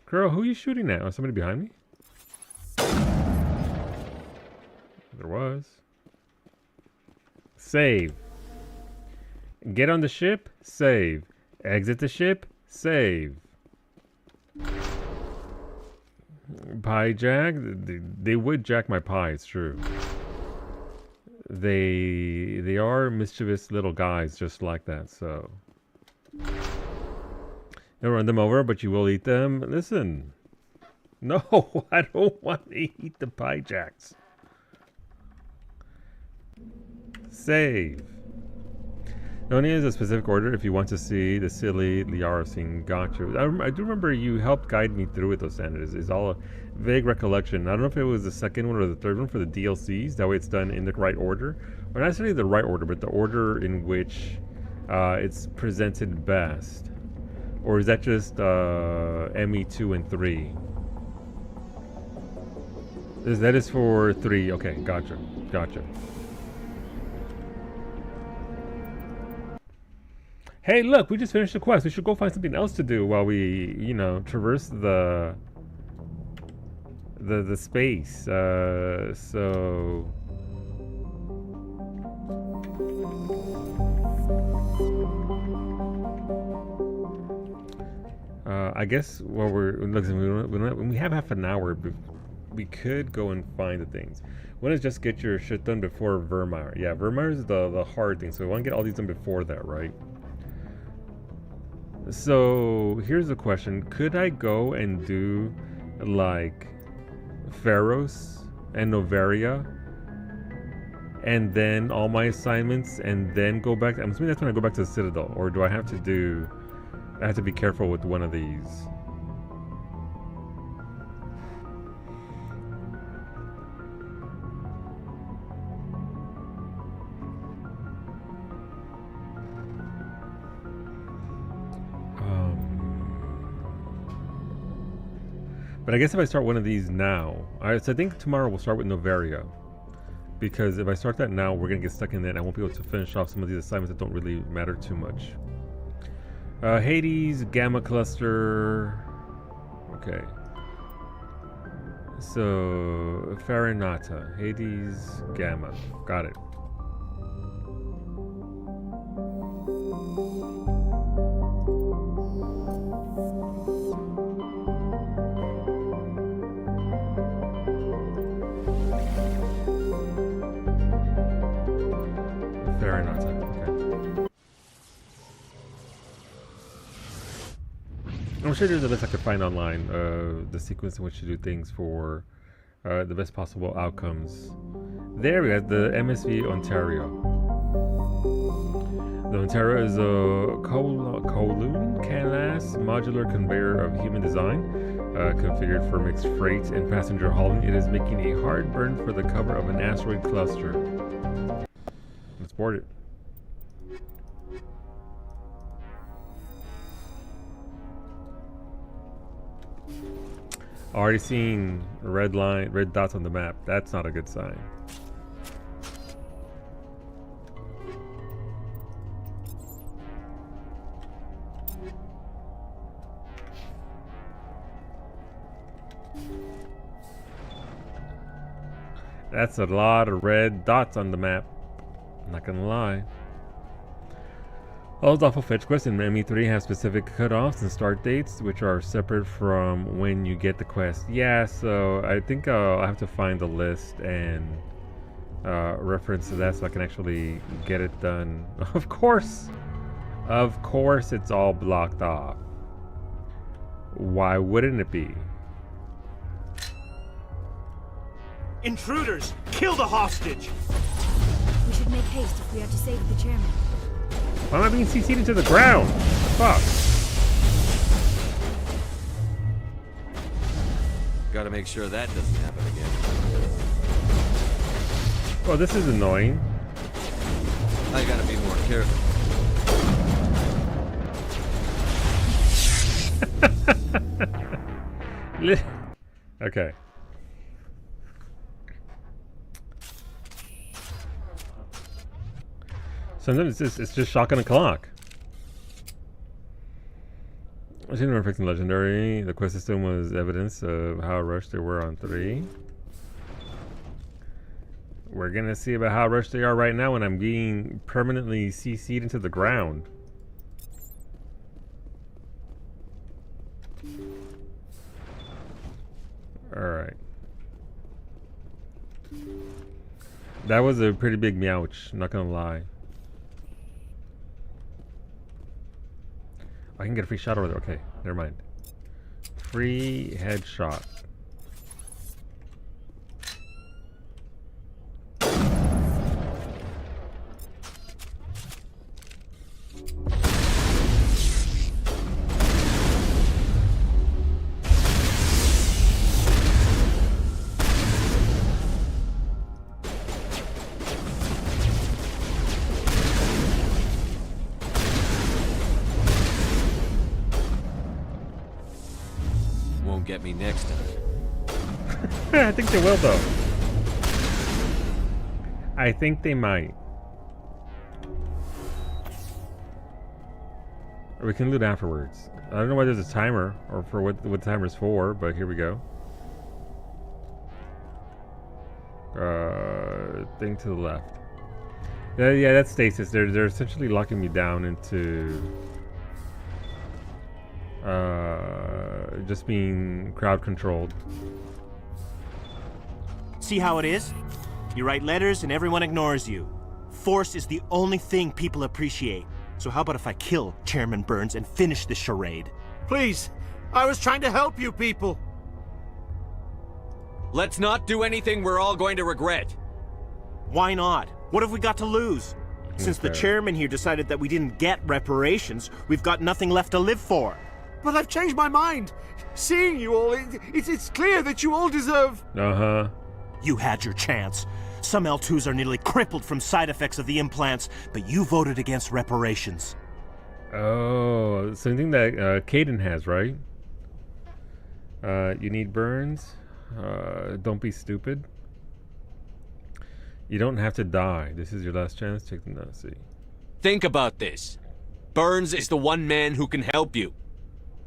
Girl, who are you shooting at? Was somebody behind me? There was. Save. Get on the ship, save. Exit the ship, save. Pie jack? They would jack my pie, it's true. They are mischievous little guys just like that, so. Don't run them over, but you will eat them. Listen. No, I don't want to eat the pie jacks. Save. It only is a specific order if you want to see the silly Liara scene. Gotcha. I do remember you helped guide me through it, those standards. It's all a vague recollection. I don't know if it was the second one or the third one for the DLCs. That way it's done in the right order. Or not necessarily the right order, but the order in which it's presented best. Or is that just ME2 and 3? That is for 3. Okay, gotcha. Gotcha. Hey, look, we just finished the quest. We should go find something else to do while we, you know, traverse the space. So I guess while when we have half an hour, we could go and find the things. One is just get your shit done before Vermeer. Yeah, Vermeer is the hard thing, so we want to get all these done before that, right? So here's the question: could I go and do like Pharos and Noveria, and then all my assignments, and then go back? I'm assuming that's when I go back to the Citadel, or do I have to do? I have to be careful with one of these. But I guess if I start one of these now, so I think tomorrow we'll start with Noveria, because if I start that now, we're gonna get stuck in that, and I won't be able to finish off some of these assignments that don't really matter too much. Hades, Gamma Cluster. Okay. So Farinata, Hades, Gamma. Got it. I'm sure there's a list I could find online, the sequence in which to do things for the best possible outcomes. There we go, the MSV Ontario. The Ontario is a Kowloon class modular conveyor of human design, configured for mixed freight and passenger hauling. It is making a hard burn for the cover of an asteroid cluster. Let's board it. Already seen red dots on the map. That's not a good sign. That's a lot of red dots on the map. I'm not gonna lie. All lawful fetch quests in ME3 have specific cutoffs and start dates, which are separate from when you get the quest. Yeah, so I think I'll have to find the list and reference to that so I can actually get it done. Of course, it's all blocked off. Why wouldn't it be?
Intruders! Kill the hostage!
We should make haste if we are to save the chairman.
Why am I being CC'd into the ground? Fuck.
Gotta make sure that doesn't happen again.
Well, this is annoying.
I gotta be more careful.
Okay. Sometimes it's just shotgun and clock. I didn't remember fixing legendary. The quest system was evidence of how rushed they were on 3. We're gonna see about how rushed they are right now when I'm being permanently CC'd into the ground. Alright. That was a pretty big meowch, not gonna lie. I can get a free shot over there. Okay, never mind. Free headshot.
Won't get me next time.
I think they will, though. I think they might. Or we can loot afterwards. I don't know why there's a timer, or for what the timer's for, but here we go. Thing to the left. Yeah, that's stasis. They're essentially locking me down into just being crowd controlled.
See how it is? You write letters and everyone ignores you. Force is the only thing people appreciate. So how about if I kill Chairman Burns and finish this charade?
Please, I was trying to help you people.
Let's not do anything we're all going to regret.
Why not? What have we got to lose? Since the chairman here decided that we didn't get reparations, we've got nothing left to live for.
But I've changed my mind. Seeing you all, it's clear that you all deserve...
Uh-huh.
You had your chance. Some L2s are nearly crippled from side effects of the implants, but you voted against reparations.
Oh, something that Kaidan has, right? You need Burns. Don't be stupid. You don't have to die. This is your last chance. Take the Nazi.
Think about this. Burns is the one man who can help you.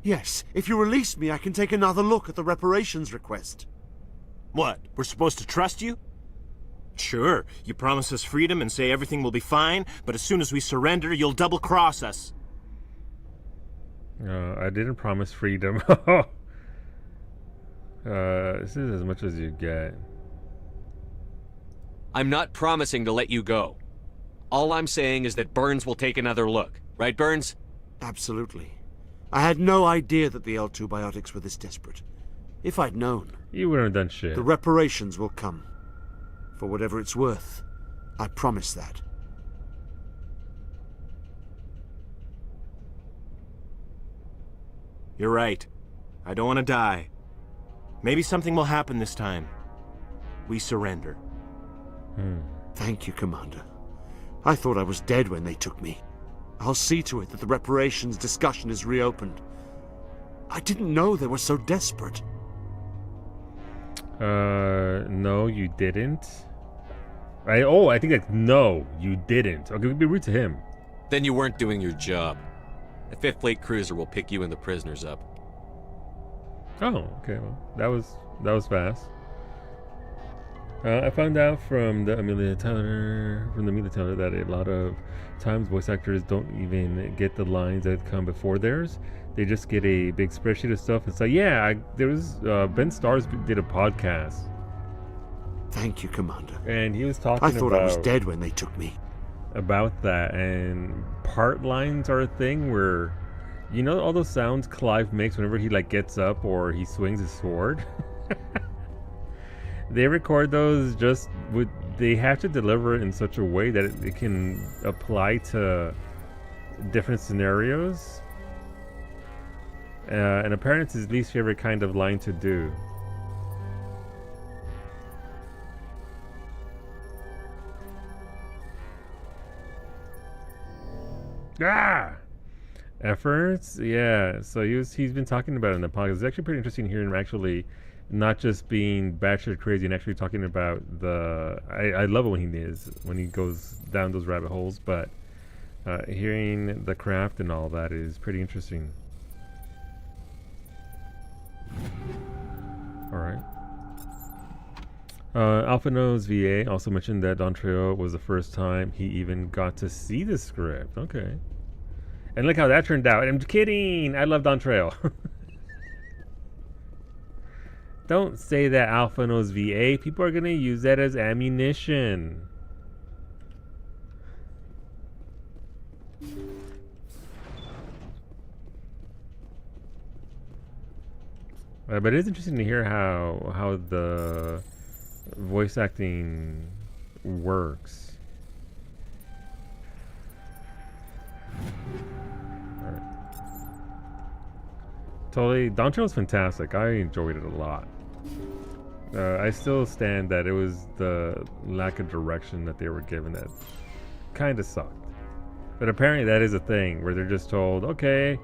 Yes, if you release me, I can take another look at the reparations request.
What, we're supposed to trust you? Sure, you promise us freedom and say everything will be fine, but as soon as we surrender, you'll double-cross us.
I didn't promise freedom. This is as much as you get.
I'm not promising to let you go. All I'm saying is that Burns will take another look. Right, Burns?
Absolutely. I had no idea that the L2 biotics were this desperate. If I'd known...
You wouldn't have done shit.
The reparations will come. For whatever it's worth. I promise that.
You're right. I don't want to die. Maybe something will happen this time. We surrender.
Thank you, Commander. I thought I was dead when they took me. I'll see to it that the reparations discussion is reopened. I didn't know they were so desperate.
No, you didn't. I think that's no, you didn't. Okay, we'd be rude to him.
Then you weren't doing your job. The 5th Fleet cruiser will pick you and the prisoners up.
Oh, okay. Well, that was fast. I found out from the Amelia Tyler that a lot of times voice actors don't even get the lines that come before theirs. They just get a big spreadsheet of stuff and say, "Yeah, there was Ben Stars did a podcast."
Thank you, Commander.
And he was talking.
I thought I was dead when they took me.
About that, and part lines are a thing where, you know, all those sounds Clive makes whenever he like gets up or he swings his sword. They record those just with. They have to deliver it in such a way that it can apply to different scenarios. And apparently, it's his least favorite kind of line to do. Efforts, yeah. So he's been talking about it in the podcast. It's actually pretty interesting hearing him actually not just being batshit crazy and actually talking about the. I love it when he goes down those rabbit holes, but hearing the craft and all that is pretty interesting. All right. Alpha Knows VA also mentioned that Don Trejo was the first time he even got to see the script. Okay. And look how that turned out. I'm kidding. I love Don Trejo. Don't say that, Alpha Knows VA. People are going to use that as ammunition. But it is interesting to hear how the voice acting works. Alright. Totally, Dawn Trail is fantastic. I enjoyed it a lot. I still stand that it was the lack of direction that they were given that kind of sucked. But apparently that is a thing where they're just told, okay,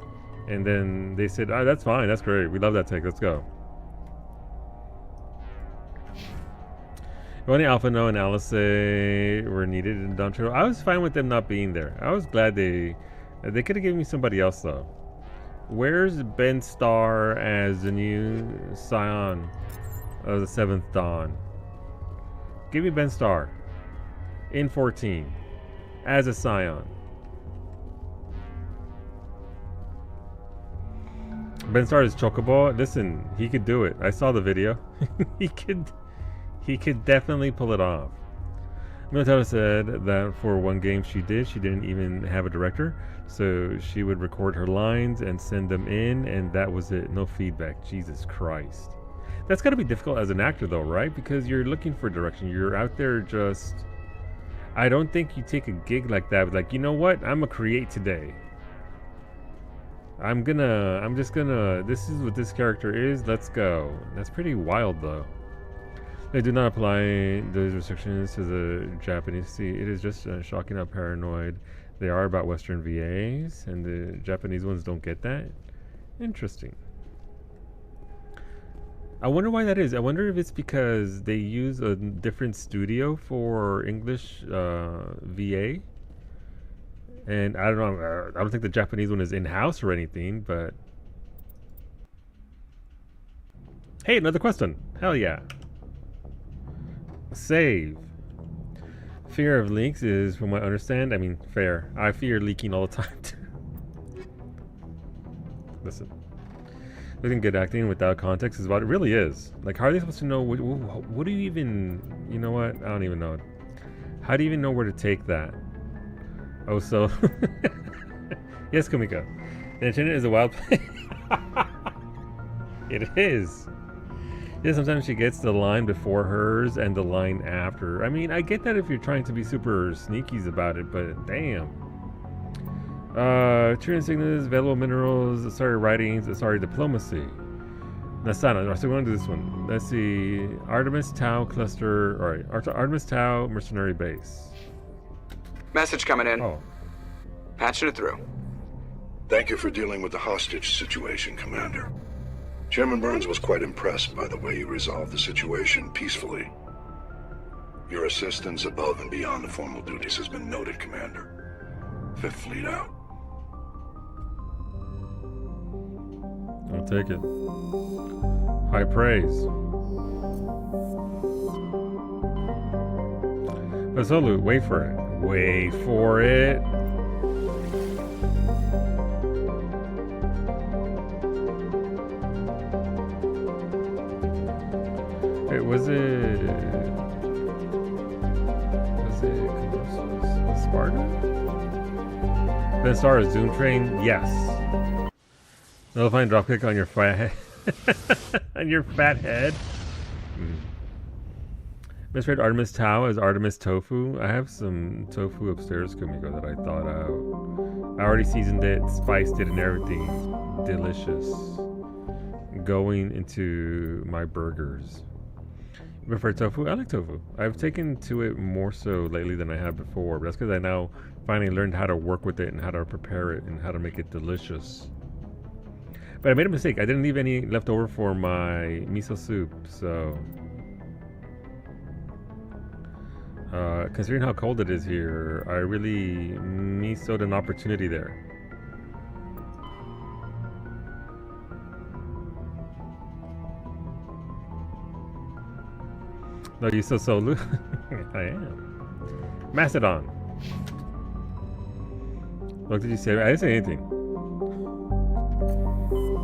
and then they said, oh, that's fine, that's great, we love that take, let's go. Only Alpha No and Alice were needed in Dawn Trail. I was fine with them not being there. I was glad they could have given me somebody else though. Where's Ben Starr as the new Scion of the 7th Dawn? Give me Ben Starr in 14 as a Scion. Ben Starr is Chocobo. Listen, he could do it. I saw the video. he could definitely pull it off. Minotauro said that for one game she didn't even have a director, so she would record her lines and send them in, and that was it. No feedback. Jesus Christ. That's got to be difficult as an actor though, right? Because you're looking for direction. You're out there just... I don't think you take a gig like that, like, you know what? I'm gonna create today. I'm just gonna, this is what this character is, let's go. That's pretty wild though. They do not apply those restrictions to the Japanese. See, it is just shocking how paranoid they are about Western VAs, and the Japanese ones don't get that. Interesting. I wonder why that is. I wonder if it's because they use a different studio for English VA. And I don't know, I don't think the Japanese one is in-house or anything, but... Hey, another question. Hell yeah. Save. Fear of leaks is, from what I understand, I mean, fair. I fear leaking all the time, too. Listen. Looking good acting without context is what it really is. Like, how are they supposed to know, what do you even... You know what? I don't even know. How do you even know where to take that? Oh, so... Yes, Kumiko. The internet is a wild place. It is. Yeah, sometimes she gets the line before hers and the line after. I mean, I get that if you're trying to be super sneakies about it, but damn. True insignias, valuable minerals, sorry writings, sorry diplomacy. Nasana, so we're going to do this one. Let's see. Artemis Tau cluster, alright. Artemis Tau mercenary base.
Message coming in.
Oh.
Patching it through.
Thank you for dealing with the hostage situation, Commander. Chairman Burns was quite impressed by the way you resolved the situation peacefully. Your assistance above and beyond the formal duties has been noted, Commander. Fifth Fleet out.
I'll take it. High praise. Basolu, wait for it. Wait for it. Wait, was it Sparta? Ben Starr is Doom Train? Yes. Nullifying dropkick on your fat head. On your fat head. Misread Artemis Tau as Artemis Tofu. I have some tofu upstairs, Kumiko, that I thought out. I already seasoned it, spiced it, and everything. Delicious. Going into my burgers. You prefer tofu? I like tofu. I've taken to it more so lately than I have before, but that's because I now finally learned how to work with it and how to prepare it and how to make it delicious. But I made a mistake. I didn't leave any left over for my miso soup, so... considering how cold it is here, I really misoed an opportunity there. No, you so solo? I am. Mastodon. What did you say? I didn't say anything.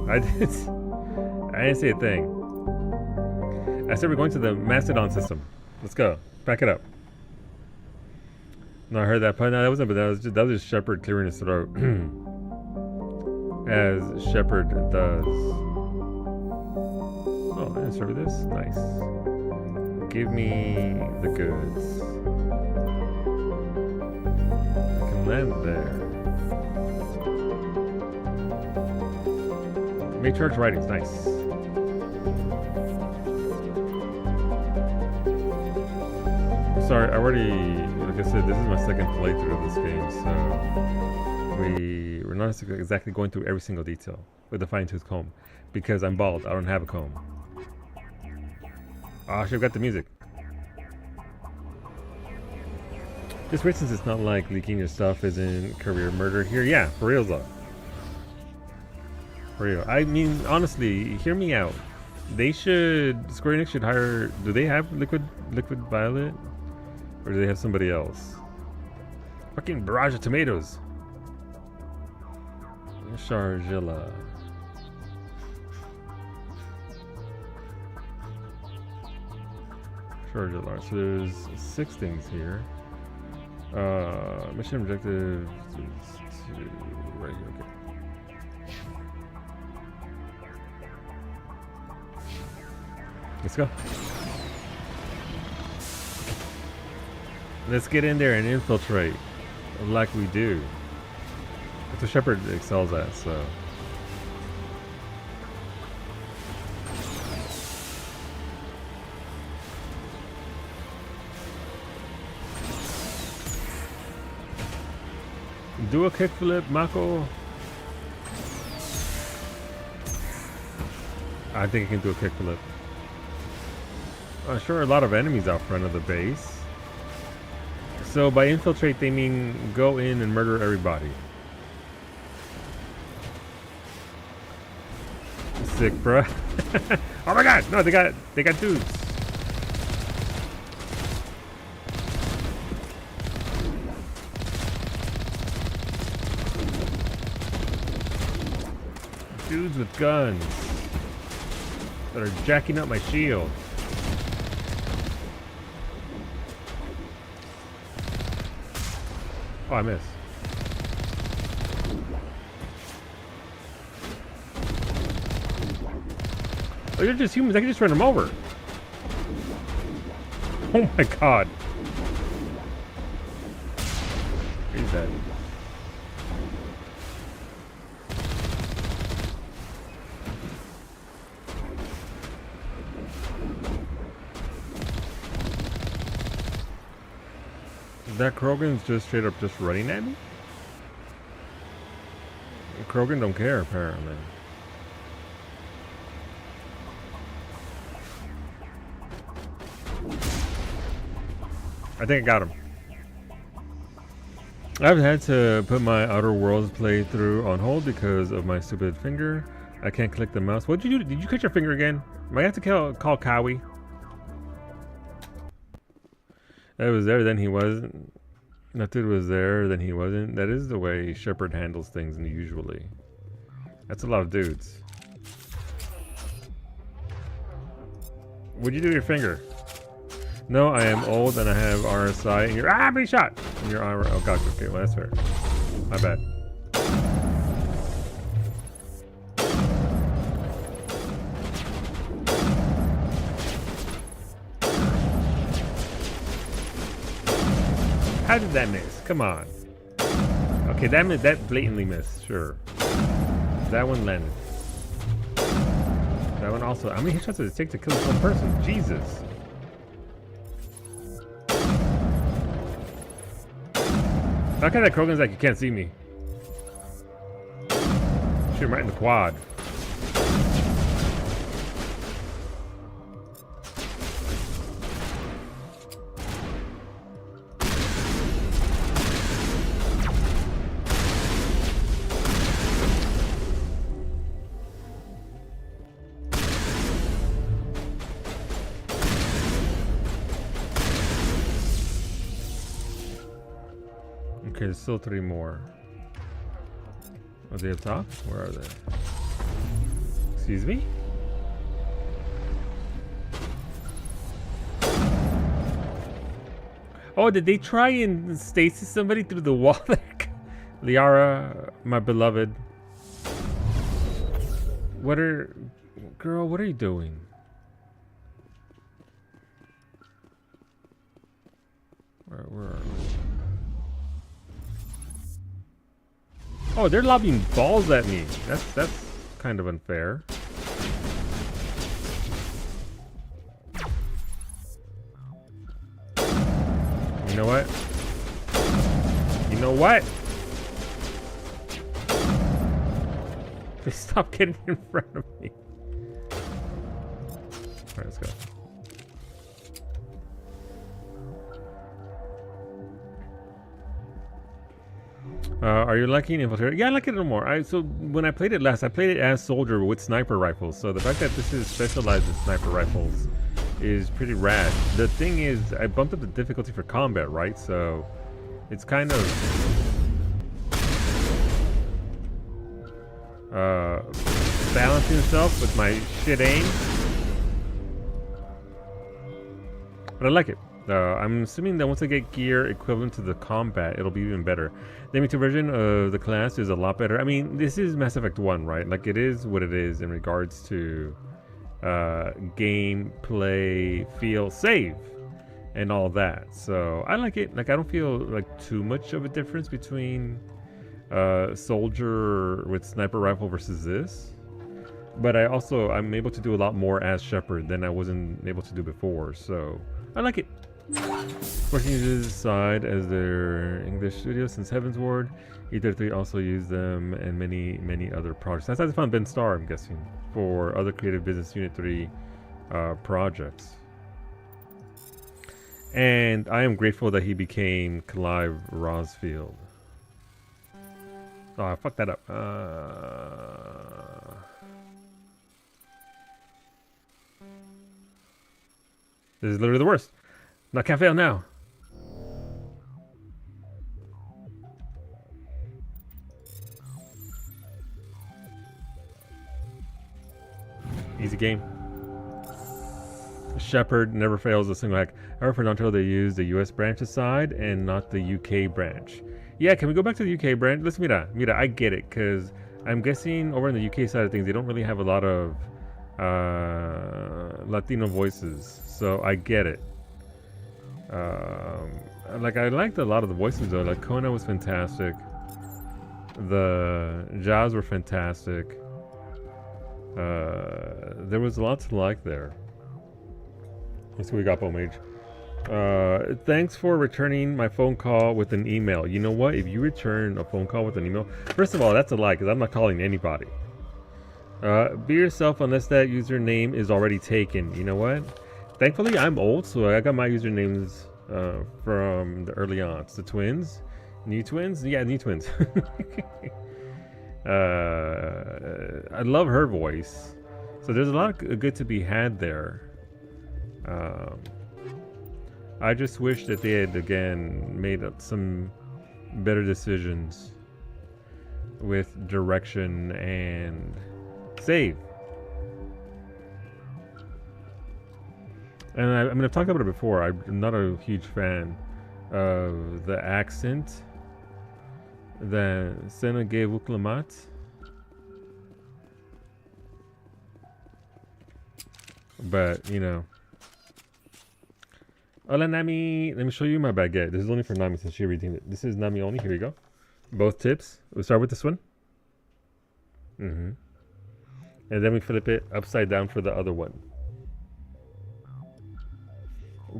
I didn't say a thing. I said we're going to the Mastodon system. Let's go. Back it up. No, I heard that pun. No, that wasn't, but that was just Shepard clearing his throat. As Shepard does. Oh, I didn't serve this. Nice. Give me the goods. I can land there. Matriarch writings, nice. Sorry, I already, like I said, this is my second playthrough of this game, so we're not exactly going through every single detail with the fine-tooth comb because I'm bald. I don't have a comb. Oh, I should have got the music. Just wait, since it's not like leaking your stuff isn't career murder here. Yeah, for real though. For real. I mean, honestly, hear me out. They should, Square Enix should hire, do they have Liquid Violet? Or do they have somebody else? Fucking barrage of tomatoes. Sharjilla. Sharjilla. So there's 6 things here. Mission objective is to right here. Okay. Let's go. Let's get in there and infiltrate like we do. That's what Shepard excels at, so. Do a kickflip, Mako. I think I can do a kickflip. Sure, a lot of enemies out front of the base. So by infiltrate, they mean go in and murder everybody. Sick, bruh. Oh my god! No, they got dudes. Dudes with guns that are jacking up my shield. Oh, I missed. Oh, they're just humans. I can just run them over. Oh my god. He's dead. That Krogan's just straight up just running at me? Krogan don't care, apparently. I think I got him. I've had to put my Outer Worlds playthrough on hold because of my stupid finger. I can't click the mouse. What'd you do? Did you cut your finger again? Might have to call Cowie. That was there, then he wasn't. Nothing was there, then he wasn't. That is the way Shepard handles things usually. That's a lot of dudes. What'd you do to your finger? No, I am old and I have RSI and you're be shot! And your armor. Oh god, okay, well that's fair. My bad. How did that miss? Come on. Okay, that blatantly missed. Sure. That one landed. That one also. How many headshots does it take to kill this one person? Jesus. How come that Krogan's like you can't see me? Shoot him right in the quad. Okay, there's still 3 more. Are they up top? Where are they? Excuse me? Oh, did they try and stasis somebody through the wall? Liara, my beloved. Girl, what are you doing? Where are we? Oh, they're lobbing balls at me. That's kind of unfair. You know what? You know what? They stop getting in front of me. Alright, let's go. Are you liking Infiltrator? Yeah, I like it a little more. So when I played it last, I played it as Soldier with sniper rifles. So the fact that this is specialized in sniper rifles is pretty rad. The thing is, I bumped up the difficulty for combat, right? So it's kind of balancing itself with my shit aim. But I like it. I'm assuming that once I get gear equivalent to the combat, it'll be even better. The M2 version of the class is a lot better. I mean, this is Mass Effect 1, right? Like, it is what it is in regards to game, play, feel, save, and all that. So, I like it. Like, I don't feel like too much of a difference between Soldier with sniper rifle versus this. But I'm able to do a lot more as Shepard than I wasn't able to do before. So, I like it. Working uses side as their English studio since Heavensward. E33 also used them and many other projects. That's how they found Ben Starr, I'm guessing, for other Creative Business Unit 3 projects. And I am grateful that he became Clive Rosfield. Oh, I fucked that up. This is literally the worst. I can't fail now. Easy game. Shepard never fails a single hack. However, for Dontrell, they use the US branch aside and not the UK branch. Yeah, can we go back to the UK branch? Listen, Mira, I get it, because I'm guessing over on the UK side of things, they don't really have a lot of Latino voices, so I get it. Like, I liked a lot of the voices though. Like, Kona was fantastic. The Jazz were fantastic. There was a lot to like there. Let's see what we got, Bomage. Thanks for returning my phone call with an email. You know what? If you return a phone call with an email, first of all, that's a lie, because I'm not calling anybody. Be yourself unless that username is already taken. You know what? Thankfully, I'm old, so I got my usernames from the early on. The twins. New twins? Yeah, new twins. I love her voice. So there's a lot of good to be had there. I just wish that they had, again, made some better decisions with direction and save. And I mean, I've talked about it before. I'm not a huge fan of the accent that Senna gave Uklamat. But, you know. Hola, Nami. Let me show you my baguette. This is only for Nami since she redeemed it. This is Nami only. Here we go. Both tips. We'll start with this one. And then we flip it upside down for the other one.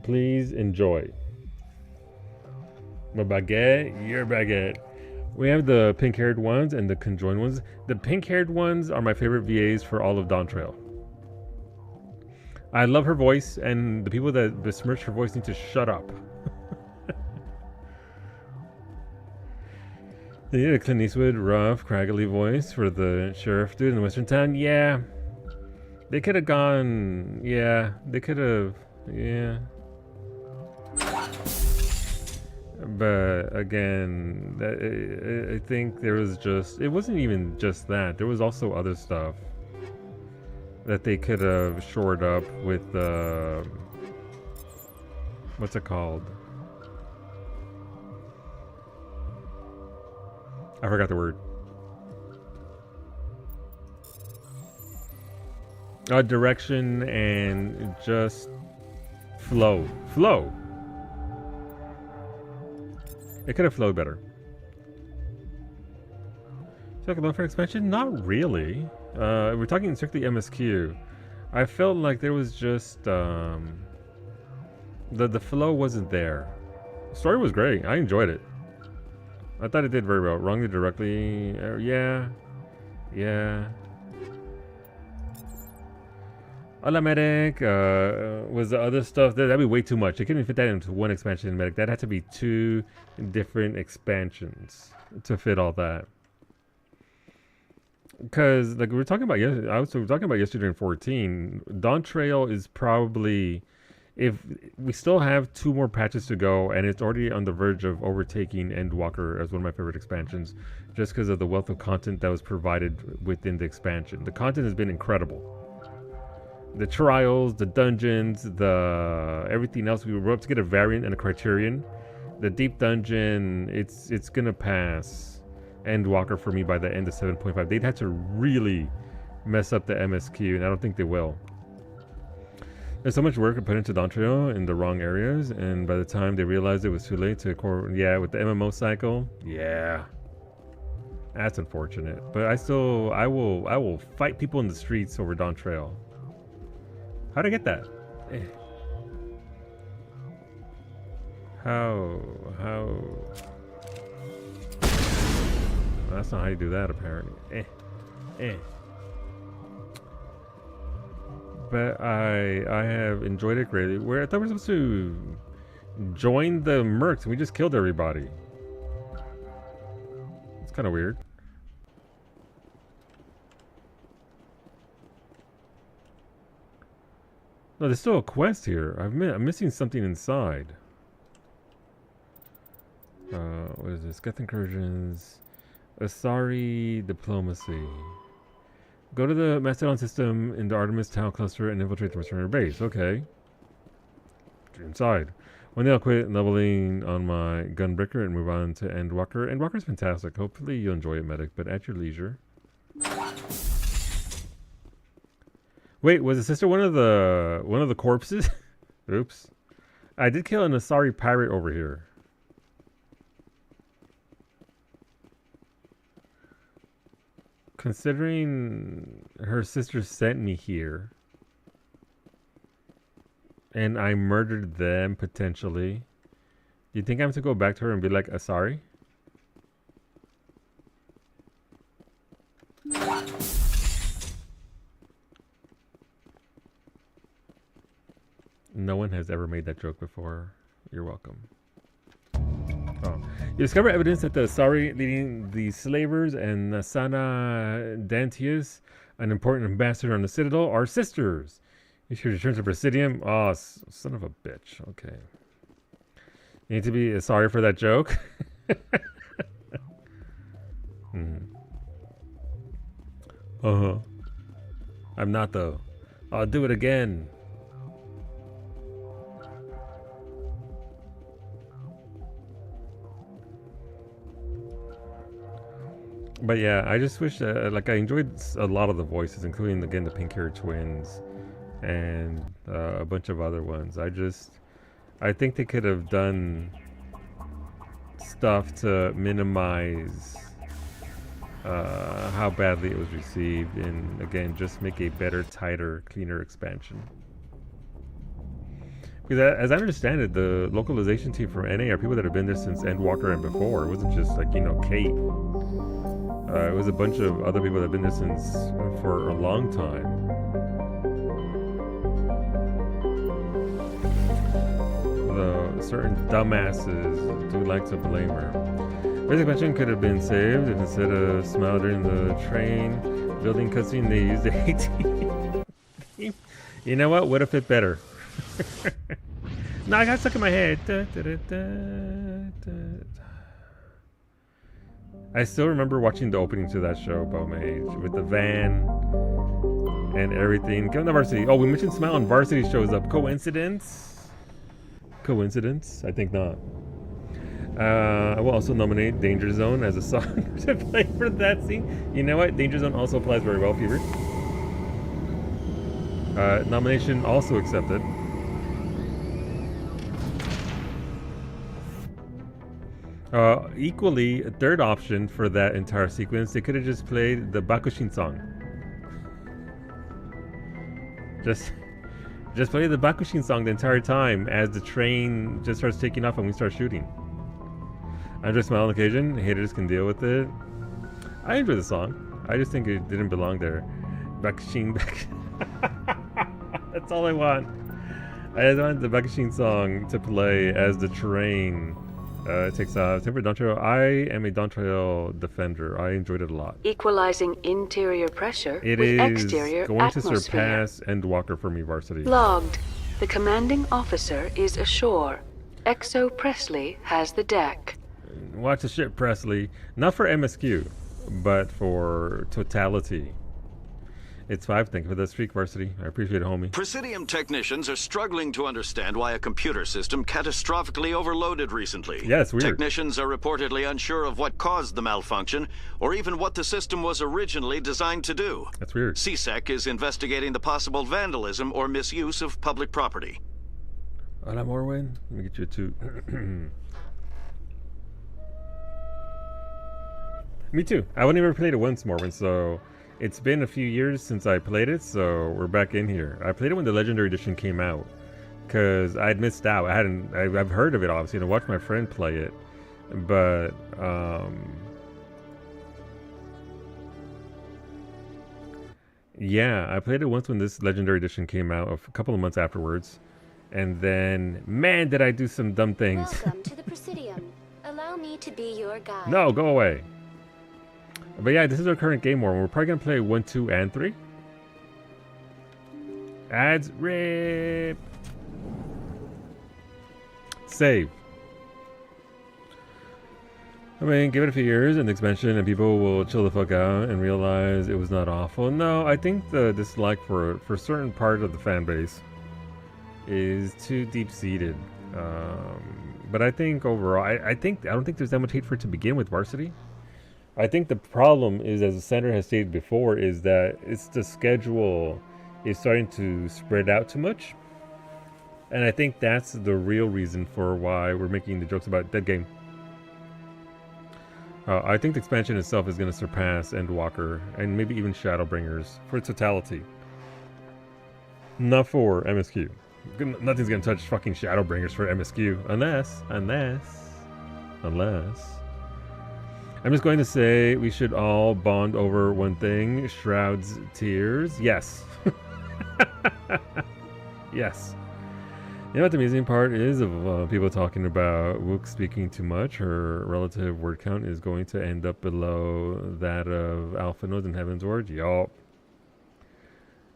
Please enjoy. My baguette, your baguette. We have the pink-haired ones and the conjoined ones. The pink-haired ones are my favorite VAs for all of Dawntrail. I love her voice, and the people that besmirch her voice need to shut up. They need a Clint Eastwood, rough, craggly voice for the sheriff dude in the Western town. Yeah. They could have gone... Yeah. They could have... Yeah. But again, I think there was just... It wasn't even just that. There was also other stuff that they could have shored up with what's it called? I forgot the word. Direction and just flow. It could have flowed better. Second love for expansion? Not really. We're talking strictly MSQ. I felt like there was just the flow wasn't there. The story was great. I enjoyed it. I thought it did very well. Wrongly directly. Yeah. Hola Medic was the other stuff. That'd be way too much. They couldn't fit that into one expansion, Medic. That had to be 2 different expansions to fit all that. Because, like we were talking about yesterday, yesterday in 14, Dawntrail is probably, if we still have 2 more patches to go, and it's already on the verge of overtaking Endwalker as one of my favorite expansions, just because of the wealth of content that was provided within the expansion. The content has been incredible. The trials, the dungeons, the everything else. We were up to get a variant and a criterion. The deep dungeon, it's gonna pass Endwalker for me by the end of 7.5. They'd had to really mess up the MSQ, and I don't think they will. There's so much work put into Dawntrail in the wrong areas, and by the time they realized it was too late to with the MMO cycle, that's unfortunate. But I will fight people in the streets over Dawntrail. How'd I get that? How? Well, that's not how you do that, apparently. But I have enjoyed it greatly. I thought we were supposed to join the mercs, and we just killed everybody. It's kind of weird. No, there's still a quest here. I'm missing something inside. What is this? Geth incursions. Asari diplomacy. Go to the Mastodon system in the Artemis Town cluster and infiltrate the Mercenary base. Okay. Inside. One day I'll quit leveling on my Gunbreaker and move on to Endwalker. Endwalker's fantastic. Hopefully you'll enjoy it, Medic, but at your leisure. Wait, was the sister one of the corpses? Oops. I did kill an Asari pirate over here. Considering her sister sent me here, and I murdered them potentially, you think I'm to go back to her and be like, Asari? No one has ever made that joke before. You're welcome. Oh. You discover evidence that the Asari leading the slavers and Nasana Dantius, an important ambassador on the Citadel, are sisters. You should return to Presidium. Oh, son of a bitch. Okay. You need to be sorry for that joke. I'm not, though. I'll do it again. But yeah, I just wish like I enjoyed a lot of the voices, including again the pink hair twins and a bunch of other ones. I think they could have done stuff to minimize how badly it was received, and again just make a better, tighter, cleaner expansion. Because as I understand it, the localization team from NA are people that have been there since Endwalker and before. It wasn't just like, you know, Kate. It was a bunch of other people that have been there since for a long time. Though certain dumbasses do like to blame her. This expansion could have been saved if instead of smile during the train building cutscene they used the AT. You know what? Would have fit better. No, I got stuck in my head. I still remember watching the opening to that show, Bowmage, with the van and everything. Come to Varsity. Oh, we mentioned Smile and Varsity shows up. Coincidence? Coincidence? I think not. I will also nominate Danger Zone as a song to play for that scene. You know what? Danger Zone also applies very well, Fever. Nomination also accepted. Equally, a third option for that entire sequence, they could have just played the Bakushin song. Just play the Bakushin song the entire time as the train just starts taking off and we start shooting. I just smile on occasion. Haters can deal with it. I enjoy the song. I just think it didn't belong there. Bakushin. That's all I want. I just want the Bakushin song to play as the train takes off. Timber Dawn Trail. I am a Dawn Trail defender. I enjoyed it a lot.
Equalizing interior pressure
It
with
is
exterior
going
atmosphere.
to surpass Endwalker for me, Varsity.
Logged. The commanding officer is ashore. Exo Presley has the deck.
Watch the ship, Presley. Not for MSQ, but for totality. It's 5. Thank you for that streak, Varsity. I appreciate it, homie.
Presidium technicians are struggling to understand why a computer system catastrophically overloaded recently.
Yeah, it's weird.
Technicians are reportedly unsure of what caused the malfunction, or even what the system was originally designed to do.
That's weird.
CSEC is investigating the possible vandalism or misuse of public property.
Hola, Morwen. Let me get you a 2. Me too. I only ever played it once, Morwen, so it's been a few years since I played it, so we're back in here. I played it when the Legendary Edition came out, because I'd missed out. I've heard of it, obviously, and I watched my friend play it, but, yeah, I played it once when this Legendary Edition came out, a couple of months afterwards, and then, man, did I do some dumb things.
Welcome to the Presidium. Allow me to be your guide.
No, go away. But yeah, this is our current game war. We're probably going to play 1, 2, and 3. Ads, rip. Save. I mean, give it a few years and expansion and people will chill the fuck out and realize it was not awful. No, I think the dislike for a certain part of the fan base is too deep-seated. But I think overall, I don't think there's that much hate for it to begin with, Varsity. I think the problem is, as the center has stated before, is that it's the schedule is starting to spread out too much. And I think that's the real reason for why we're making the jokes about Dead Game. I think the expansion itself is going to surpass Endwalker and maybe even Shadowbringers for totality. Not for MSQ. Nothing's going to touch fucking Shadowbringers for MSQ unless I'm just going to say we should all bond over one thing. Shroud's tears. Yes. Yes. You know what the amusing part is of people talking about Wook speaking too much? Her relative word count is going to end up below that of Alpha Nodes in Heaven's Word. Yup.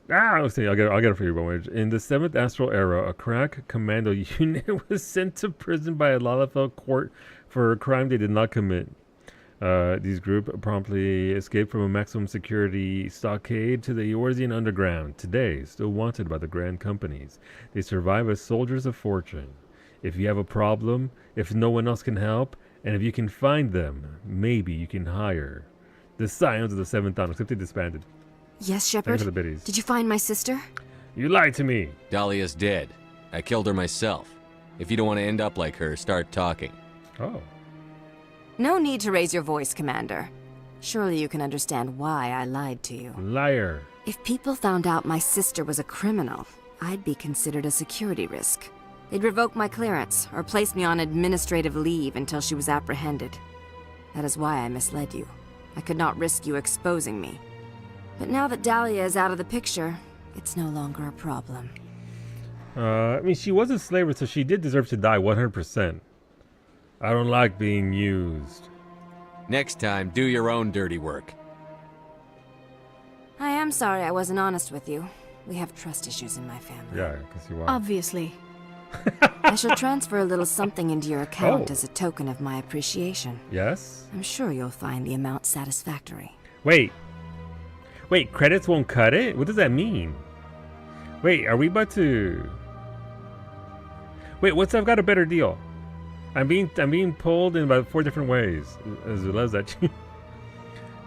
Let's see. I'll get it for you, Bowage. In the 7th Astral Era, a crack commando unit was sent to prison by a Lalafell court for a crime they did not commit. These group promptly escaped from a maximum security stockade to the Eorzean underground. Today, still wanted by the grand companies. They survive as soldiers of fortune. If you have a problem, if no one else can help, and if you can find them, maybe you can hire. The Scions of the 7th Dawn, except they disbanded.
Yes, Shepard?
Thanks for the biddies.
Did you find my sister?
You lied to me.
Dahlia's dead. I killed her myself. If you don't want to end up like her, start talking.
Oh.
No need to raise your voice, Commander. Surely you can understand why I lied to you.
Liar.
If people found out my sister was a criminal, I'd be considered a security risk. They'd revoke my clearance or place me on administrative leave until she was apprehended. That is why I misled you. I could not risk you exposing me. But now that Dahlia is out of the picture, it's no longer a problem.
I mean, she was a slave, so she did deserve to die 100%. I don't like being used.
Next time, do your own dirty work.
I am sorry I wasn't honest with you. We have trust issues in my family.
Yeah, because you are.
Obviously.
I shall transfer a little something into your account
Oh.
as a token of my appreciation.
Yes?
I'm sure you'll find the amount satisfactory.
Wait, credits won't cut it? What does that mean? Wait, are we about to... Wait, what's I've got a better deal? I'm being pulled in about 4 different ways. As well as that.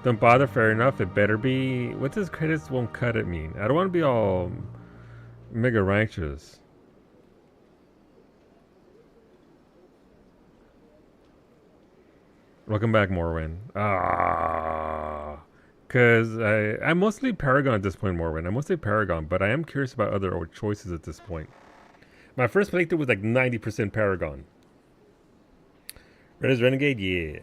Don't bother, fair enough. It better be... What does credits won't cut it mean? I don't want to be all mega righteous. Welcome back, Morwen. Because I'm mostly Paragon at this point, Morwen. I'm mostly Paragon, but I am curious about other choices at this point. My first playthrough was like 90% Paragon. Red is Renegade, yeah.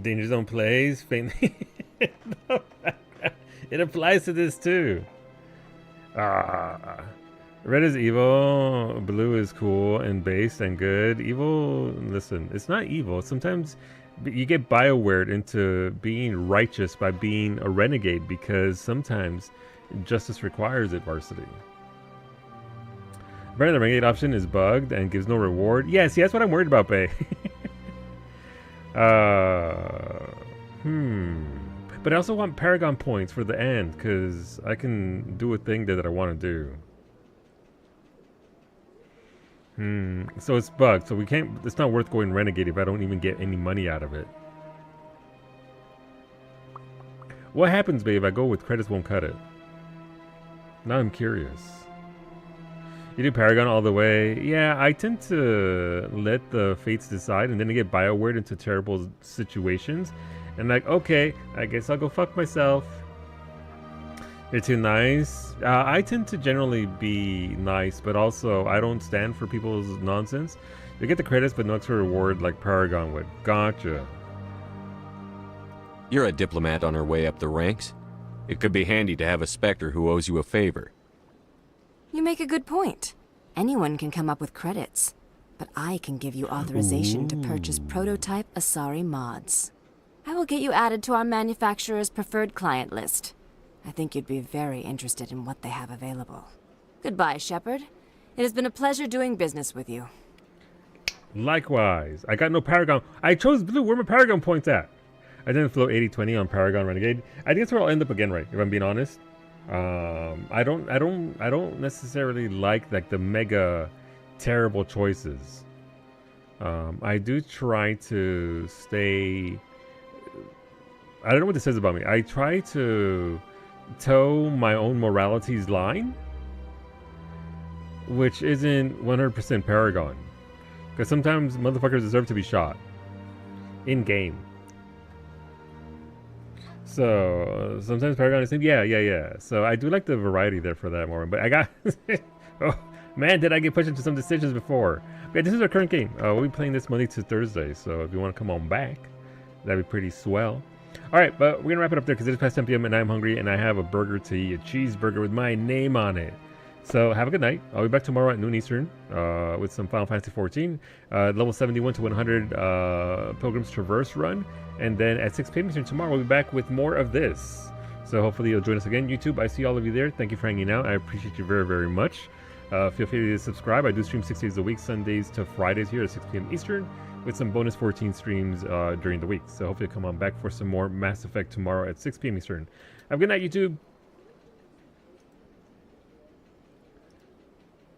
Danger Zone plays. Faintly. It applies to this too. Red is evil. Blue is cool and based and good. Evil, listen, it's not evil. Sometimes you get BioWared into being righteous by being a renegade because sometimes justice requires it, Varsity. Apparently the renegade option is bugged and gives no reward. Yeah, see, that's what I'm worried about, Bae. But I also want Paragon points for the end because I can do a thing that I want to do. So it's bugged, so we can't. It's not worth going renegade if I don't even get any money out of it. What happens, babe, if I go with credits won't cut it? Now I'm curious. You do Paragon all the way. Yeah, I tend to let the fates decide, and then I get BioWared into terrible situations. And like, okay, I guess I'll go fuck myself. You're too nice. I tend to generally be nice, but also I don't stand for people's nonsense. You get the credits, but no extra reward like Paragon would. Gotcha.
You're a diplomat on her way up the ranks. It could be handy to have a Spectre who owes you a favor.
You make a good point. Anyone can come up with credits, but I can give you authorization to purchase prototype Asari mods. I will get you added to our manufacturer's preferred client list. I think you'd be very interested in what they have available. Goodbye, Shepard. It has been a pleasure doing business with you.
Likewise. I got no Paragon. I chose blue. Where are my Paragon points at? I didn't float 80-20 on Paragon Renegade. I think that's where I'll end up again, right? If I'm being honest. I don't necessarily like the mega terrible choices. I do try to stay. I don't know what this says about me. I try to toe my own morality's line, which isn't 100% Paragon, because sometimes motherfuckers deserve to be shot in game. So sometimes Paragon is saying, yeah. So I do like the variety there for that moment. But I got, oh man, did I get pushed into some decisions before? But this is our current game. We'll be playing this Monday to Thursday. So if you want to come on back, that'd be pretty swell. All right, but we're gonna wrap it up there because it is past 10 p.m. and I'm hungry and I have a burger to eat, a cheeseburger with my name on it. So have a good night. I'll be back tomorrow at noon Eastern with some Final Fantasy 14, level 71 to 100 Pilgrim's Traverse run. And then at 6 p.m. Eastern tomorrow, we'll be back with more of this. So hopefully you'll join us again. YouTube, I see all of you there. Thank you for hanging out. I appreciate you very, very much. Feel free to subscribe. I do stream 6 days a week, Sundays to Fridays here at 6 p.m. Eastern, with some bonus 14 streams during the week. So hopefully you'll come on back for some more Mass Effect tomorrow at 6 p.m. Eastern. Have a good night, YouTube.